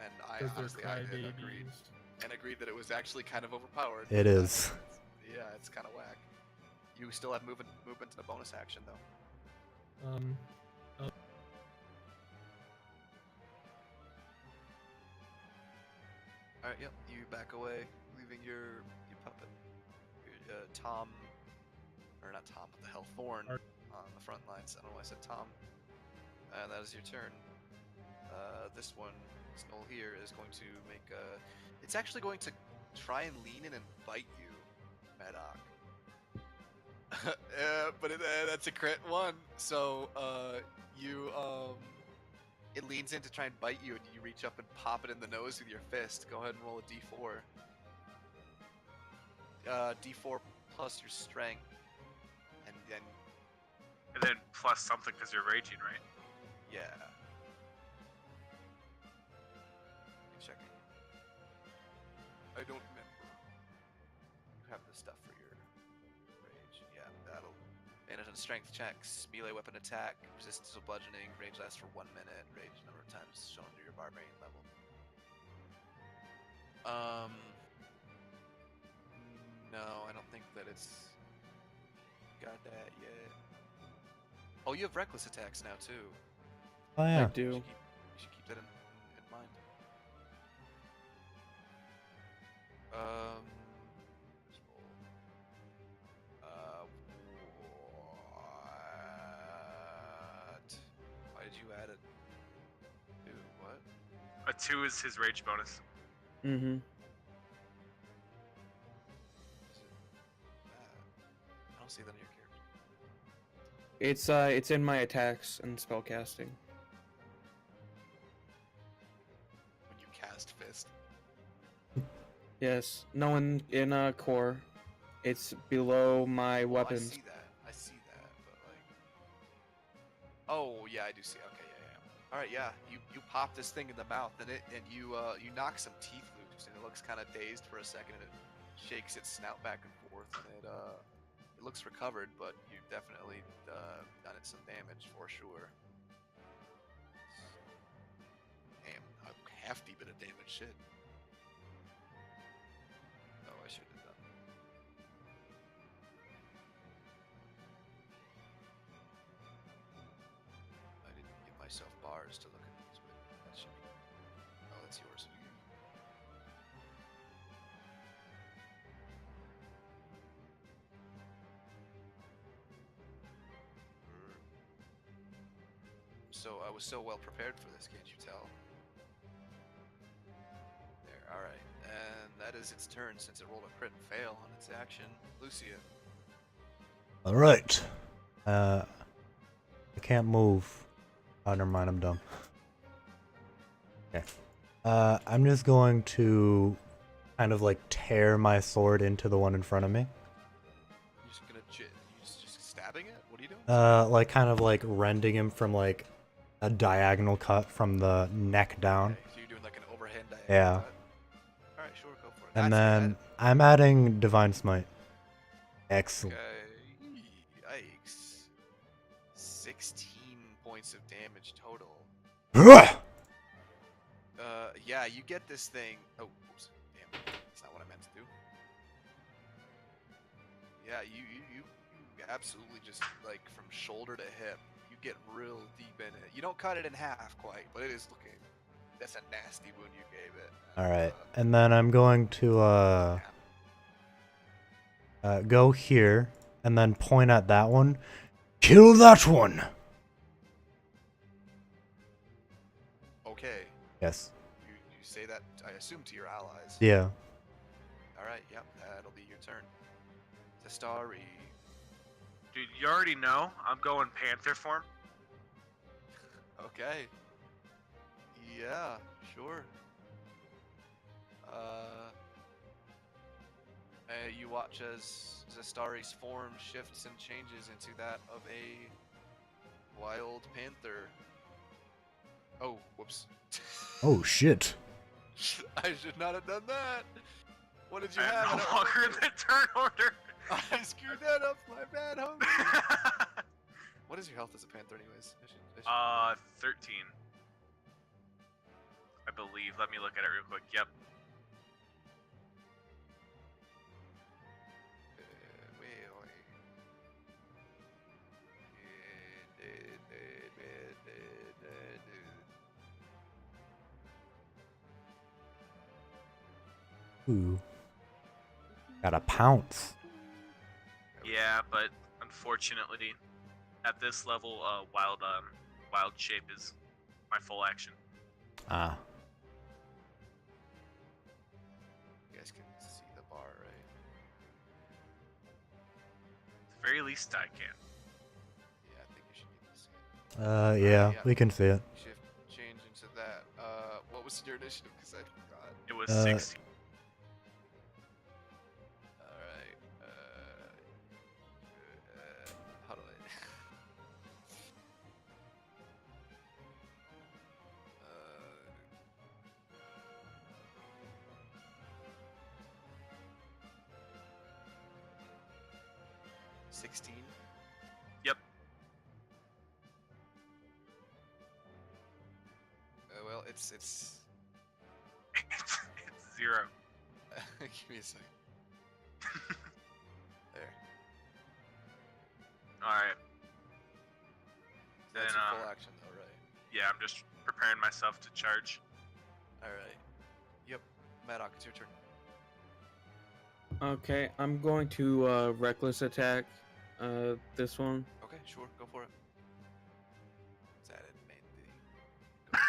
and I Because honestly they're I agreed crybabies. that it was actually kind of overpowered. It is. Yeah, it's kind of whack. You still have movement to the bonus action though. All right, yep. You back away, leaving your puppet, your Tom, or not Tom, what the hell, Thorn, Ar- on the front lines. I don't know why I said Tom. And that is your turn. This one, this gnoll here, is going to make a. It's actually going to try and lean in and bite you, Madoc. But that's a crit one. So it leans in to try and bite you, and you reach up and pop it in the nose with your fist. Go ahead and roll a d4. D4 plus your strength, and then And then plus something because you're raging, right? yeah. Checking. I don't remember. You have the stuff for your rage. Yeah, that'll. Advantage on strength checks, melee weapon attack, resistance to bludgeoning, range lasts for 1 minute, rage number of times shown under your barbarian level. No, I don't think that it's got that yet. Oh, you have reckless attacks now too. Oh I yeah. do. You should keep that in mind. Let's roll. What? Why did you add it? Dude, what? A 2 is his rage bonus. Mm-hmm. Is it that? I don't see that in your character. It's in my attacks and spellcasting. When you cast Fist. Yes. No one in core. It's below my Well, weapons. I see that, but like. Oh yeah, I do see. Okay, yeah. All right, yeah. You pop this thing in the mouth, and you knock some teeth loose, and it looks kind of dazed for a second, and it shakes its snout back and forth, and it looks recovered, but you've definitely done it some damage for sure. Damn, a hefty bit of damage. Shit. Oh, I should have done. I didn't give myself bars to look at these, but that should be. Oh, that's yours. So I was so well prepared for this, can't you tell? There, alright. And that is its turn since it rolled a crit fail on its action. Lucia. All right. I can't move. Oh, never mind. I'm dumb. Okay. I'm just going to kind of like tear my sword into the one in front of me. You're just gonna just stabbing it? What are you doing? Like kind of like rending him from like a diagonal cut from the neck down. Okay, so you're doing like an overhand diagonal Yeah. cut. Alright, sure, go for it. And That's then I'm adding Divine Smite. Excellent. Okay. Yikes. 16 points of damage total. Yeah, you get this thing. Oh, oops. Damn. That's not what I meant to do. Yeah, you absolutely just like from shoulder to hip. You get real deep in it. You don't cut it in half quite, but it is looking. That's a nasty wound you gave it. All right. And then I'm going to go here and then point at that one. Kill that one. Okay. Yes. You say that, I assume, to your allies. Yeah. Alright, yep, that'll be your turn. Testari. Dude, you already know I'm going Panther form. Okay. Yeah, sure. You watch as Zestari's form shifts and changes into that of a wild panther. Oh, whoops. Oh shit. I should not have done that. What did you I have? am I no don't longer in remember. the turn order. I screwed that up. My bad, homie. What is your health as a panther, anyways? I should 13. I believe. Let me look at it real quick. Yep. Ooh. Gotta pounce. Yeah, but unfortunately, at this level, wild shape is my full action. Ah. You guys can see the bar, right? At the very least, I can. Yeah, I think you should be able to see it. Yeah, yeah. we can see it. Shift change into that. What was your initiative? Because I forgot. It was 16. Alright. How do I? 16. Yep. Well, it's. It's 0. Give me a second. There. Alright. That's Then, your full action, though, right? Yeah, I'm just preparing myself to charge. Alright. Yep. Maddock, it's your turn. Okay, I'm going to reckless attack this one. Okay, sure, go for it. Go for it.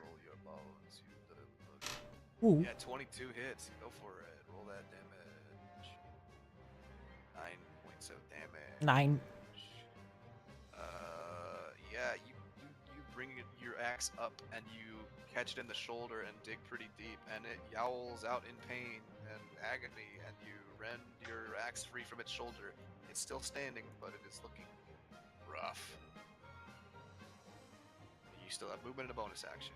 Roll your bones, you little bugger. Ooh. Yeah, 22 hits. Go for it. Roll that damage. 9 points of damage. 9. Yeah, you bring your axe up and you catch it in the shoulder and dig pretty deep, and it yowls out in pain and agony, and you rend your axe free from its shoulder. It's still standing, but it is looking rough. You still have movement and a bonus action.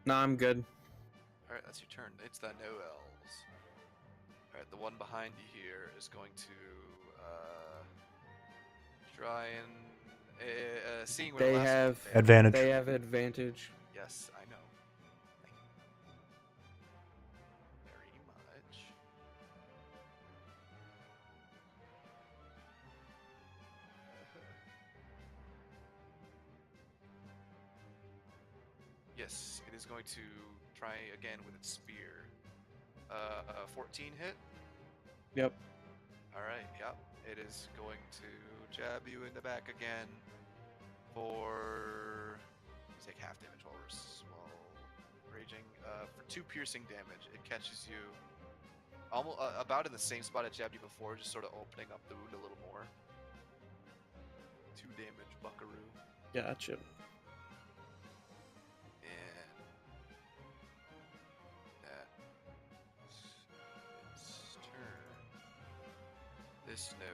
No, I'm good. Alright, that's your turn. It's the no elves. Alright, the one behind you here is going to try and seeing where They the last one have failed. Advantage. They have advantage. Yes, I know. Thank you very much. Yes, it is going to try again with its spear. 14 hit? Yep. Alright, yep. It is going to jab you in the back again for... take half damage while raging. For 2 piercing damage, it catches you almost about in the same spot it jabbed you before, just sort of opening up the wound a little more. 2 damage, buckaroo. Gotcha. And that's its turn. This no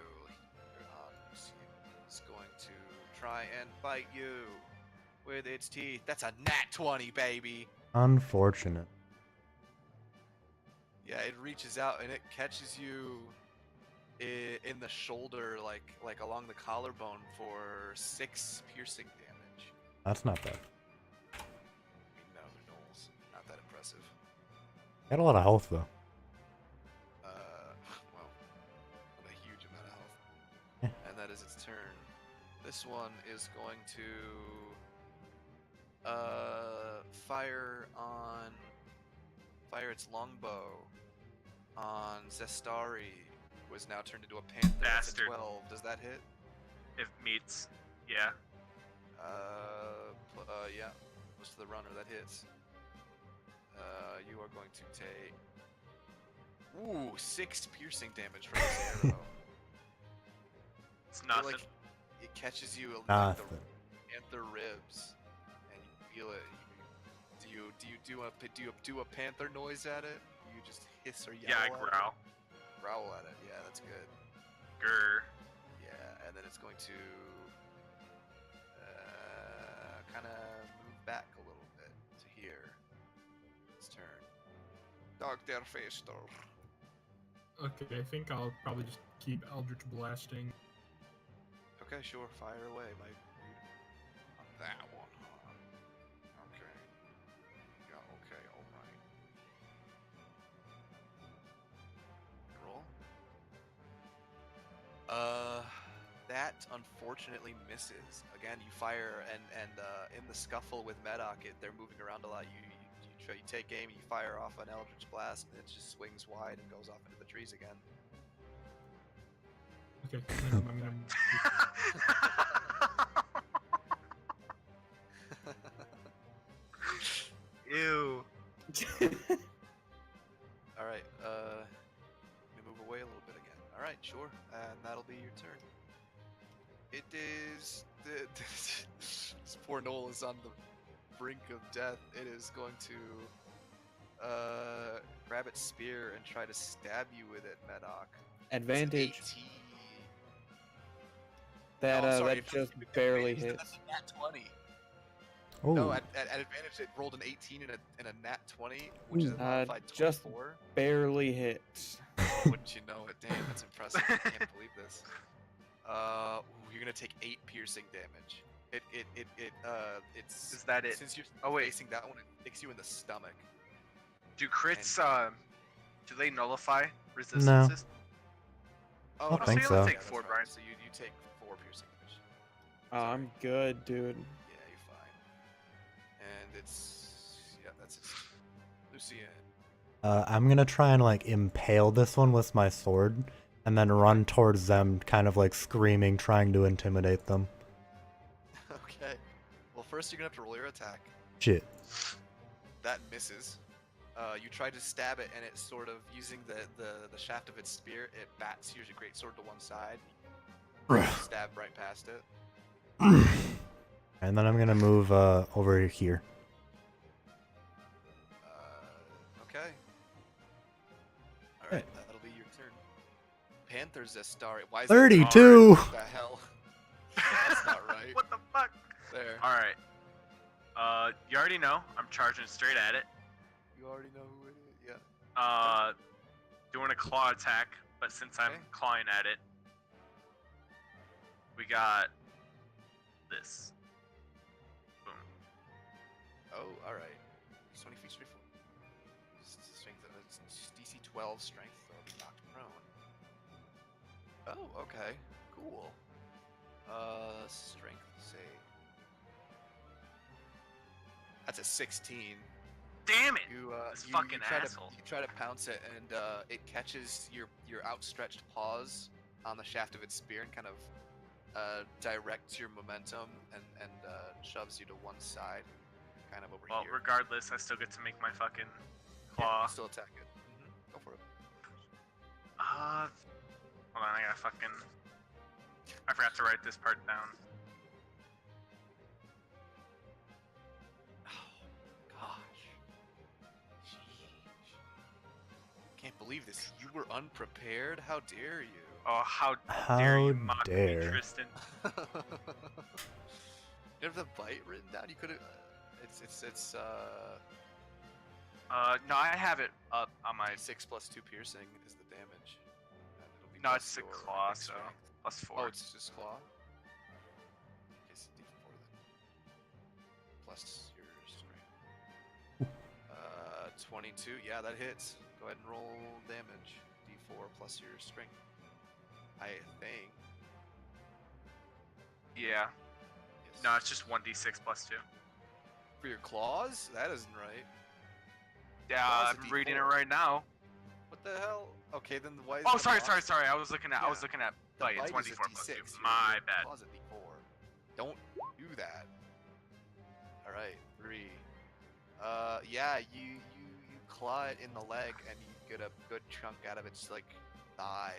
is going to try and bite you with its teeth. That's a nat 20, baby. Unfortunate. Yeah, it reaches out and it catches you in the shoulder, like along the collarbone for 6 piercing damage. That's not bad. I mean, no, Knowles, not that impressive. Got a lot of health though. Well, not a huge amount of health. Yeah. And that is its turn. This one is going to fire its longbow on Zestari, who is now turned into a panther. That's a Bastard. 12. Does that hit? If meets, yeah. Yeah. Close to the runner, that hits. You are going to take Ooh, 6 piercing damage from this arrow. It's It, nothing. like, it catches you like Nothing. the panther ribs, and you feel it. Do you do a panther noise at it? You just hiss or yell? Yeah, I at it? growl. Growl at it. Yeah, that's good. Grr. Yeah, and then it's going to kind of move back a little bit to here. Its turn. Dog der Fester. Okay, I think I'll probably just keep Eldritch blasting. Okay, sure, fire away, my dude. On that one, huh? Okay. Yeah, okay, alright. Roll. That unfortunately misses. Again, you fire, and in the scuffle with Medoc, they're moving around a lot. You take aim, you fire off an Eldritch Blast, and it just swings wide and goes off into the trees again. Okay, then I'm gonna. Ew. Alright, let me move away a little bit again. Alright, sure, and that'll be your turn. It is... this poor Noel is on the brink of death. It is going to grab its spear and try to stab you with it, Medoc. It's an Advantage. 18. That No, I'm sorry, that it's just it's barely advantage, hits. That's a nat 20. Oh, No, at advantage it rolled an 18 and a nat 20, which is a modified just 24. Barely hits. Wouldn't you know it? Damn, that's impressive. I can't believe this. Ooh, you're gonna take 8 piercing damage. It's Is that it? Since you're Oh, wait. facing that one, it sticks you in the stomach. Do crits, do they nullify resistances? Oh, don't think you'll so. take that's 4, right. Brian. So you take 4 piercing damage. Oh, I'm good, dude. Yeah, you're fine. And that's it. Lucian. I'm gonna try and like impale this one with my sword, and then run towards them, kind of like screaming, trying to intimidate them. Okay. Well, first you're gonna have to roll your attack. Shit. That misses. You try to stab it, and it sort of, using the shaft of its spear, it bats your greatsword to one side. Stab right past it. And then I'm gonna move over here. Okay. Alright, that'll be your turn. Panther Zestari. Why is that 32! What the hell? That's not right. What the fuck? There. Alright. You already know. I'm charging straight at it. You already know who it is. Yeah. Doing a claw attack, but since I'm Okay. clawing at it, we got this. Boom. Oh, alright. 20 feet straight forward. Strength, it's DC 12 strength, so I'll be knocked prone. Oh, okay. Cool. Strength save. That's a 16. Damn it! You, This you, fucking you try asshole. you try to pounce it, and it catches your outstretched paws on the shaft of its spear and kind of directs your momentum and shoves you to one side, kind of over Well, here. regardless, I still get to make my fucking Yeah, claw. you still attack it. Go for it. Hold on, I gotta fucking. I forgot to write this part down. Oh, gosh. Sheesh. Can't believe this. You were unprepared? How dare you? Oh, how dare How you mock dare. me, Tristan? You have the bite written down? You could have. No, I have it up on my. 6 plus 2 piercing is the damage. And it'll be No, plus it's a your claw, next so strength. plus 4. Oh, it's just claw? Okay, so D4 then. Plus your strength. 22. Yeah, that hits. Go ahead and roll damage. D4 plus your strength. I think. Yeah. Yes. No, it's just 1d6 plus 2. For your claws? That isn't right. Yeah, Claws a I'm reading it D4. right now. What the hell? Okay, then why is Oh, the sorry. boss- I was looking at. I was Yeah. looking at. The Bite. It's bite is a 1d4 plus 2. D6. My Your bad. claw's a D4. Don't do that. All right, 3. Yeah, you claw it in the leg, and get a good chunk out of its like thigh,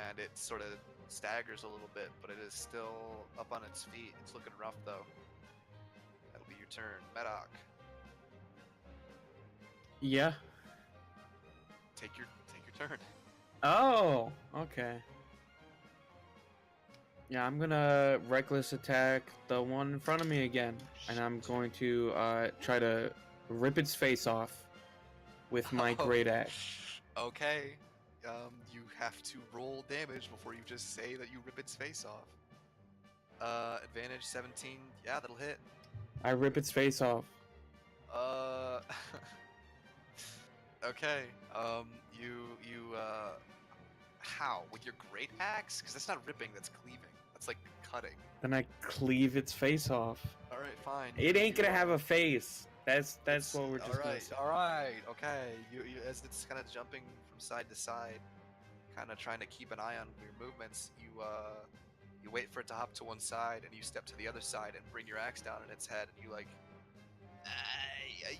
and it sort of staggers a little bit, but it is still up on its feet. It's looking rough though. That'll be your turn, Medoc. Yeah. Take your turn. Oh, okay. Yeah, I'm gonna reckless attack the one in front of me again, and I'm going to try to rip its face off with my Oh. great axe. Okay. You have to roll damage before you just say that you rip its face off. Advantage 17. Yeah, that'll hit. I rip its face off. Okay. How? With your great axe? Because that's not ripping, that's cleaving. That's like cutting. Then I cleave its face off. All right, fine. It ain't gonna You, have a face. That's it's- what we're just gonna say. All right. Okay. You as it's kind of jumping from side to side, kind of trying to keep an eye on your movements. You wait for it to hop to one side, and you step to the other side and bring your axe down in its head, and you like.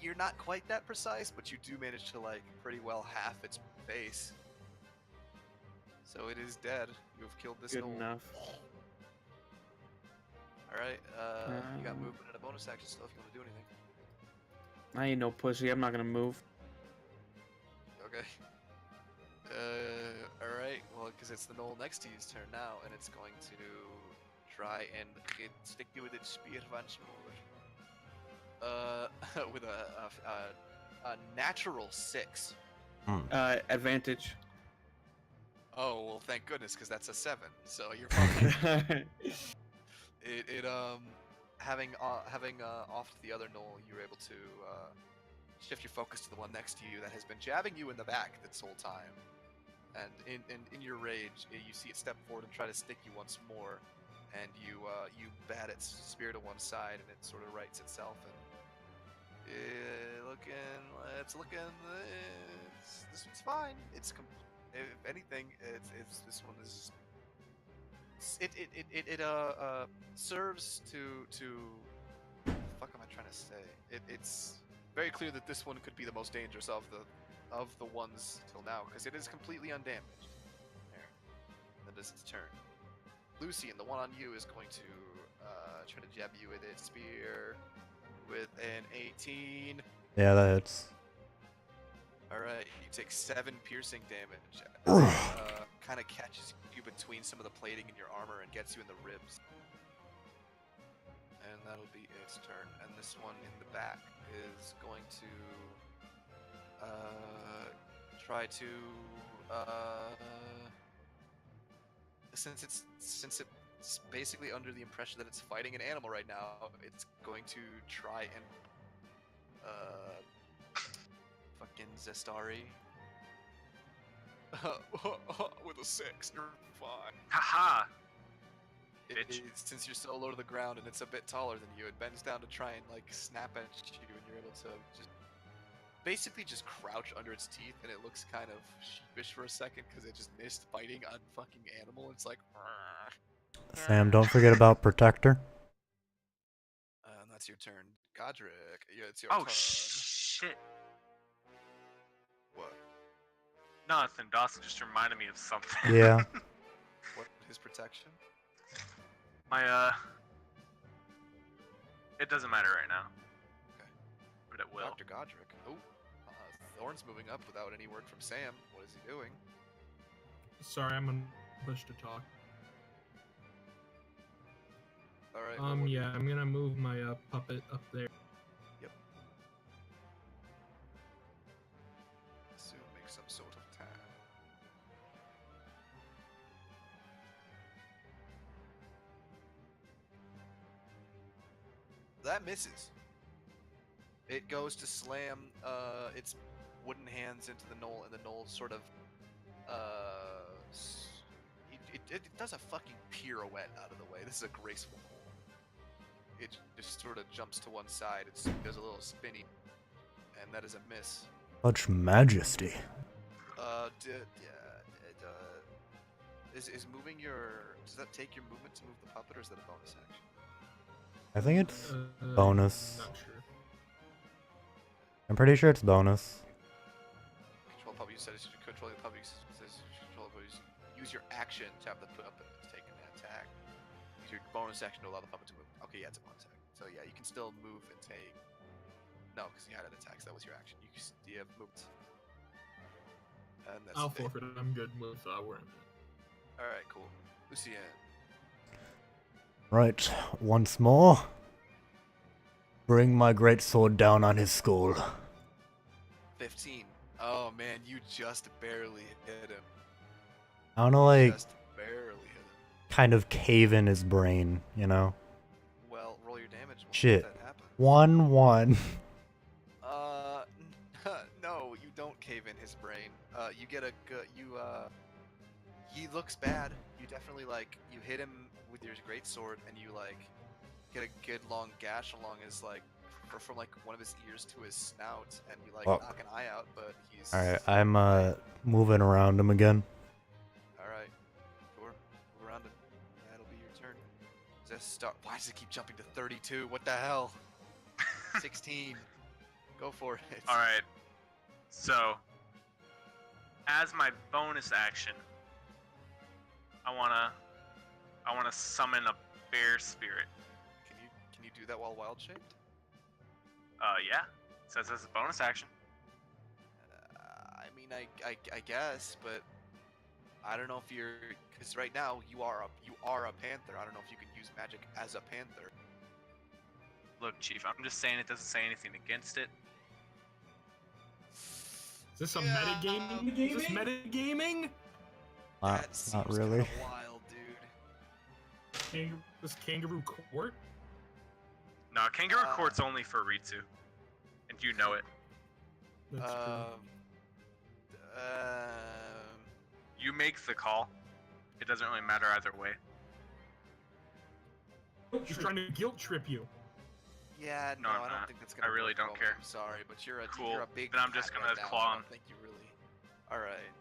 You're not quite that precise, but you do manage to like pretty well half its face. So it is dead. You have killed this Good gnoll. enough. All right. You got movement and a bonus action still if you want to do anything. I ain't no pussy. I'm not gonna move. Okay. All right. Well, because it's the gnoll next to you's turn now, and it's going to try and stick you with its spear once more. With a natural 6. Advantage. Oh well, thank goodness, because that's a 7. So you're fine. Having offed the other gnoll, you're able to shift your focus to the one next to you that has been jabbing you in the back this whole time. And in your rage, you see it step forward and try to stick you once more, and you bat its spear to one side, and it sort of rights itself. And this one's fine. If anything, it's this one is. It serves to what the fuck am I trying to say? It's very clear that this one could be the most dangerous of the ones till now, because it is completely undamaged. There. That is its turn. Lucy, and the one on you is going to try to jab you with its spear with an 18. Yeah, that hits. Alright, you take 7 piercing damage. Kind of catches you between some of the plating in your armor and gets you in the ribs. And that'll be its turn. And this one in the back is going to try to since it's basically under the impression that it's fighting an animal right now, it's going to try and fucking Zestari with a 6. You're fine. Haha! It, since you're so low to the ground and it's a bit taller than you, it bends down to try and like snap at you, and you're able to just basically just crouch under its teeth, and it looks kind of sheepish for a second because it just missed biting a fucking animal. It's like, Sam, don't forget about Protector. and that's your turn, Godric. Yeah, it's your Oh turn. shit! What? Nothing. Dawson just reminded me of something. Yeah. What? His protection? My it doesn't matter right now. Okay. But it will. Dr. Godric. Oh, Thorn's moving up without any word from Sam. What is he doing? Sorry, I'm gonna push to talk. All right. Yeah, I'm gonna move my puppet up there. Yep. Assume make some sort of attack. That misses. It goes to slam its wooden hands into the knoll, and the knoll sort of it does a fucking pirouette out of the way. This is a graceful knoll. It just sort of jumps to one side. It does a little spinny, and that is a miss. Such majesty. Is moving your, does that take your movement to move the puppet, or is that a bonus action? I think it's bonus. Not sure. I'm pretty sure it's bonus. Control the puppet. You said it's controlling the puppet. Says control the puppet. Use your action to have the puppet take an attack. Use your bonus action to allow the puppet to move. Okay, yeah, it's a bonus action. So yeah, you can still move and take. No, because you had an attack. So that was your action. You have moved. And that's I'll it. forfeit it. I'm good with where I'm at. All right, cool. Lucien. Right, once more. Bring my great sword down on his skull. 15. Oh man, you just barely hit him. I wanna like Just barely hit him. kind of cave in his brain, you know? Well, roll your damage. We'll Shit. Let that happen. 1-1. No, you don't cave in his brain. You get a good. He looks bad. You definitely you hit him with your great sword, and you get a good long gash along his or from one of his ears to his snout, and you Oh. knock an eye out. But he's Alright, I'm moving around him again. All right. Sure. Move around him. That'll be your turn. Does that start? Why does it keep jumping to 32? What the hell? 16. Go for it. All right. So, as my bonus action, I wanna summon a bear spirit. Can you do that while wild shaped? Yeah. It says as a bonus action. I mean, I guess, but I don't know if you're because right now you are a panther. I don't know if you can use magic as a panther. Look, Chief, I'm just saying it doesn't say anything against it. Is this a Yeah, metagaming? Is this metagaming? That seems Not really. kinda wild, dude. This kangaroo court? No, Kangaroo Court's only for Ritsu, and you know it. That's You make the call. It doesn't really matter either way. true. He's trying to guilt trip you. Yeah, No, no, I'm I don't not. think that's gonna. I really work don't well. care. I'm sorry, but you're a Cool. big. Then I'm just cat gonna right now, claw so I him. don't think you really. All right,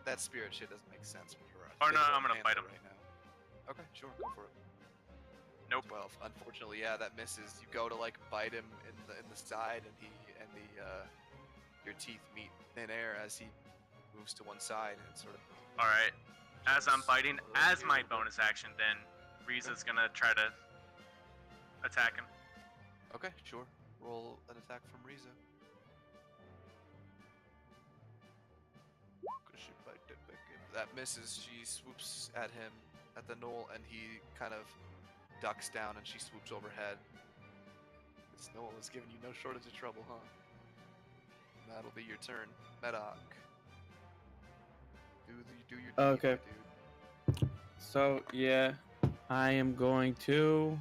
that spirit shit doesn't make sense when you're. Oh, no, literal I'm gonna bite panther him. right now. Okay, sure, go for it. Nope. Well, unfortunately, yeah, that misses. You go to bite him in the side, and your teeth meet thin air as he moves to one side and sort of. All right. As I'm biting, as my bonus action, then Riza's gonna try to attack him. Okay, sure. Roll an attack from Riza. That misses. She swoops at him at the knoll, and he kind of ducks down, and she swoops overhead. This knoll is giving you no shortage of trouble, huh? That'll be your turn, Medoc. Do your deed, Okay. dude. So yeah, I am going to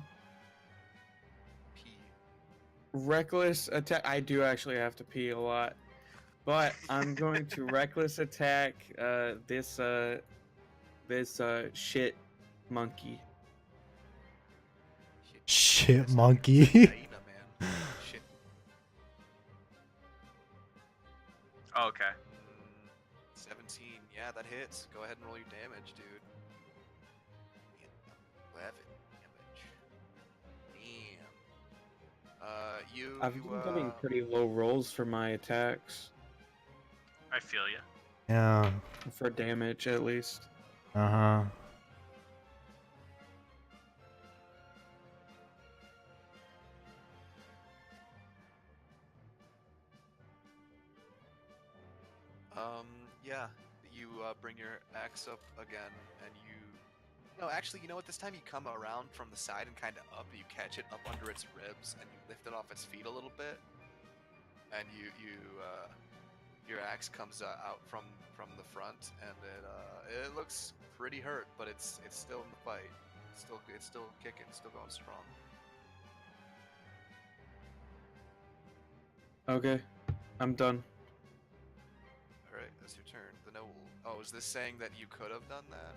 Pee. reckless attack. I do actually have to pee a lot, but I'm going to reckless attack this shit monkey. Shit That's monkey. a hyena, man. Shit. Okay. 17. Yeah, that hits. Go ahead and roll your damage, dude. 11 damage. Damn. I've been getting pretty low rolls for my attacks, I feel ya. Yeah. for damage at least. Uh-huh. Yeah. You bring your axe up again, and No, actually, you know what? This time you come around from the side and kind of up, and you catch it up under its ribs, and you lift it off its feet a little bit, and your axe comes out from the front, and it looks pretty hurt, but it's still in the fight. It's still kicking, still going strong. Okay, I'm done. All right, that's your turn. The noble. Oh, is this saying that you could have done that?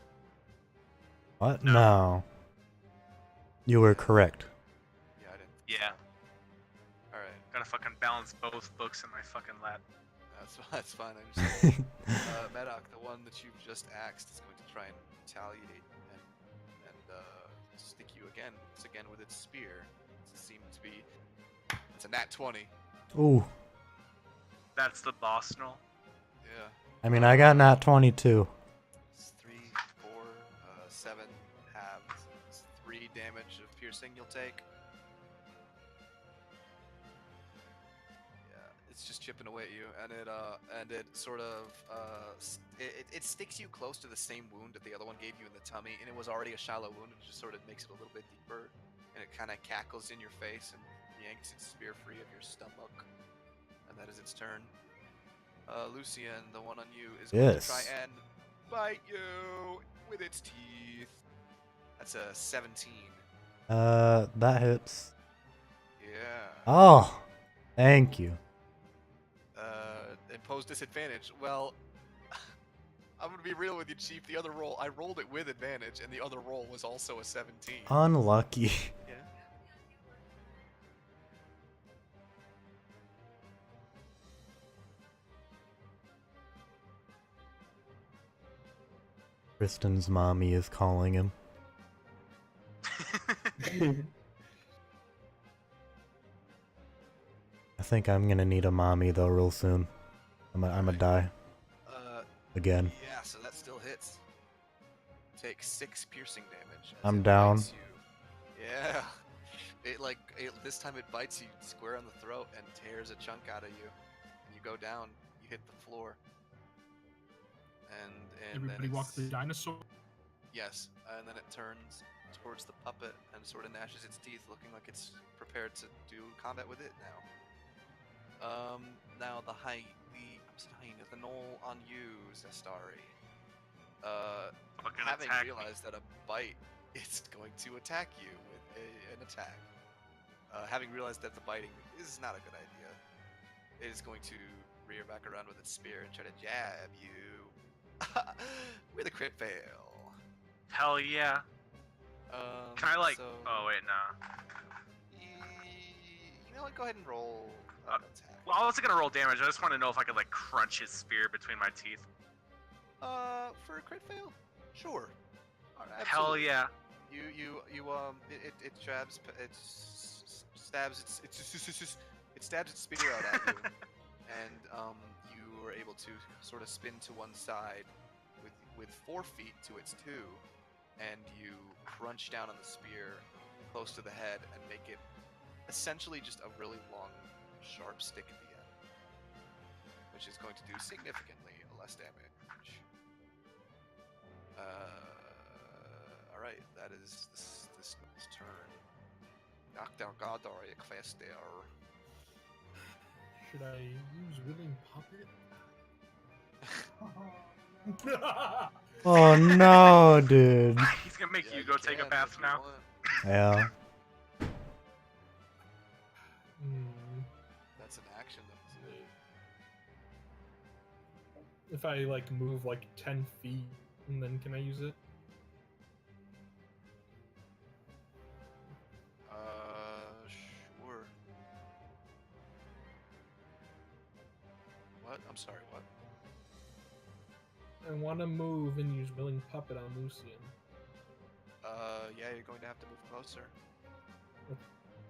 What? No. No. You were correct. Yeah, I didn't. Yeah. All right, Gotta fucking balance both books in my fucking lap. that's fine. I understand. Medoc, the one that you've just axed, is going to try and retaliate and stick you again. It's again with its spear. It seems to be. It's a nat 20. Ooh. That's the boss null. Yeah. I mean, I got nat 22. It's 3, 4, 7 halves. It's 3 damage of piercing you'll take. Yeah, it's just chipping away at you, and it sort of it sticks you close to the same wound that the other one gave you in the tummy, and it was already a shallow wound. It just sort of makes it a little bit deeper, and it kind of cackles in your face and yanks its spear free of your stomach, and that is its turn. Lucien, the one on you, is going to try Yes. and bite you with its teeth. That's a 17. That hits. Yeah. Oh, thank you. Impose disadvantage. Well, I'm gonna be real with you, Chief. The other roll, I rolled it with advantage, and the other roll was also a 17. Unlucky. Yeah. Kristen's mommy is calling him. I think I'm gonna need a mommy though real soon. I'm gonna Alright. die Uh, again. yeah. So that still hits. Take 6 piercing damage. As I'm it down. bites you. Yeah. This time it bites you square on the throat and tears a chunk out of you. And you go down. You hit the floor. And Everybody then walk the it's- dinosaur. Yes, and then it turns towards the puppet and sort of gnashes its teeth, looking like it's prepared to do combat with it now. Now the knoll on you, Zestari. Fucking Having attack me. realized that a bite is going to attack you with an attack. Having realized that the biting is not a good idea, it is going to rear back around with its spear and try to jab you with a crit fail. Hell yeah. Can I like? So, Oh wait, no. you know what? Go ahead and roll an attack. Well, I wasn't gonna roll damage. I just want to know if I could like crunch his spear between my teeth. For a crit fail, sure. Alright, Hell absolutely. yeah. It jabs, it stabs its spear out at you, and you were able to sort of spin to one side with 4 feet to its 2, and you crunch down on the spear close to the head and make it essentially just a really long, sharp stick at the end, which is going to do significantly less damage. Alright, that is this turn. Dr. Godar Equester. Should I use Willing Puppet? Oh no, dude. He's gonna make Yeah, you go take a can bath if you now. want. Yeah. That's an action, though, isn't it? If I like move like 10 feet, and then can I use it? Sure. What? I'm sorry, what? I want to move and use Willing Puppet on Lucien. Yeah, you're going to have to move closer. That's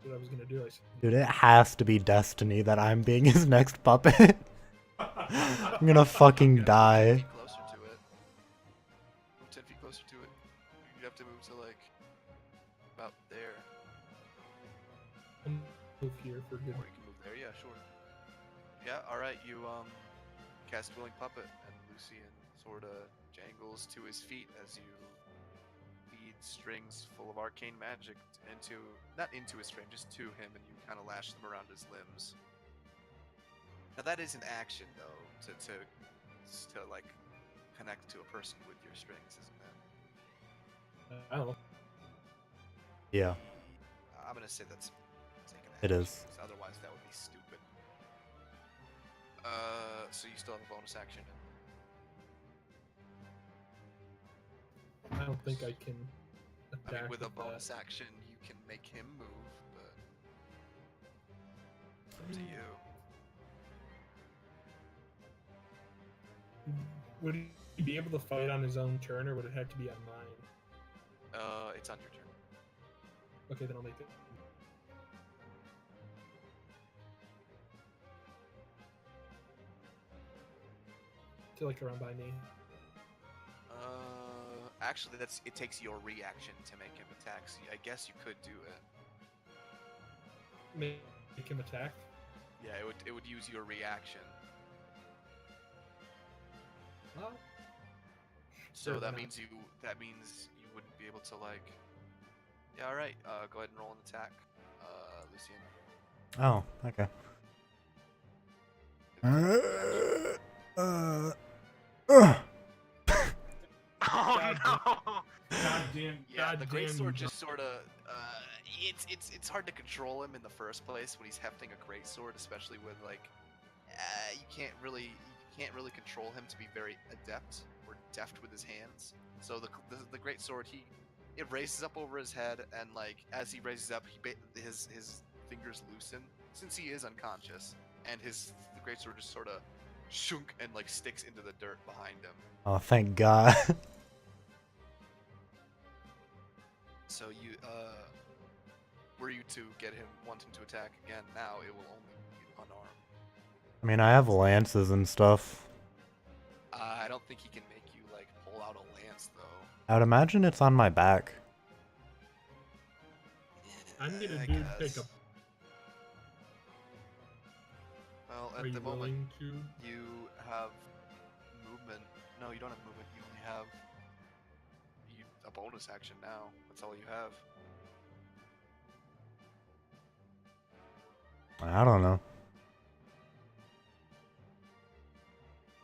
what I was gonna do. I said, Dude, it has to be destiny that I'm being his next puppet. I'm gonna fucking You're gonna have to move 10 die. feet closer to it. Move 10 feet closer to it. You have to move to like about there. I'll move here for good. Or you can move there. Yeah, sure. Yeah. All right. You cast Willing Puppet, and Lucien sort of jangles to his feet as you feed strings full of arcane magic not into his frame, just to him, and you kind of lash them around his limbs. Now that is an action, though, to like connect to a person with your strings, isn't it? I don't know. Yeah, I'm gonna say that's taken it action, is. 'cause otherwise that would be stupid. So you still have a bonus action. I don't think I can I attack mean, with a that. bonus action, you can make him move, but it's up to you. Would he be able to fight on his own turn, or would it have to be on mine? It's on your turn. Okay, then I'll make it. to like around by me. Actually, it takes your reaction to make him attack. So I guess you could do it. Make him attack. Yeah, it would use your reaction. Well, So sure, that why means you wouldn't be able to like. Yeah, all right. Go ahead and roll an attack, Lucian. Oh, okay. Oh God no! Goddamn. Yeah, the great goddamn sword you, just sort of. It's hard to control him in the first place when he's hefting a great sword, especially when like you can't really control him to be very adept or deft with his hands. So the great sword it raises up over his head, and like as he raises up, his fingers loosen since he is unconscious, and the great sword just sort of shunk and like sticks into the dirt behind him. Oh, thank God. So you were you to get him wanting to attack again, now it will only be unarmed. I mean, I have lances and stuff. I don't think he can make you like pull out a lance though. I would imagine it's on my back. I'm gonna I do take guess. a. Well, Are at you the moment willing to? you have movement. No, you don't have movement. You only have a bonus action now. That's all you have. I don't know.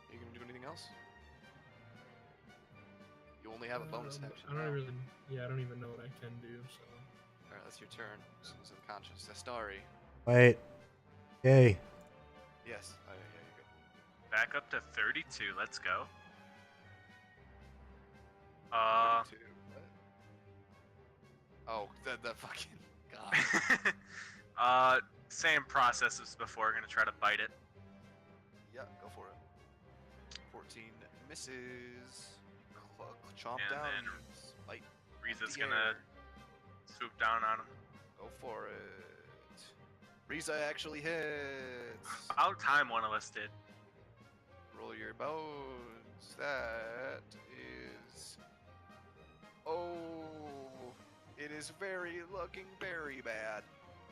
Are you gonna do anything else? You only have a bonus action. I don't now. really. Yeah, I don't even know what I can do. So. All right, that's your turn. He's unconscious. Astari. Wait. Yay. Yes. Oh, yeah, you're good. Back up to 32. Let's go. 32. What? Oh, the fucking god. Same process as before. Gonna try to bite it. Yeah, go for it. 14 misses. Chomp And down. then Bite. Riza's the gonna air. swoop down on him. Go for it. Riza actually hits. About time one of us did. Roll your bones. That is. Oh, it is looking very bad.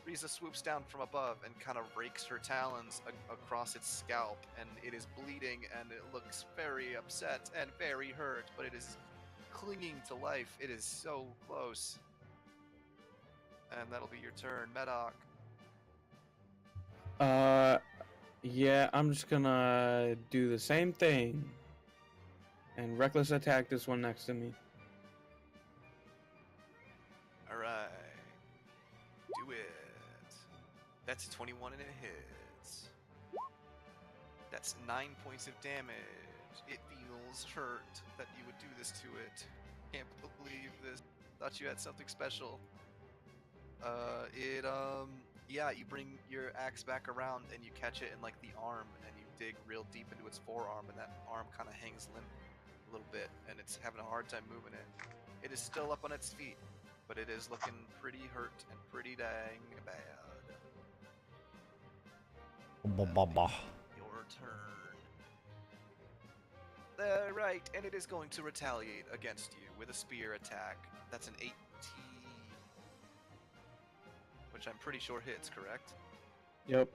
Riza swoops down from above and kind of rakes her talons across its scalp, and it is bleeding, and it looks very upset and very hurt, but it is clinging to life. It is so close. And that'll be your turn, Medoc. Yeah, I'm just gonna do the same thing. And reckless attack this one next to me. Alright. Do it. That's 21 and it hits. That's 9 points of damage. It feels hurt that you would do this to it. Can't believe this. Thought you had something special. Yeah, you bring your axe back around and you catch it in like the arm, and you dig real deep into its forearm, and that arm kind of hangs limp a little bit, and it's having a hard time moving it. It is still up on its feet, but it is looking pretty hurt and pretty dang bad. Your turn. Right, and it is going to retaliate against you with a spear attack. That's an 18. Which I'm pretty sure hits, correct? Yep.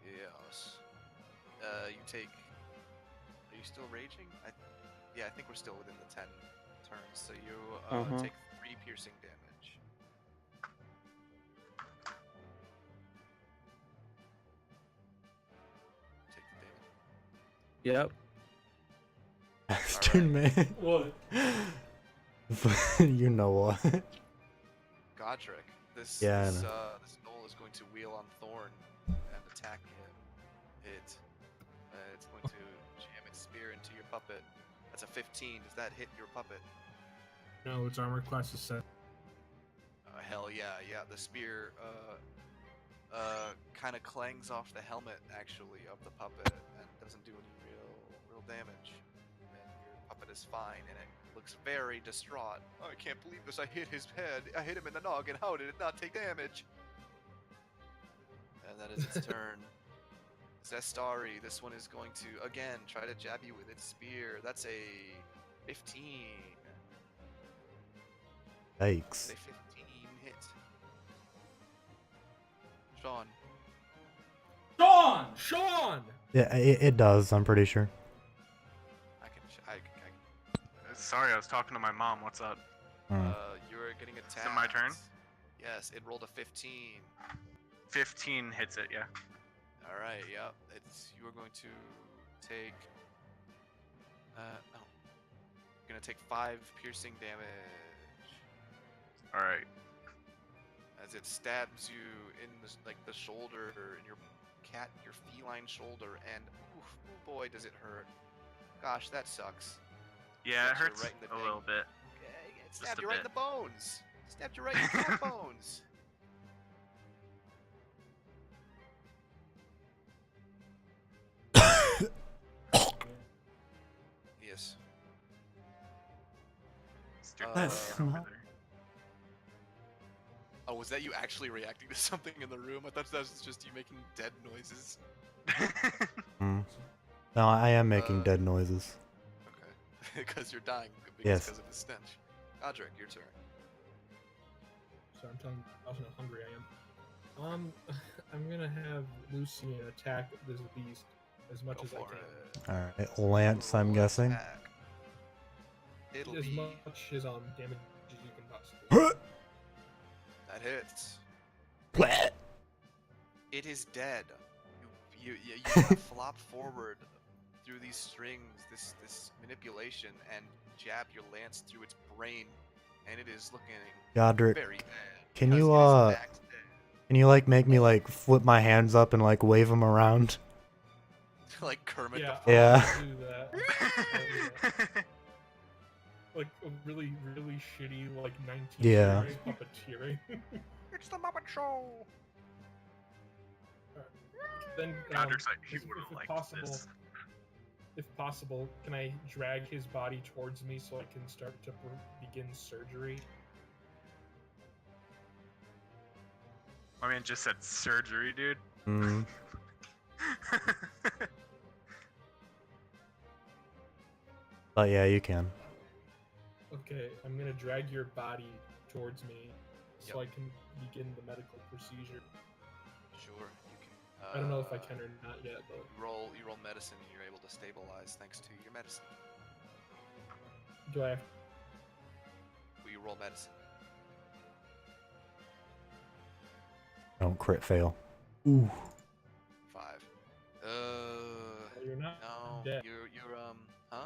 Yes. You take... Are you still raging? Yeah, I think we're still within the 10 turns, so you take 3 piercing damage. Take the damage. Yep. Bastard man. What? You know what? Godric, this Yeah, I this know. gnoll is going to wheel on Thorn and attack him. It's going to jam its spear into your puppet. That's a 15. Does that hit your puppet? No, its armor class is 7. Hell yeah, yeah. The spear kind of clangs off the helmet actually of the puppet and doesn't do any real damage. And your puppet is fine, and it looks very distraught. Oh, I can't believe this. I hit his head. I hit him in the noggin. How did it not take damage? And that is its turn. Zestari, this one is going to, again, try to jab you with its spear. That's a 15. Yikes. A 15 hit. Sean. Sean! Yeah, it does, I'm pretty sure. Sorry, I was talking to my mom. What's up? Hmm. You're getting attacked. Is it my turn? Yes, it rolled a 15. 15 hits it, yeah. All right, yep. You are going to take. No. You're gonna take 5 piercing damage Alright. as it stabs you in the shoulder, in your feline shoulder, and oof, oh boy, does it hurt. Gosh, that sucks. Yeah, it Got you hurts right in the a dang- little bit. Okay, it Just stabbed a you right in bit. the bones. Stabbed you right in the cat bones. Yes. That's over not- there. Oh, was that you actually reacting to something in the room? I thought that was just you making dead noises. Hmm. No, I am making dead noises. Okay. Because you're dying Yes. because of the stench. Godric, your turn. So I'm telling you how hungry I am. I'm gonna have Lucian attack this beast as much Go as I for can. it. Alright, Lance, I'm Roll guessing. attack. It'll As be much as damage as you can possibly. that hits. It is dead. You gotta flop forward through these strings, this manipulation, and jab your lance through its brain, and it is looking Godric, very bad. can because you, it is back to dead. can you, like, make me, like, flip my hands up and, like, wave them around? Like Kermit Yeah, the Frog. Yeah. I'll do that. I'll do that. Like a really, really shitty, like 19 Yeah. puppeteering. It's the Muppet Show. Then, Godric's like, he if would've liked possible, this. if possible, can I drag his body towards me so I can start to begin surgery? My man just said surgery, dude. Hmm. But yeah, you can. Okay, I'm gonna drag your body towards me so Yep. I can begin the medical procedure. Sure, you can. I don't know if I can or not yet, but You roll medicine, and you're able to stabilize thanks to your medicine. do I have Will you roll medicine? Don't crit fail. Ooh. 5. well, you're not No, dead. you're huh?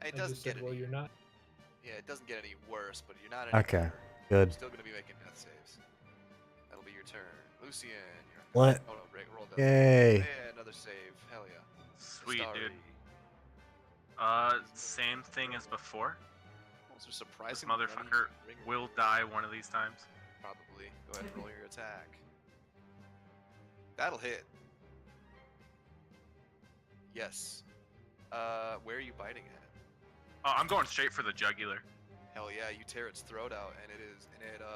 It I doesn't just said, get well, any. you're not. Yeah, it doesn't get any worse, but you're not any Okay, better. good. You're still gonna be making death saves. That'll be your turn, Lucian. What? Oh no, roll death. Yay. Yeah, another save. Hell yeah. Sweet, dude. Starry. Same thing as before. Those are This surprising. motherfucker will die one of these times. Probably. Go ahead and roll your attack. That'll hit. Yes. Where are you biting at? Oh, I'm going straight for the jugular. Hell yeah, you tear its throat out, and it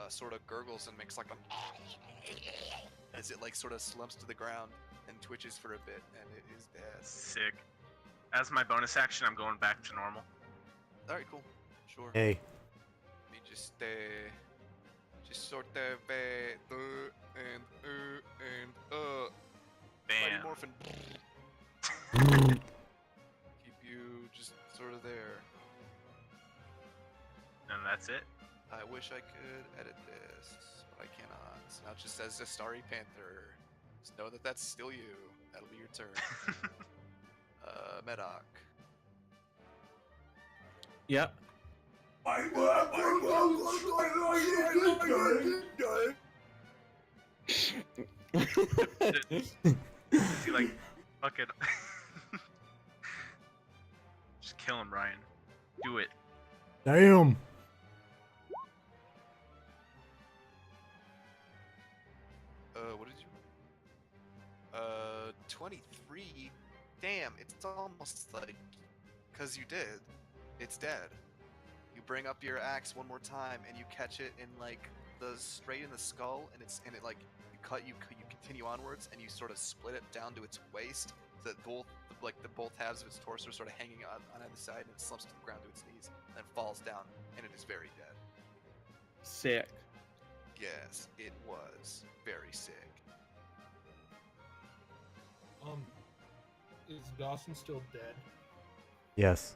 sort of gurgles and makes like a as it like sort of slumps to the ground and twitches for a bit, and it is dead. Sick. As my bonus action, I'm going back to normal. All right, cool, sure. Hey. Let me just sort of and Mighty Bam. Morphin. Keep you just sort of there. And that's it. I wish I could edit this, but I cannot. Now it just says Zestari Panther. Just know that that's still you. That'll be your turn. Medoc. Yep. Is he like fucking? Just kill him, Ryan. Do it. Damn. What did you? 23. Damn, it's almost like, cause you did. It's dead. You bring up your axe one more time, and you catch it in like straight in the skull, and it like you continue onwards, and you sort of split it down to its waist, so that both halves of its torso are sort of hanging on either side, and it slumps to the ground to its knees, and then falls down, and it is very dead. Sick. Yes, it was very sick. Is Dawson still dead? Yes.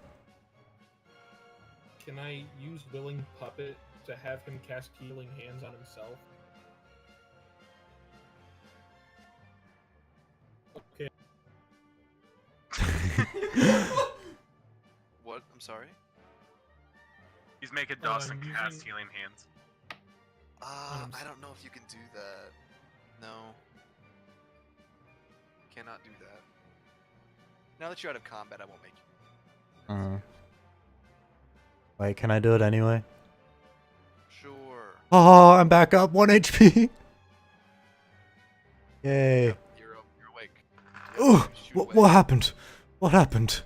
Can I use Willing Puppet to have him cast Healing Hands on himself? Okay. What? I'm sorry? He's making Dawson I'm cast using- healing hands. I don't know if you can do that. No. Cannot do that. Now that you're out of combat, I won't make you. Uh-huh. Wait, can I do it anyway? Sure. Oh, I'm back up 1 HP. Yay. Yep, you're awake. Yep, Oh, shoot what away. happened? What happened?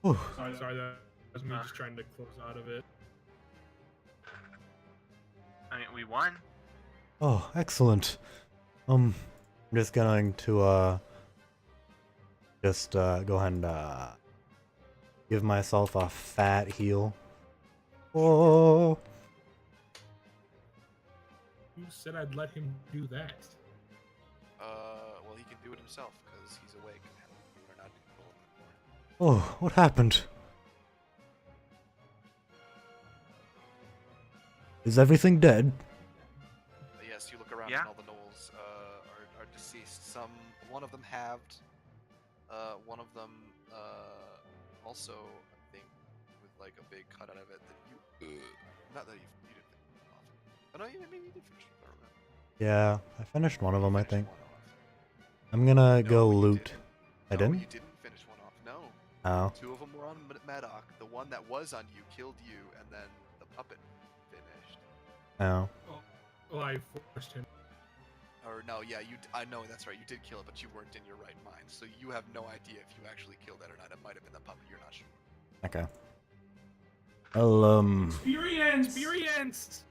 Oh, Sorry, that was me just trying to close out of it. I mean, we won. oh, excellent. I'm just going to go ahead and give myself a fat heal. Oh, Who said I'd let him do that? Well, he can do it himself because he's awake and we are not in control anymore. oh, what happened? Is everything dead? Yes, you look around Yeah. and all the gnolls are deceased. One of them halved. One of them also, I think, with like a big cut out of it that you. Not that you didn't finish one off. Oh no, maybe you did finish it. I don't remember. Yeah, I finished one of them, I Finished think. one off. I'm gonna No, go you loot. didn't. I No, didn't? You didn't finish one off. No. Oh. Two of them were on Madoc. The one that was on you killed you, and then the puppet finished. Oh. Well, I forced him. Or no, yeah, I know that's right. You did kill it, but you weren't in your right mind, so you have no idea if you actually killed it or not. It might have been the puppet. You're not sure. Okay. Well, Experience!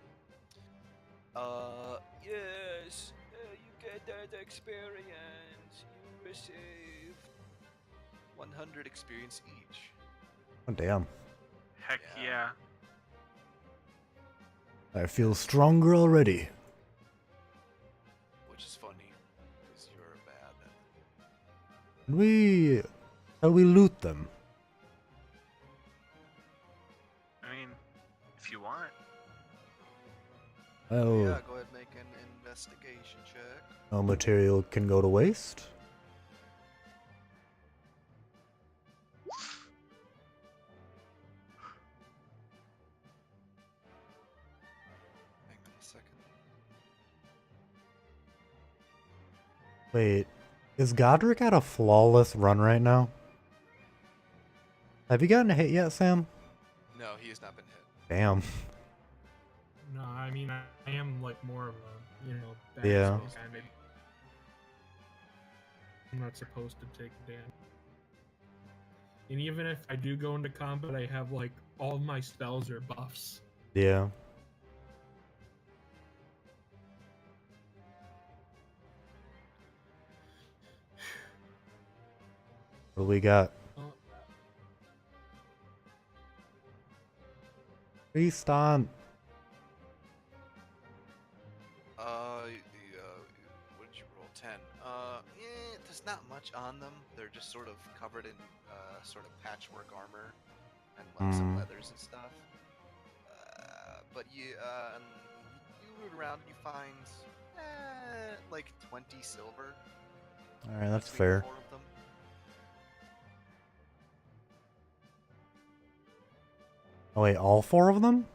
Yes. You get that experience. You receive 100 experience each. oh damn. Heck Yeah. yeah. I feel stronger already. Which is funny, because you're bad at it. Shall we loot them? I mean, if you want. Well, Yeah, go ahead and make an investigation check. no material can go to waste. Hang on a second. Wait, is Godric at a flawless run right now? Have you gotten a hit yet, Sam? No, he has not been hit. Damn. No, I mean, I am like more of a, bad Yeah. space guy, maybe. I'm not supposed to take damage. And even if I do go into combat, I have like all my spells are buffs. Yeah. What do we got? Restomp. What did you roll? 10. There's not much on them. They're just sort of covered in sort of patchwork armor and like some leathers and stuff. But you root around and you find like 20 silver. Alright, that's between fair. the 4 of them. Oh wait, all 4 of them?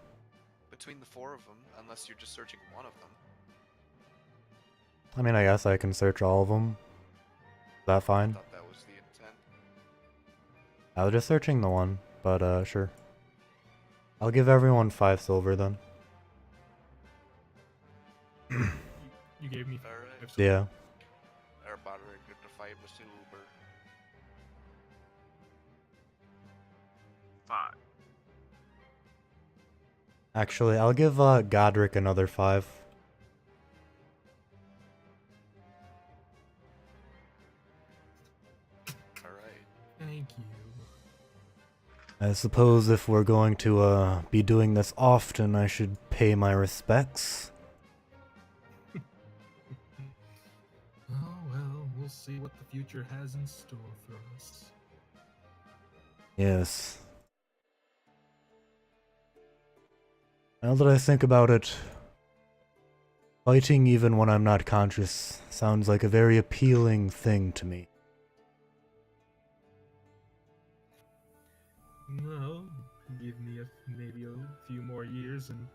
Between the 4 of them, unless you're just searching one of them. I mean, I guess I can search all of them. Is that I fine? thought that was the intent. I was just searching the one, but sure. I'll give everyone 5 silver then. You gave me Alright. 5 silver. Yeah. Everybody get the 5 silver. 5. Actually, I'll give Godric another 5. All right. Thank you. I suppose if we're going to be doing this often, I should pay my respects. Oh well, we'll see what the future has in store for us. Yes. Now that I think about it, fighting even when I'm not conscious sounds like a very appealing thing to me. No, give me maybe a few more years and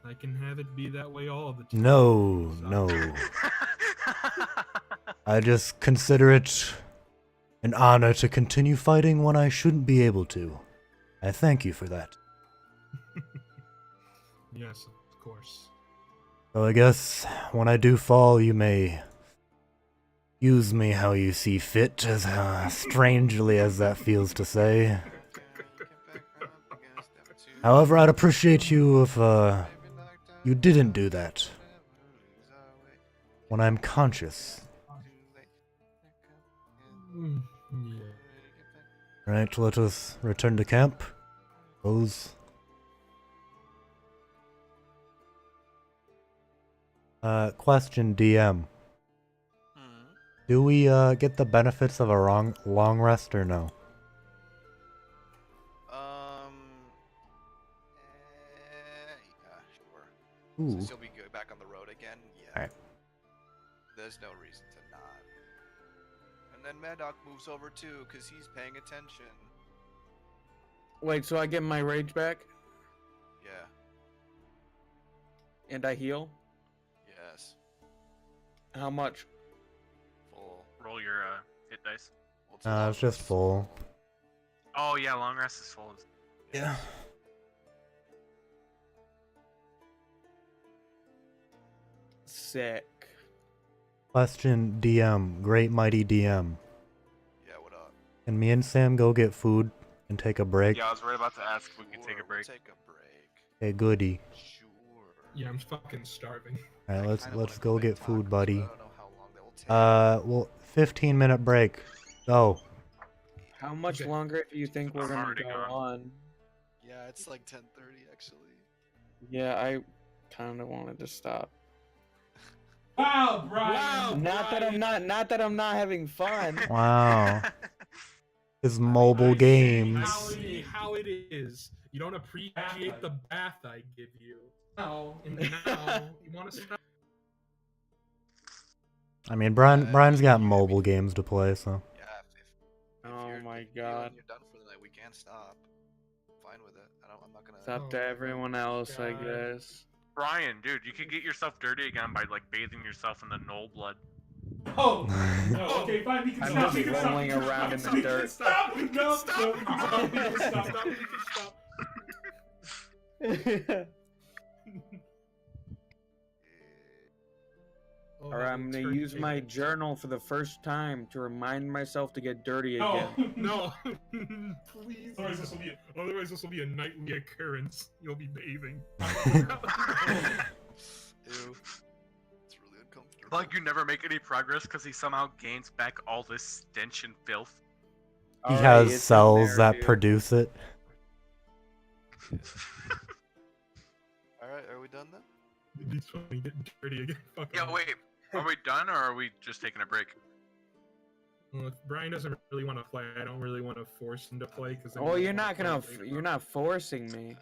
I can have it be that way all the time. No, So- no. I just consider it an honor to continue fighting when I shouldn't be able to. I thank you for that. Yes, of course. So I guess when I do fall, you may use me how you see fit, as strangely as that feels to say. However, I'd appreciate you if you didn't do that when I'm conscious. Yeah. Right, let us return to camp. Suppose. Question DM. Hmm. Do we get the benefits of a long rest or no? Yeah, sure. Ooh. Since you'll be back on the road again, yeah. Alright. There's no reason to not. And then Maddock moves over too, because he's paying attention. Wait, so I get my rage back Yeah. and I heal? Yes. How much? Full. Roll your hit dice. Well, it's a long It's just rest. full. Oh yeah, long rest is full. Yeah. Sick. Question DM. Great mighty DM. Yeah, what up? Can me and Sam go get food and take a break? Yeah, I was right about to ask if we could take Sure, a break. We'll take a break. Hey, goody. Sure. Yeah, I'm fucking starving. Alright, I let's kinda let's wanna go make get food, tacos, buddy. but I don't know how long they will take. Well, 15-minute break. Go. How much Okay. longer do you think we're I'm gonna already go gone. on? Yeah, it's like 10:30 actually. Yeah, I kind of wanted to stop. Wow, Brian! Not that I'm not having fun. Wow. His I mean, mobile I see games. how it is. You don't appreciate the bath I give you. And now you want to stop. I mean, Brian's got mobile games to play, so. Yeah, if Oh you're, my if you feel God. and you're done for the night, we can stop. I'm fine with it. I'm not gonna. It's up Oh to my everyone else, I God. guess. Brian, dude, you could get yourself dirty again by like bathing yourself in the Knoll blood. Oh, no, okay, fine. We can I'm stop. just We can stop. rolling we can around stop, in the we can dirt. Stop. We can stop. We can stop. We can stop. We can stop. Oh, Or I'm gonna use my journal for the first time to remind myself to get dirty again. No, please. Otherwise, this will be a nightly occurrence. You'll be bathing. Ew. It's really uncomfortable. Like you never make any progress because he somehow gains back all this stench and filth. He Alright, has it's in cells there, that dude. produce it. All right, are we done then? It's funny getting dirty again. Fuck Yeah, off. wait. Are we done or are we just taking a break? Well, if Brian doesn't really want to play, I don't really want to force him to play because. Oh, you're not forcing me.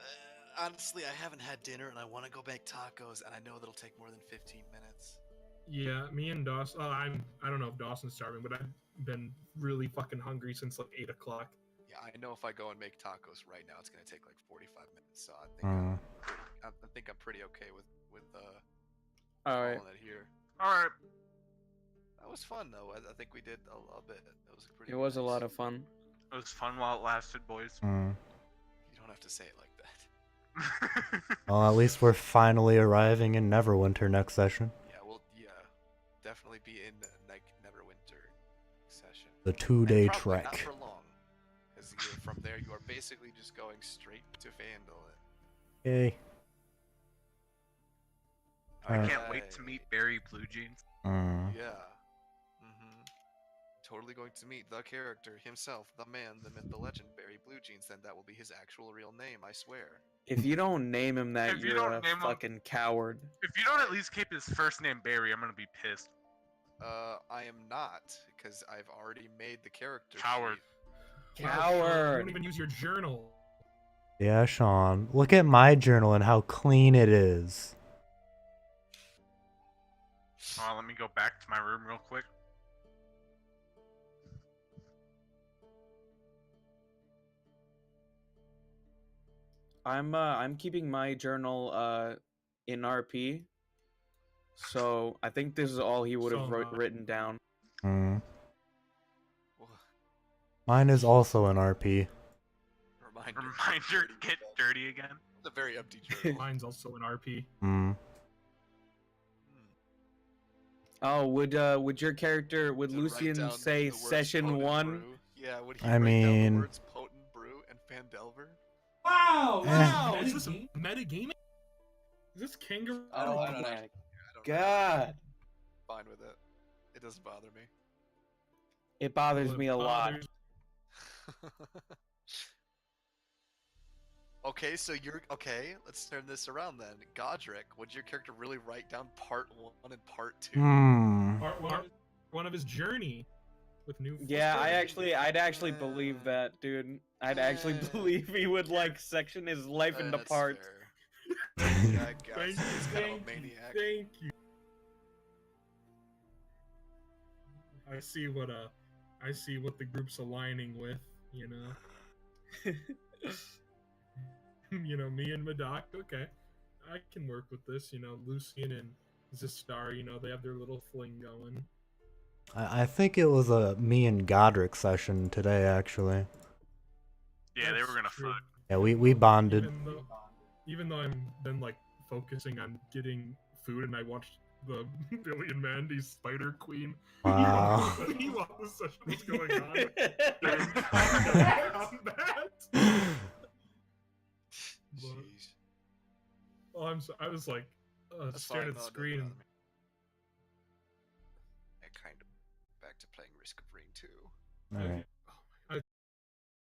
Honestly, I haven't had dinner and I want to go make tacos, and I know that'll take more than 15 minutes. Yeah, me and Dawson. I don't know if Dawson's starving, but I've been really fucking hungry since like 8 o'clock. Yeah, I know if I go and make tacos right now, it's gonna take like 45 minutes. So I think I think I'm pretty okay with Alright. calling it here. All right. That was fun though. I think we did a bit. It was pretty. It was a nice. lot of fun. It was fun while it lasted, boys. Mm. You don't have to say it like that. Well, at least we're finally arriving in Neverwinter next session. Yeah, definitely be in Neverwinter session. The And 2-day probably trek. Not for long, because from there you are basically just going straight to Vandal. Okay. I Alright. can't wait to meet Barry Blue Jeans. Mm. Yeah. Mm-hmm. Totally going to meet the character himself, the man, the myth, the legend, Barry Blue Jeans. Then that will be his actual real name, I swear. If you don't name him that, If you you're don't a name him- fucking coward. If you don't at least keep his first name Barry, I'm gonna be pissed. I am not, because I've already made the character. Coward. sheet. Wow, Coward. You don't even use your journal. Yeah, Sean. Look at my journal and how clean it is. Let me go back to my room real quick. I'm keeping my journal in RP. So I think this is all he would have So am I. written down. Mm. Well, Mine is also an RP. Reminder, get dirty again. It's a very empty journal. Mine's also an RP. Mm. Oh, would your character, would To write Lucian down say the words session potent 1? brew. Yeah, would he I write down mean- the words potent brew and Fandelver? Wow! Eh. Is this metagaming? Is this kangaroo? Oh I don't know. my I don't know. god. Fine with it. It doesn't bother me. It bothers me a lot. Okay, so you're okay. Let's turn this around then. Godric, would your character really write down part 1 and part 2? Hmm. One of his journey with new. Yeah, story. I'd actually believe that, dude. I'd actually believe he would like section his life into That's parts. fair. Yeah, I guess Thank he's you, kind of a thank you, maniac. thank you. I see what the group's aligning with, you know. You know, me and Madak, okay. I can work with this, you know, Lucian and Zistar, you know, they have their little fling going. I think it was a me and Godric session today, actually. Yeah, they were That's gonna true. fuck. Yeah, we bonded. Even though I'm been like focusing on getting food and I watched the Billy and Mandy Spider Queen. Wow. While the session was going on. On that. But- Jeez. Oh, I was like That's staring fine, at the no, it doesn't screen. bother me. I kind of back to playing Risk of Rain 2. Alright.